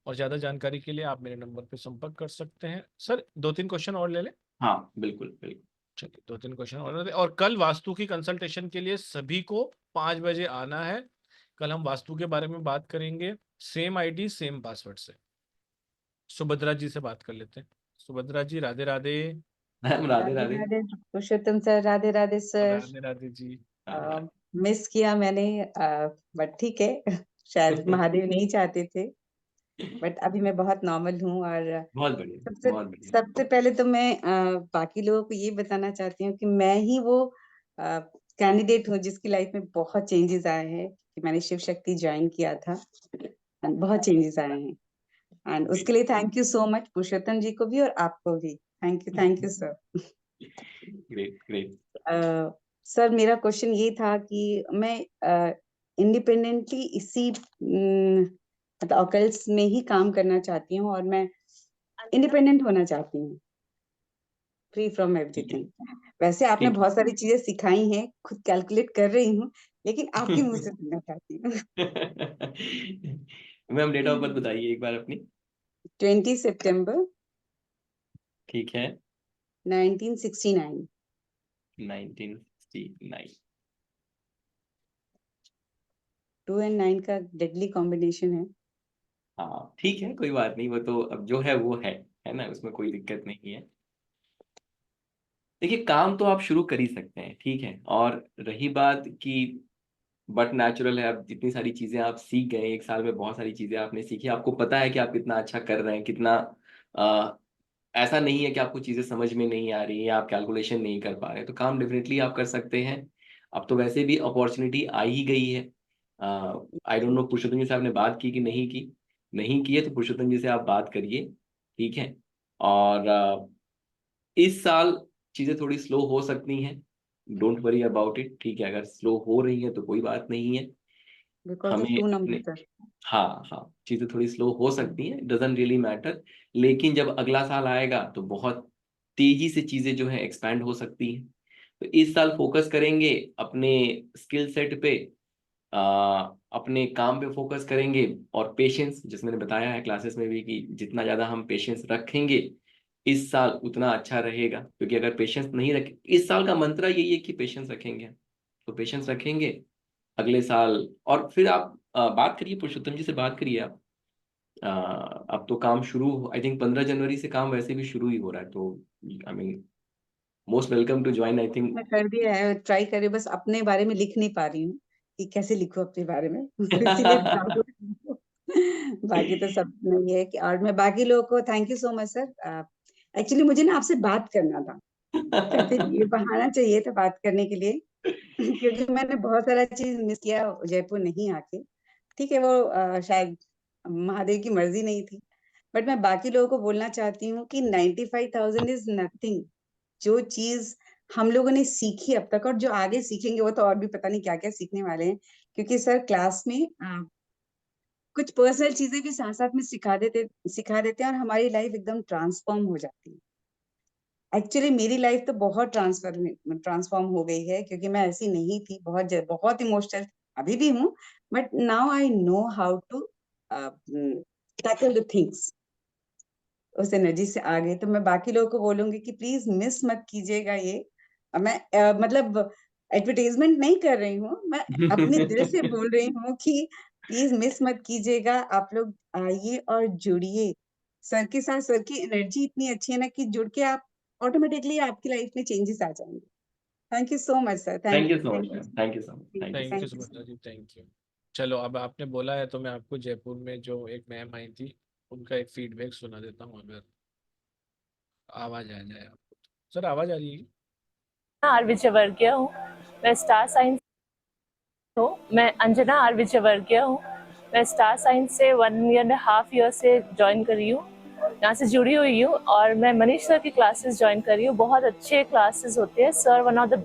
और ज्यादा जानकारी के लिए आप मेरे नंबर पे संपर्क कर सकते हैं। सर, 2-3 क्वेश्चन और ले लें? हाँ, बिल्कुल बिल्कुल। चलिए, 2-3 क्वेश्चन और कल वास्तु की कंसल्टेशन के लिए सभी को 5 बजे आना है। कल हम वास्तु के बारे में बात करेंगे, सेम आईडी सेम पासवर्ड से। सुभद्रा जी से बात कर लेते हैं। सुभद्रा जी, राधे राधे। मैम, राधे राधे राधे। राधे पुरुषोत्तम सर, राधे राधे सर। राधे राधे जी। मिस किया मैंने, बट ठीक है, शायद महादेव नहीं चाहते थे, बट अभी मैं बहुत नॉर्मल हूँ। और बहुत बढ़िया, सबसे बहुत बढ़िया। सबसे पहले तो मैं बाकी लोगों को ये बताना चाहती हूँ कि मैं ही वो कैंडिडेट हूँ जिसकी लाइफ में बहुत चेंजेस आए हैं, कि मैंने शिव शक्ति ज्वाइन किया था, and बहुत चेंजेस आए हैं। एंड उसके लिए थैंक यू सो मच पुरुषोत्तम जी को भी और आपको भी। Thank you sir. Great great. Sir, मेरा क्वेश्चन ये था कि मैं इंडिपेंडेंटली इसी मतलब ऑकल्ट्स में ही काम करना चाहती हूँ, और मैं इंडिपेंडेंट होना चाहती हूँ। Free from everything. वैसे आपने ठीक बहुत सारी चीजें सिखाई हैं, खुद कैलकुलेट कर रही हूँ, लेकिन आपके मुंह से सुनना चाहती हूँ। मैम डेट ऑफ बर्थ बताइए एक बार अपनी। 20 सितंबर ठीक है, 1969। 1969। 2 और 9 का डेडली कॉम्बिनेशन है। हाँ ठीक है, कोई बात नहीं, वो तो अब जो है वो है ना, उसमें कोई दिक्कत नहीं है। देखिए काम तो आप शुरू कर ही सकते हैं, ठीक है। और रही बात कि बट नेचुरल है, अब जितनी सारी चीजें आप सीख गए, एक साल में बहुत सारी चीजें आपने सीखी, आपको पता है कि आप कितना अच्छा कर रहे हैं, कितना आ, ऐसा नहीं है कि आपको चीजें समझ में नहीं आ रही या आप कैलकुलेशन नहीं कर पा रहे, तो काम डेफिनेटली आप कर सकते हैं। अब तो वैसे भी अपॉर्चुनिटी आ ही गई है। आई डोंट नो पुरुषोत्तम जी से आपने बात की कि नहीं की, नहीं की है तो पुरुषोत्तम जी से आप बात करिए, ठीक है। और इस साल चीजें थोड़ी स्लो हो सकती हैं, डोंट वरी अबाउट इट, ठीक है। अगर स्लो हो रही है तो कोई बात नहीं है, बिकॉज ऑफ हमें 2 अपने, नंबर सर। हाँ हाँ, चीजें थोड़ी स्लो हो सकती हैं, डजंट रियली मैटर। लेकिन जब अगला साल आएगा तो बहुत तेजी से चीजें जो है एक्सपैंड हो सकती हैं। तो इस साल फोकस करेंगे अपने स्किल सेट पे, अपने काम पे फोकस करेंगे, और पेशेंस, जैसे मैंने बताया है क्लासेस में भी कि जितना ज्यादा हम पेशेंस रखेंगे इस साल उतना अच्छा रहेगा। क्योंकि अगर पेशेंस नहीं रखें, इस साल का मंत्र यही है कि पेशेंस रखेंगे, तो पेशेंस रखेंगे अगले साल। और फिर आप बात करिए, पुरुषोत्तम जी से बात करिए आप। अब तो काम शुरू, आई थिंक 15 जनवरी से काम वैसे भी शुरू ही हो रहा है, तो I mean most welcome to join, I think. मैं कर दिया है, ट्राई कर रही हूँ, बस अपने बारे में लिख नहीं पा रही हूँ कि कैसे लिखूं अपने बारे में। इसीलिए doubt हो रही हूँ। बाकी तो सब नहीं है कि, और मैं बाकी लोगों को thank you so much sir. Actually मुझे ना आपसे बात करना था, कहते ये बहाना चाहिए था बात करने के लिए। क्योंकि मैंने बहुत सारा चीज मिस किया जयपुर नहीं आके। ठीक है, वो शायद महादेव की मर्जी नहीं थी। बट मैं बाकी लोगों को बोलना चाहती हूँ कि 95,000 इज नथिंग। जो चीज हम लोगों ने सीखी अब तक और जो आगे सीखेंगे वो तो और भी पता नहीं क्या क्या सीखने वाले हैं। क्योंकि सर क्लास में कुछ पर्सनल चीजें भी साथ साथ में सिखा देते हैं और हमारी लाइफ एकदम ट्रांसफॉर्म हो जाती है। एक्चुअली मेरी लाइफ तो बहुत ट्रांसफॉर्म हो गई है, क्योंकि मैं ऐसी नहीं थी, बहुत इमोशनल अभी भी हूँ। But now I know how to tackle the things. उस एनर्जी से आ गई, तो मैं बाकी लोगों को बोलूंगी कि प्लीज मिस मत कीजिएगा ये। मैं मतलब एडवर्टाइजमेंट नहीं कर रही हूँ, मैं अपने दिल से बोल रही हूँ कि प्लीज मिस मत कीजिएगा। आप लोग आइए और जुड़िए सर के साथ। सर की एनर्जी इतनी अच्छी है ना कि जुड़ के आप ऑटोमेटिकली आपकी लाइफ में चेंजेस आ जाएंगे। Thank you so much sir. Thank thank you you, so much thank you, ma'am, thank you so much, thank you. Thank you thank you. Subhadra ji, thank you. चलो अब आपने बोला है तो मैं आपको जयपुर में जो एक मैम आई थी उनका एक फीडबैक सुना देता हूँ, अगर आवाज आ जाए आपको। सर आवाज आ रही है? आर विजयवर्गीय हूँ, मैं स्टार साइंस हूँ। मैं अंजना आर विजयवर्गीय हूँ। मैं स्टार साइंस से 1.5 ईयर से ज्वाइन करी हूँ, यहाँ से जुड़ी हुई हूँ। और मैं मनीष सर की क्लासेस ज्वाइन करी हूँ। बहुत अच्छे क्लासेस होते हैं sir, one of the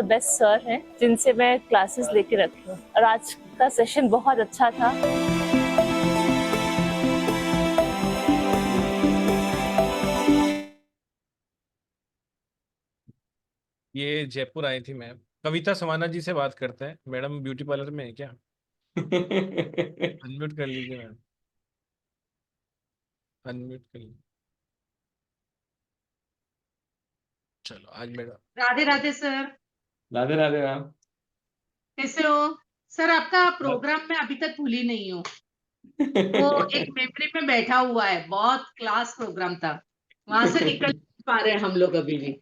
best sir हैं जिनसे मैं क्लासेस लेके रखी हूँ। और आज का सेशन बहुत अच्छा था। ये जयपुर आई थी मैम। कविता समाना जी से बात करते हैं। मैडम ब्यूटी पार्लर में है क्या? अनम्यूट कर लीजिए मैम, अनम्यूट कर लीजिए। चलो आज madam. Radhe Radhe sir. Radhe Radhe ma'am. कैसे हो सर? आपका प्रोग्राम मैं अभी तक भूली नहीं हूँ। वो एक मेमोरी में बैठा हुआ है, बहुत क्लास प्रोग्राम था, वहां से निकल नहीं पा रहे हैं हम लोग अभी भी।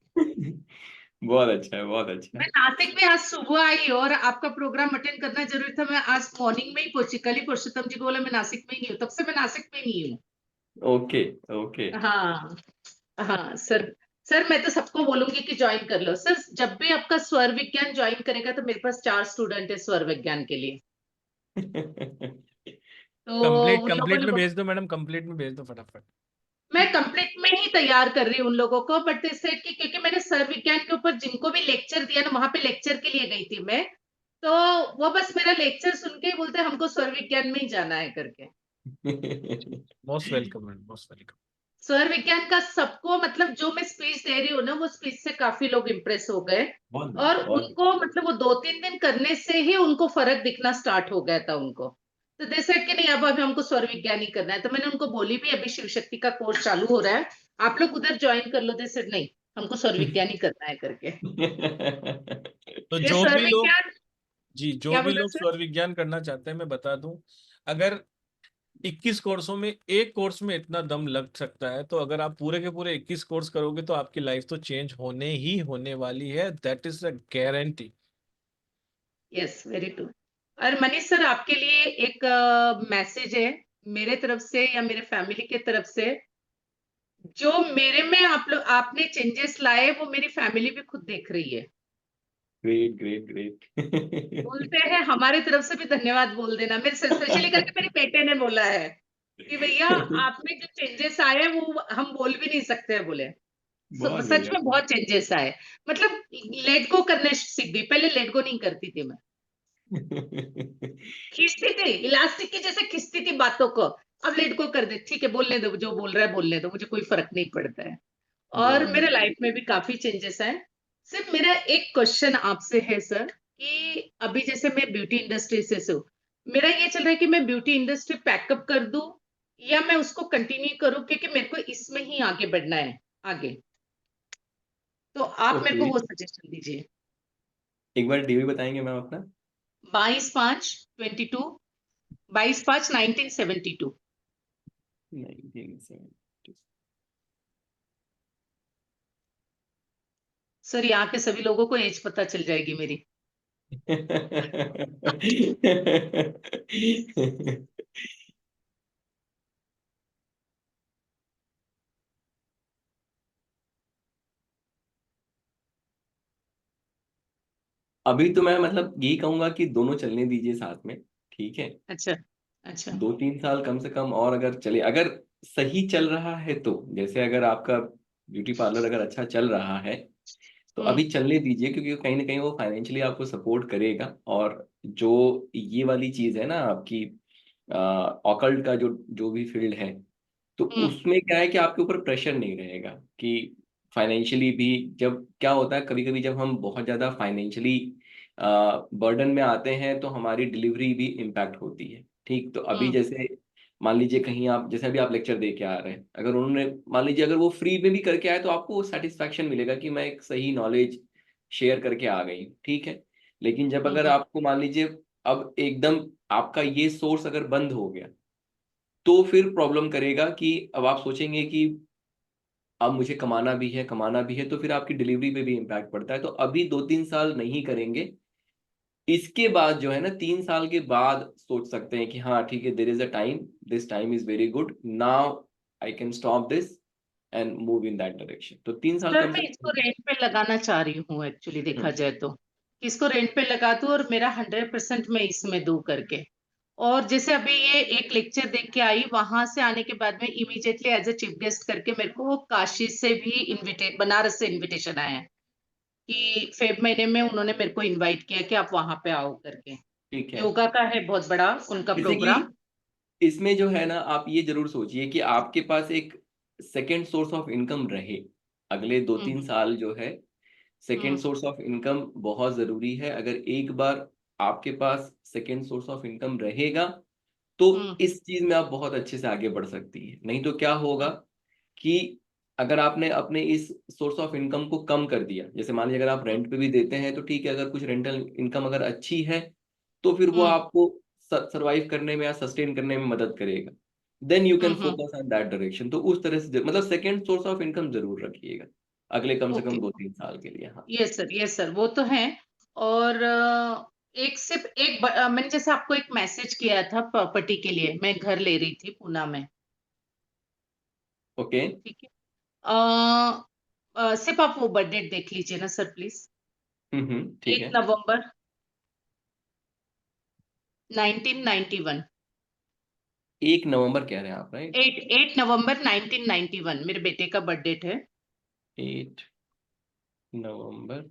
बहुत अच्छा है, बहुत अच्छा मैं है। नासिक में आज सुबह आई और आपका प्रोग्राम अटेंड करना जरूरी था। मैं आज मॉर्निंग में ही पहुंची, कल ही पुरुषोत्तम जी को बोला मैं नासिक में ही नहीं हूँ, तब से मैं नासिक में नहीं हूँ। Okay okay. हाँ हाँ सर। सर मैं तो सबको बोलूंगी कि ज्वाइन कर लो सर। जब भी आपका स्वर विज्ञान ज्वाइन करेगा तो मेरे पास 4 स्टूडेंट है स्वर विज्ञान के लिए, तो कंप्लीट उन लोगों कंप्लीट में ने, भेज दो मैडम, कंप्लीट में भेज दो फटाफट। मैं कंप्लीट में ही तैयार कर रही हूँ उन लोगों को। बट इससे कि क्योंकि मैंने स्वर विज्ञान के ऊपर जिनको भी लेक्चर दिया ना, वहां पे लेक्चर के लिए गई थी मैं, तो वो बस मेरा लेक्चर सुन के ही बोलते हमको स्वर विज्ञान में ही जाना है करके। Most welcome madam, most welcome. स्वर विज्ञान का सबको मतलब जो मैं स्पीच दे रही हूँ ना, वो स्पीच से काफी लोग इम्प्रेस हो गए बहुत और बहुत उनको मतलब वो 2-3 दिन करने से ही उनको फर्क दिखना स्टार्ट हो गया था उनको। तो दे सेड कि नहीं अब अभी हमको स्वर विज्ञान ही करना है। तो मैंने उनको बोली भी अभी शिव शक्ति का कोर्स चालू हो रहा है, आप लोग उधर ज्वाइन कर लो। दे सेड नहीं, हमको स्वर विज्ञान ही करना है करके। तो ये जो स्वर भी लोग विज्ञान जी जो क्या भी बोल रहे लोग सर? स्वर विज्ञान करना चाहते हैं, मैं बता दूं, अगर 21 कोर्सों में एक कोर्स में इतना दम लग सकता है, तो अगर आप पूरे के पूरे 21 कोर्स करोगे तो आपकी लाइफ तो चेंज होने ही होने वाली है। That is a guarantee. Yes, very true. और मनीष सर, आपके लिए एक मैसेज है मेरे तरफ से या मेरे फैमिली के तरफ से। जो मेरे में आपने चेंजेस लाए, वो मेरी फैमिली भी खुद देख रही है। Great great great. बोलते हैं हमारी तरफ से भी धन्यवाद बोल देना। मेरे स्पेशली करके मेरे बेटे ने बोला है कि भैया आपने जो चेंजेस आए वो हम बोल भी नहीं सकते हैं बोले। बहुत सच बढ़िया। में बहुत चेंजेस आए। मतलब लेट गो करने सीख गई, पहले लेट गो नहीं करती थी मैं, खींचती थी, इलास्टिक की जैसे खींचती थी बातों को। अब लेट गो कर दे, ठीक है बोलने दो, जो बोल रहा है बोलने दो, मुझे कोई फर्क नहीं पड़ता है। और बहुत मेरे बढ़िया। लाइफ में भी काफी चेंजेस आए। सिर्फ मेरा एक क्वेश्चन आपसे है सर कि अभी जैसे मैं ब्यूटी इंडस्ट्री से हूँ, मेरा ये चल रहा है कि मैं ब्यूटी इंडस्ट्री पैकअप कर दूं या मैं उसको कंटिन्यू करूं, क्योंकि मेरे को इसमें ही आगे बढ़ना है आगे। तो आप मेरे को ओके, वो सजेशन दीजिए। एक बार डीवी बताएंगे मैम अपना? 22/5/22, 22/5/1972। 1972। सर यहाँ के सभी लोगों को एज पता चल जाएगी मेरी। अभी तो मैं मतलब यही कहूंगा कि दोनों चलने दीजिए साथ में, ठीक है। अच्छा अच्छा। 2-3 साल कम से कम और अगर चले, अगर सही चल रहा है तो, जैसे अगर आपका ब्यूटी पार्लर अगर अच्छा चल रहा है तो अभी चलने दीजिए, क्योंकि कहीं ना कहीं वो फाइनेंशियली आपको सपोर्ट करेगा। और जो ये वाली चीज है ना आपकी, ऑकल्ट का जो जो भी फील्ड है, तो उसमें क्या है कि आपके ऊपर प्रेशर नहीं रहेगा कि फाइनेंशियली भी। जब क्या होता है कभी कभी जब हम बहुत ज्यादा फाइनेंशियली बर्डन में आते हैं तो हमारी डिलीवरी भी इम्पैक्ट होती है, ठीक। तो अभी जैसे मान लीजिए कहीं आप, जैसे अभी आप लेक्चर दे के आ रहे हैं, अगर उन्होंने मान लीजिए अगर वो फ्री में भी करके आए तो आपको सेटिस्फैक्शन मिलेगा कि मैं एक सही नॉलेज शेयर करके आ गई, ठीक है। लेकिन जब अगर आपको मान लीजिए अब एकदम आपका ये सोर्स अगर बंद हो गया, तो फिर प्रॉब्लम करेगा कि अब आप सोचेंगे कि अब मुझे कमाना भी है, कमाना भी है, तो फिर आपकी डिलीवरी पे भी इम्पैक्ट पड़ता है। तो अभी 2-3 साल नहीं करेंगे, इसके बाद जो है ना 3 साल के बाद सोच सकते हैं कि हाँ ठीक है, there is a time, this time is very good, now I can stop this and move in that direction. तो 3 साल सर कम मैं से इसको कम। रेंट पे लगाना चाह रही हूँ एक्चुअली, देखा हम्म, जाए तो इसको रेंट पे लगा दूं और मेरा 100% मैं इसमें दूं करके। और जैसे अभी ये एक लेक्चर देख के आई, वहां से आने के बाद में immediately as a chief guest करके मेरे को काशी से भी बनारस से इनविटेशन आया है कि फेब महीने में उन्होंने मेरे को इनवाइट किया कि आप वहां पे आओ करके। ठीक है। योगा का है बहुत बड़ा उनका जैसे कि प्रोग्राम। इसमें जो है ना, आप ये जरूर सोचिए कि आपके पास एक सेकेंड सोर्स ऑफ इनकम रहे। अगले 2-3 साल जो है, सेकेंड सोर्स ऑफ इनकम बहुत जरूरी है। अगर एक बार आपके पास सेकेंड सोर्स ऑफ इनकम रहेगा तो इस चीज में आप बहुत अच्छे से आगे बढ़ सकती है। नहीं तो क्या होगा कि अगर आपने अपने इस सोर्स ऑफ इनकम को कम कर दिया, जैसे मान लीजिए अगर आप रेंट पे भी देते हैं तो ठीक है, अगर कुछ रेंटल इनकम अगर अच्छी है तो फिर वो आपको सरवाइव करने में या सस्टेन करने में मदद करेगा। Then you can focus on that direction. तो उस तरह से मतलब सेकेंड सोर्स ऑफ इनकम जरूर रखिएगा अगले कम से ओके। कम 2-3 साल के लिए। हाँ, यस सर वो तो है। और एक सिर्फ एक मैंने जैसे आपको एक मैसेज किया था प्रॉपर्टी के लिए, मैं घर ले रही थी पूना में। ओके। ठीक है। सिर्फ आप वो बर्थ डेट देख लीजिए ना सर प्लीज। ठीक 8 है। नवंबर 1991। 1 नवंबर कह रहे हैं आप, राइट? 8 नवंबर 1991 मेरे बेटे का बर्थ डेट है। 8 नवंबर,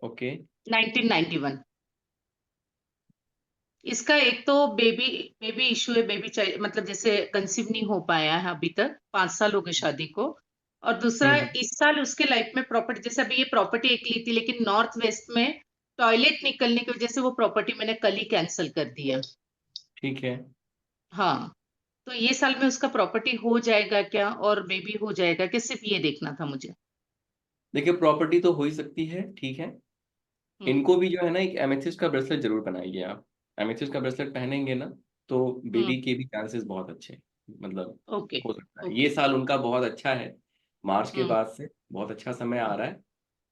ओके। 1991। इसका एक तो बेबी बेबी इशू है, बेबी चाइल्ड मतलब जैसे कंसीव नहीं हो पाया है अभी तक, 5 साल हो गए शादी को। और दूसरा इस साल उसके लाइफ में प्रॉपर्टी, जैसे अभी ये प्रॉपर्टी एक ली थी लेकिन नॉर्थ वेस्ट में टॉयलेट निकलने की वजह से वो प्रॉपर्टी मैंने कल ही कैंसिल कर दिया। ठीक है। हाँ, तो ये साल में उसका प्रॉपर्टी हो जाएगा क्या और बेबी हो जाएगा क्या, सिर्फ ये देखना था मुझे। देखिए प्रॉपर्टी तो हो ही सकती है, ठीक है। हम्म, इनको भी जो है ना एक एमेथिस्ट का ब्रेसलेट जरूर बनाइए आप। एमेथिस्ट का ब्रेसलेट पहनेंगे ना तो बेबी के भी चांसेस बहुत अच्छे हैं। मतलब ओके हो सकता है ओके। ये साल उनका बहुत अच्छा है, मार्च के हम्म, बाद से बहुत अच्छा समय आ रहा है।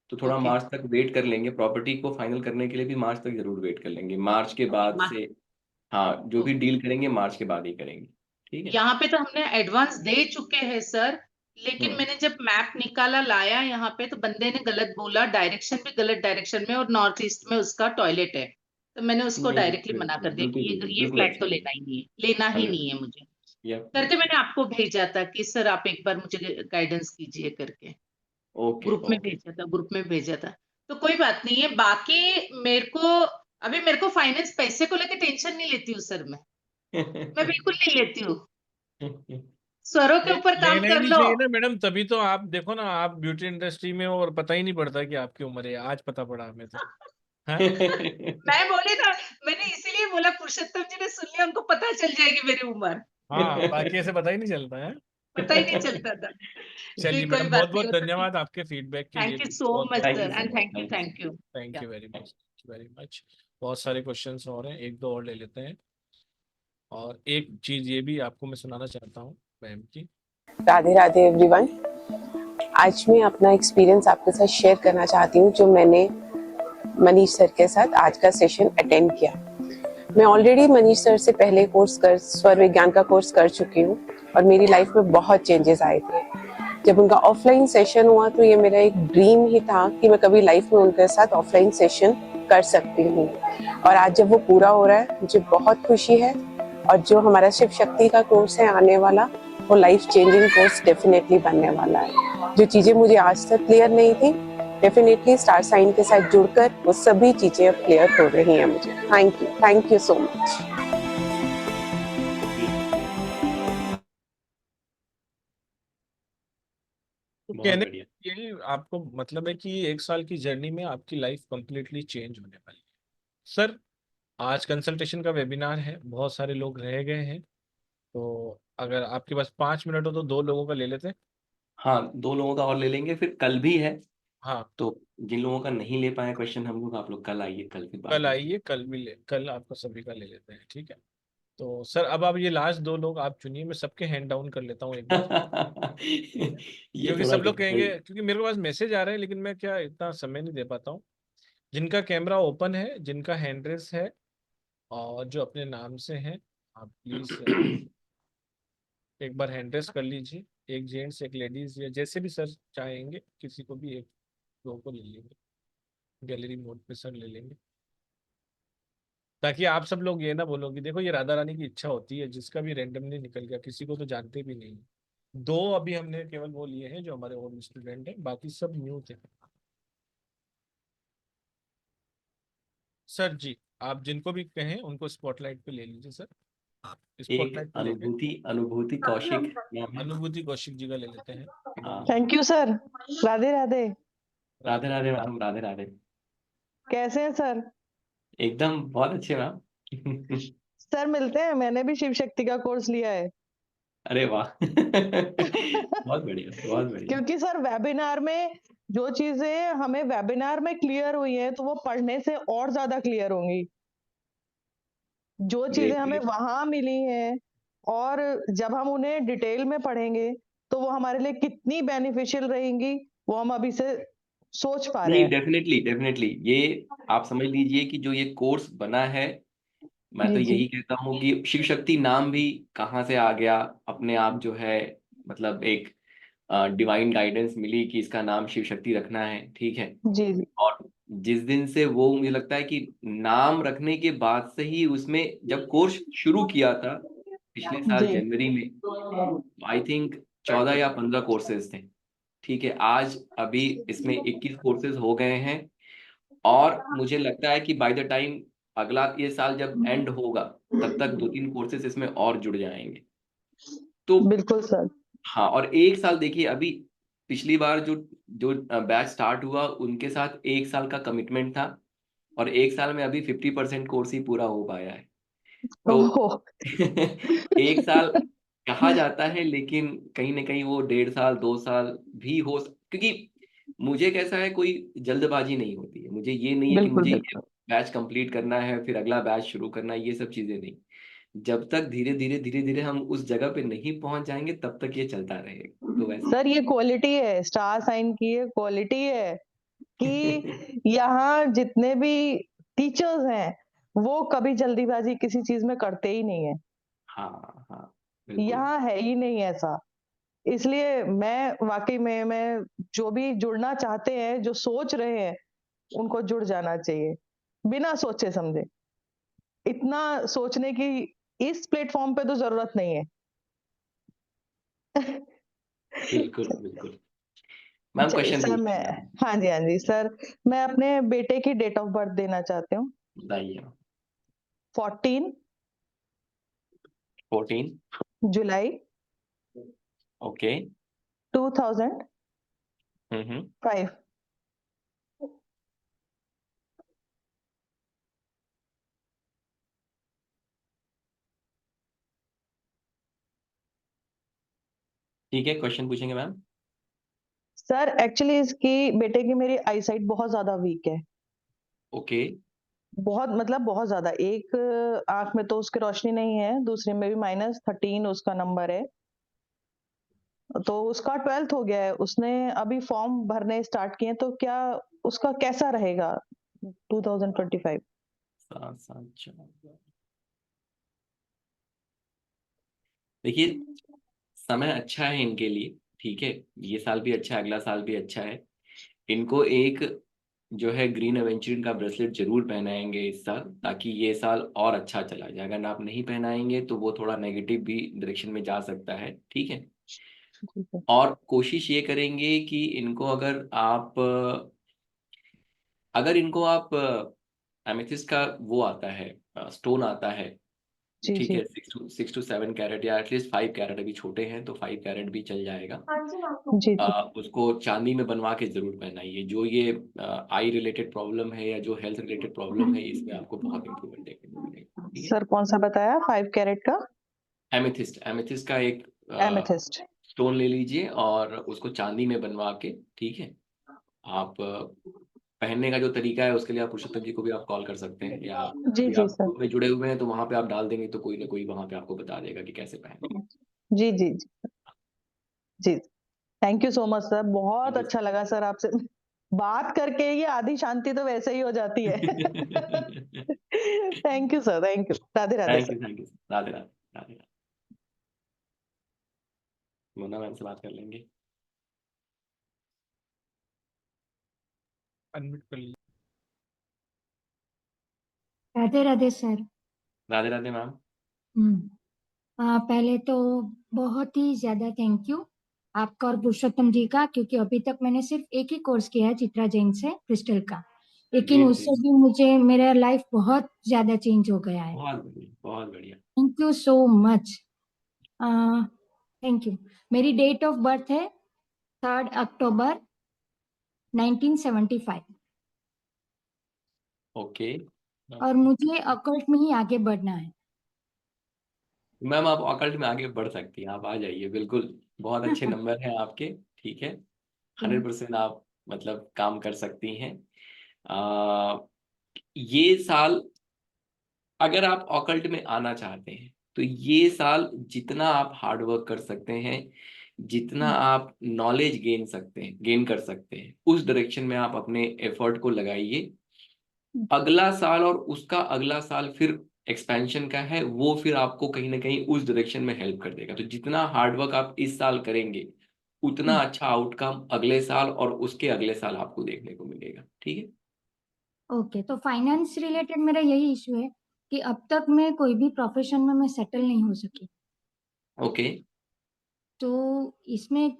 तो थोड़ा ओके मार्च तक वेट कर लेंगे, प्रॉपर्टी को फाइनल करने के लिए भी मार्च तक जरूर वेट कर लेंगे, मार्च के ओके। बाद से। हाँ, जो भी डील करेंगे मार्च के बाद ही करेंगे, ठीक है। यहाँ पे तो हमने एडवांस दे चुके हैं सर, लेकिन हम्म मैंने जब मैप निकाला लाया यहाँ पे तो बंदे ने गलत बोला, डायरेक्शन भी गलत डायरेक्शन में, और नॉर्थ ईस्ट में उसका टॉयलेट है। तो मैंने उसको नहीं डायरेक्टली मना कर दिया कि बिल्कुल ये बिल्कुल फ्लैट अच्छा तो किया। लेना ही नहीं है, लेना ही नहीं है मुझे। करके मैंने आपको भेजा था कि सर आप एक बार मुझे गाइडेंस कीजिए करके, ओके ग्रुप में ओके। भेजा था, ग्रुप में भेजा था। तो कोई बात नहीं है, बाकी मेरे को फाइनेंस पैसे को लेकर टेंशन नहीं लेती हूँ सर, मैं बिल्कुल नहीं लेती हूँ। स्वरों के ऊपर काम लेना ही कर नहीं लो। चाहिए ना मैडम, तभी तो आप देखो ना, आप ब्यूटी इंडस्ट्री में हो और पता ही नहीं पड़ता कि आपकी उम्र है, आज पता पड़ा हमें तो। हाँ? मैं बोली ना, मैंने इसीलिए बोला पुरुषोत्तम जी ने सुन लिया, उनको पता चल जाएगी मेरी उम्र, हाँ, बाकी ऐसे पता ही नहीं चलता है। पता ही नहीं चलता था। चलिए नहीं कोई मैडम, बहुत बात नहीं, बहुत वो तो ठीक। धन्यवाद आपके फीडबैक के लिए थैंक यू भी, सो बहुत मच बहुत thank you sir, so and much, thank you thank you. Thank you. Thank you very much, very much. बहुत सारे क्वेश्चंस और हैं, एक दो और ले लेते हैं। और एक चीज ये भी आपको मैं सुनाना चाहता हूँ मैम की। राधे राधे एवरीवन। आज मैं अपना एक्सपीरियंस आपके साथ शेयर करना चाहती हूँ, जो मैंने मनीष सर के साथ आज का सेशन अटेंड किया। मैं ऑलरेडी मनीष सर से पहले स्वर विज्ञान का कोर्स कर चुकी हूँ और मेरी लाइफ में बहुत चेंजेस आए थे। जब उनका ऑफलाइन सेशन हुआ तो ये मेरा एक ड्रीम ही था कि मैं कभी लाइफ में उनके साथ ऑफलाइन सेशन कर सकती हूँ, और आज जब वो पूरा हो रहा है मुझे बहुत खुशी है। और जो हमारा शिव शक्ति का कोर्स है आने वाला, वो लाइफ चेंजिंग कोर्स डेफिनेटली बनने वाला है। जो चीजें मुझे आज तक क्लियर नहीं थी, डेफिनेटली स्टार साइन के साथ जुड़कर वो सभी चीजें अब क्लियर हो रही हैं मुझे। Thank you so much. तो बहुत कहने बढ़िया। ये आपको मतलब है कि एक साल की जर्नी में आपकी लाइफ कंप्लीटली चेंज होने वाली है। सर, आज कंसल्टेशन का वेबिनार है, बहुत सारे लोग रह गए हैं, तो अगर आपके पास 5 मिनट हो तो 2 लोगों का ले लेते हैं। हाँ, 2 लोगों का और ले लेंगे, फिर कल भी है। हाँ, तो जिन लोगों का नहीं ले पाए क्वेश्चन हम लोग, आप लोग कल आइए, कल फिर बात कल करते आइए, कल भी कल आपका सभी का ले लेते हैं, ठीक है। तो सर अब आप ये लास्ट 2 लोग आप चुनिए, मैं सबके हैंड डाउन कर लेता हूँ एक बार, हैं। ये क्योंकि थोड़ा सब लोग कहेंगे, डिफिकल्ट। क्योंकि मेरे पास मैसेज आ रहे हैं लेकिन मैं क्या इतना समय नहीं दे पाता हूँ। जिनका कैमरा ओपन है, जिनका हैंड रेस है, और जो अपने नाम से हैं, आप प्लीज एक बार हैंड रेस कर लीजिए। एक जेंट्स, एक लेडीज, या जैसे भी सर चाहेंगे, किसी को भी एक दो को ले लेंगे, गैलरी मोड पे सर ले लेंगे, ताकि आप सब लोग ये ना बोलो कि देखो ये राधा रानी की इच्छा होती है, जिसका भी रैंडमली निकल गया, किसी को तो जानते भी नहीं। 2 अभी हमने केवल वो लिए हैं जो हमारे ओल्ड स्टूडेंट हैं, बाकी सब न्यू थे। सर जी, आप जिनको भी कहें उनको स्पॉटलाइट पे ले लीजिए सर, एक स्पॉटलाइट पे लेके। अनुभूति कौशिक नाम है। अनुभूति कौशिक जी का ले लेते हैं। हाँ, thank you sir. Radhe Radhe. Radhe Radhe ma'am, Radhe Radhe. कैसे हैं सर? एकदम बहुत अच्छे मैम। सर मिलते हैं, मैंने भी शिव शक्ति का कोर्स लिया है। अरे वाह। बहुत बढ़िया, बहुत बढ़िया। क्योंकि सर वेबिनार में जो चीजें हमें वेबिनार में क्लियर हुई हैं तो वो पढ़ने से और ज्यादा क्लियर होंगी। जो चीजें ग्रेट हमें ग्रेट। वहां मिली हैं और जब हम उन्हें डिटेल में पढ़ेंगे तो वो हमारे लिए कितनी बेनिफिशियल रहेंगी, वो हम अभी से सोच पा रहे नहीं, हैं। डेफिनेटली डेफिनेटली, ये आप समझ लीजिए कि जो ये कोर्स बना है, मैं तो जी जी यही कहता हूँ कि शिव शक्ति नाम भी कहाँ से आ गया अपने आप, जो है मतलब एक डिवाइन गाइडेंस मिली कि इसका नाम शिव शक्ति रखना है, ठीक है। जी जी और जिस दिन से वो, मुझे लगता है कि नाम रखने के बाद से ही उसमें जब कोर्स शुरू किया था पिछले साल जी जनवरी में, आई थिंक 14 या 15 कोर्सेज थे, ठीक है। आज अभी इसमें 21 कोर्सेज हो गए हैं, और मुझे लगता है कि बाय द टाइम अगला ये साल जब एंड होगा तब तक 2-3 कोर्सेज इसमें और जुड़ जाएंगे। तो बिल्कुल सर। हाँ, और एक साल देखिए, अभी पिछली बार जो जो बैच स्टार्ट हुआ उनके साथ एक साल का कमिटमेंट था, और एक साल में अभी 50% कोर्स ही पूरा हो पाया है। तो ओह, एक साल कहा जाता है, लेकिन कहीं ना कहीं वो 1.5 साल 2 साल भी क्योंकि मुझे कैसा है, कोई जल्दबाजी नहीं होती है। मुझे ये नहीं है कि बिल्कुल मुझे ये बिल्कुल। बैच कंप्लीट करना है फिर अगला बैच शुरू करना है, ये सब चीजें नहीं। जब तक धीरे धीरे हम उस जगह पे नहीं पहुंच जाएंगे तब तक ये चलता रहेगा, तो वैसे सर ये क्वालिटी है, स्टार साइन की ये क्वालिटी है कि यहाँ जितने भी टीचर्स हैं वो कभी जल्दीबाजी किसी चीज में करते ही नहीं है। हाँ हाँ, बिल्कुल। यहाँ है ही नहीं ऐसा। इसलिए मैं वाकई में, मैं जो भी जुड़ना चाहते हैं, जो सोच रहे हैं, उनको जुड़ जाना चाहिए बिना सोचे समझे। इतना सोचने की इस प्लेटफॉर्म पे तो जरूरत नहीं है। बिल्कुल बिल्कुल। मैम चलिए क्वेश्चन सर, पूछिए। मैं, हाँ जी हाँ जी सर, मैं अपने बेटे की डेट ऑफ बर्थ देना चाहती हूँ। बताइए। 14 14 जुलाई ओके। 2005। हम्म। ठीक है, क्वेश्चन पूछेंगे मैम। सर एक्चुअली इसकी बेटे की मेरी आई साइट बहुत ज्यादा वीक है। ओके। बहुत मतलब बहुत ज्यादा, एक आंख में तो उसकी रोशनी नहीं है, दूसरे में भी -13 उसका नंबर है। तो उसका 12th हो गया है, उसने अभी फॉर्म भरने स्टार्ट किए, तो क्या उसका कैसा रहेगा 2025? 7 साल 4। देखिए, समय अच्छा है इनके लिए, ठीक है। ये साल भी अच्छा है, अगला साल भी अच्छा है। इनको एक जो है ग्रीन एवेंचुरिन का ब्रेसलेट जरूर पहनाएंगे इस साल, ताकि ये साल और अच्छा चला जाए। अगर आप नहीं पहनाएंगे तो वो थोड़ा नेगेटिव भी डायरेक्शन में जा सकता है, ठीक है। और कोशिश ये करेंगे कि इनको अगर इनको आप एमेथिस्ट का वो आता है, स्टोन आता है, जी ठीक जी है, 6 to 7 कैरेट या एटलीस्ट 5 कैरेट, अभी छोटे हैं तो 5 कैरेट भी चल जाएगा। जी जी उसको चांदी में बनवा के जरूर पहनाइए। जो ये आई रिलेटेड प्रॉब्लम है या जो हेल्थ रिलेटेड प्रॉब्लम है, इसमें आपको बहुत इंप्रूवमेंट देखने को मिलेगा, ठीक है। सर कौन सा बताया 5 कैरेट का? एमेथिस्ट, एमेथिस्ट का एक एमेथिस्ट। स्टोन ले लीजिए और उसको चांदी में बनवा के, ठीक है। आप पहनने का जो तरीका है उसके लिए आप पुरुषोत्तम जी को भी आप कॉल कर सकते हैं, या जी अभी जी आप सर। ग्रुप में जुड़े हुए हैं तो वहां पे आप डाल देंगे तो कोई ना कोई वहां पे आपको बता देगा कि कैसे पहनना है। जी जी जी जी। Thank you so much sir, बहुत Thank you, अच्छा लगा सर आपसे बात करके। ये आधी शांति तो वैसे ही हो जाती है। Thank you sir, thank you. Radhe Radhe sir. Thank you Radhe Radhe Radhe Radhe. Mona ma'am से बात कर लेंगे। अनम्यूट कर लीजिए। राधे राधे सर। राधे राधे मैम। पहले तो बहुत ही ज्यादा थैंक यू आपका और पुरुषोत्तम जी का, क्योंकि अभी तक मैंने सिर्फ एक ही कोर्स किया है चित्रा जैन से, क्रिस्टल का, लेकिन ग्रेट उससे ग्रेट। भी मुझे मेरा लाइफ बहुत ज्यादा चेंज हो गया है। बहुत बढ़िया बहुत बढ़िया। Thank you so much. Thank you. मेरी डेट ऑफ बर्थ है 3 अक्टूबर 1975, ओके और मुझे अकल्ट में ही आगे बढ़ना है। मैम, आप ऑकल्ट में आगे बढ़ सकती हैं, आप आ जाइए बिल्कुल। बहुत अच्छे नंबर हैं आपके, ठीक है। 100% आप मतलब काम कर सकती हैं। ये साल अगर आप ऑकल्ट में आना चाहते हैं तो ये साल जितना आप हार्ड वर्क कर सकते हैं, जितना आप नॉलेज गेन कर सकते हैं, उस डायरेक्शन में आप अपने एफर्ट को लगाइए। अगला साल और उसका अगला साल फिर एक्सपेंशन का है, वो फिर आपको कहीं ना कहीं उस डायरेक्शन में हेल्प कर देगा। तो जितना हार्डवर्क आप इस साल करेंगे उतना अच्छा आउटकम अगले साल और उसके अगले साल आपको देखने को मिलेगा, ठीक है। ओके, तो फाइनेंस रिलेटेड मेरा यही इशू है कि अब तक मैं कोई भी प्रोफेशन में मैं सेटल नहीं हो सकी, ओके। तो इसमें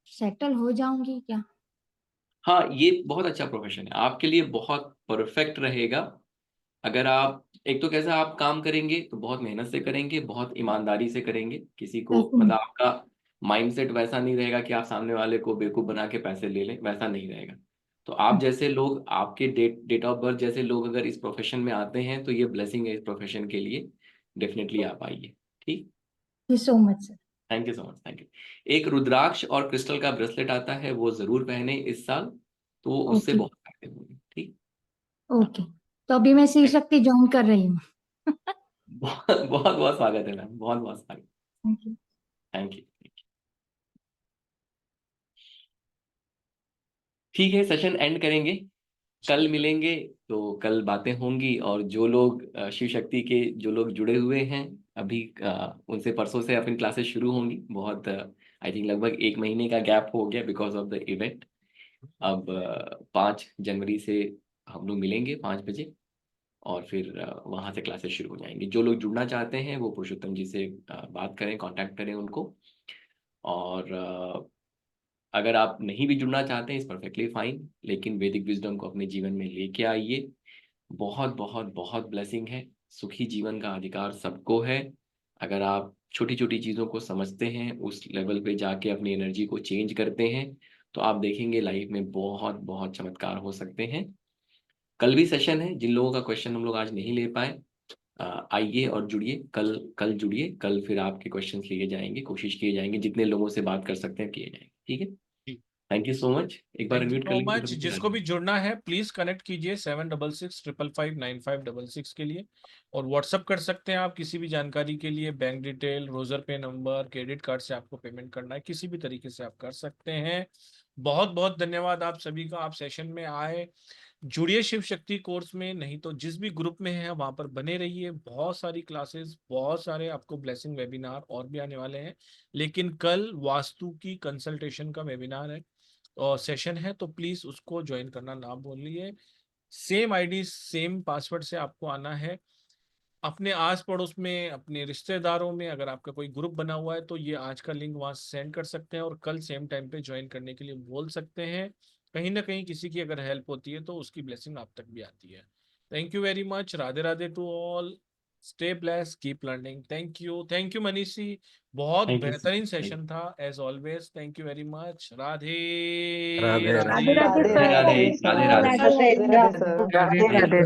सेटल हो जाऊंगी क्या? हाँ, ये बहुत अच्छा प्रोफेशन है आपके लिए, बहुत परफेक्ट रहेगा। अगर आप एक तो कैसा आप काम करेंगे तो बहुत मेहनत से करेंगे, बहुत ईमानदारी से करेंगे, किसी को मतलब आपका माइंडसेट वैसा नहीं रहेगा कि आप सामने वाले को बेवकूफ बना के पैसे ले लें, वैसा नहीं रहेगा। तो आप जैसे लोग, आपके डेट ऑफ बर्थ जैसे लोग अगर इस प्रोफेशन में आते हैं तो ये ब्लेसिंग है इस प्रोफेशन के लिए। डेफिनेटली आप आइए। ठीक, thank you so much sir. Thank you so much, thank you. एक रुद्राक्ष और क्रिस्टल का ब्रेसलेट आता है, वो जरूर पहने इस साल, तो उससे ओके बहुत फायदे होंगे। ठीक, ओके, तो अभी मैं शिव शक्ति ज्वाइन कर रही हूँ। बहुत बहुत बहुत स्वागत है मैम, बहुत बहुत स्वागत। Thank you. Thank you. ठीक है, सेशन एंड करेंगे, कल मिलेंगे तो कल बातें होंगी। और जो लोग शिव शक्ति के जो लोग जुड़े हुए हैं अभी, उनसे परसों से अपनी क्लासेस शुरू होंगी। बहुत आई थिंक लगभग 1 महीने का गैप हो गया बिकॉज ऑफ द इवेंट। अब 5 जनवरी से हम लोग मिलेंगे 5 बजे, और फिर वहाँ से क्लासेस शुरू हो जाएंगी। जो लोग जुड़ना चाहते हैं वो पुरुषोत्तम जी से बात करें, कांटेक्ट करें उनको। और अगर आप नहीं भी जुड़ना चाहते हैं इस परफेक्टली फाइन, लेकिन वैदिक विजडम को अपने जीवन में लेके आइए। बहुत बहुत बहुत ब्लेसिंग है। सुखी जीवन का अधिकार सबको है। अगर आप छोटी छोटी चीज़ों को समझते हैं, उस लेवल पे जाके अपनी एनर्जी को चेंज करते हैं, तो आप देखेंगे लाइफ में बहुत बहुत चमत्कार हो सकते हैं। कल भी सेशन है, जिन लोगों का क्वेश्चन हम लोग आज नहीं ले पाए, आइए और जुड़िए। कल जुड़िए, कल फिर आपके क्वेश्चंस लिए जाएंगे, कोशिश किए जाएंगे, जितने लोगों से बात कर सकते हैं किए जाएंगे। ठीक है, थैंक यू सो मच। एक बार थैंक यू अनम्यूट कर सो लीजिए मच। तो जिसको भी जुड़ना है प्लीज कनेक्ट कीजिए 7665559566 के लिए, और व्हाट्सअप कर सकते हैं आप किसी भी जानकारी के लिए। बैंक डिटेल, रोजर पे नंबर, क्रेडिट कार्ड से आपको पेमेंट करना है, किसी भी तरीके से आप कर सकते हैं। बहुत बहुत धन्यवाद आप सभी का, आप सेशन में आए। जुड़िए शिव शक्ति कोर्स में, नहीं तो जिस भी ग्रुप में है वहां पर बने रहिए। बहुत सारी क्लासेस, बहुत सारे आपको ब्लेसिंग वेबिनार और भी आने वाले हैं। लेकिन कल वास्तु की कंसल्टेशन का वेबिनार है और सेशन है, तो प्लीज उसको ज्वाइन करना ना भूलिए। सेम आईडी सेम पासवर्ड से आपको आना है। अपने आस पड़ोस में, अपने रिश्तेदारों में अगर आपका कोई ग्रुप बना हुआ है तो ये आज का लिंक वहां सेंड कर सकते हैं और कल सेम टाइम पे ज्वाइन करने के लिए बोल सकते हैं। कहीं ना कहीं किसी की अगर हेल्प होती है तो उसकी ब्लेसिंग आप तक भी आती है। Thank you very much. Radhe Radhe to all. Stay blessed, keep learning. Thank you Manish ji, बहुत थैंक यू बेहतरीन थैंक सेशन था as always. Thank you very much. Radhe Radhe Radhe. Radhe Radhe Radhe Radhe Radhe Radhe Radhe sir. Radhe Radhe.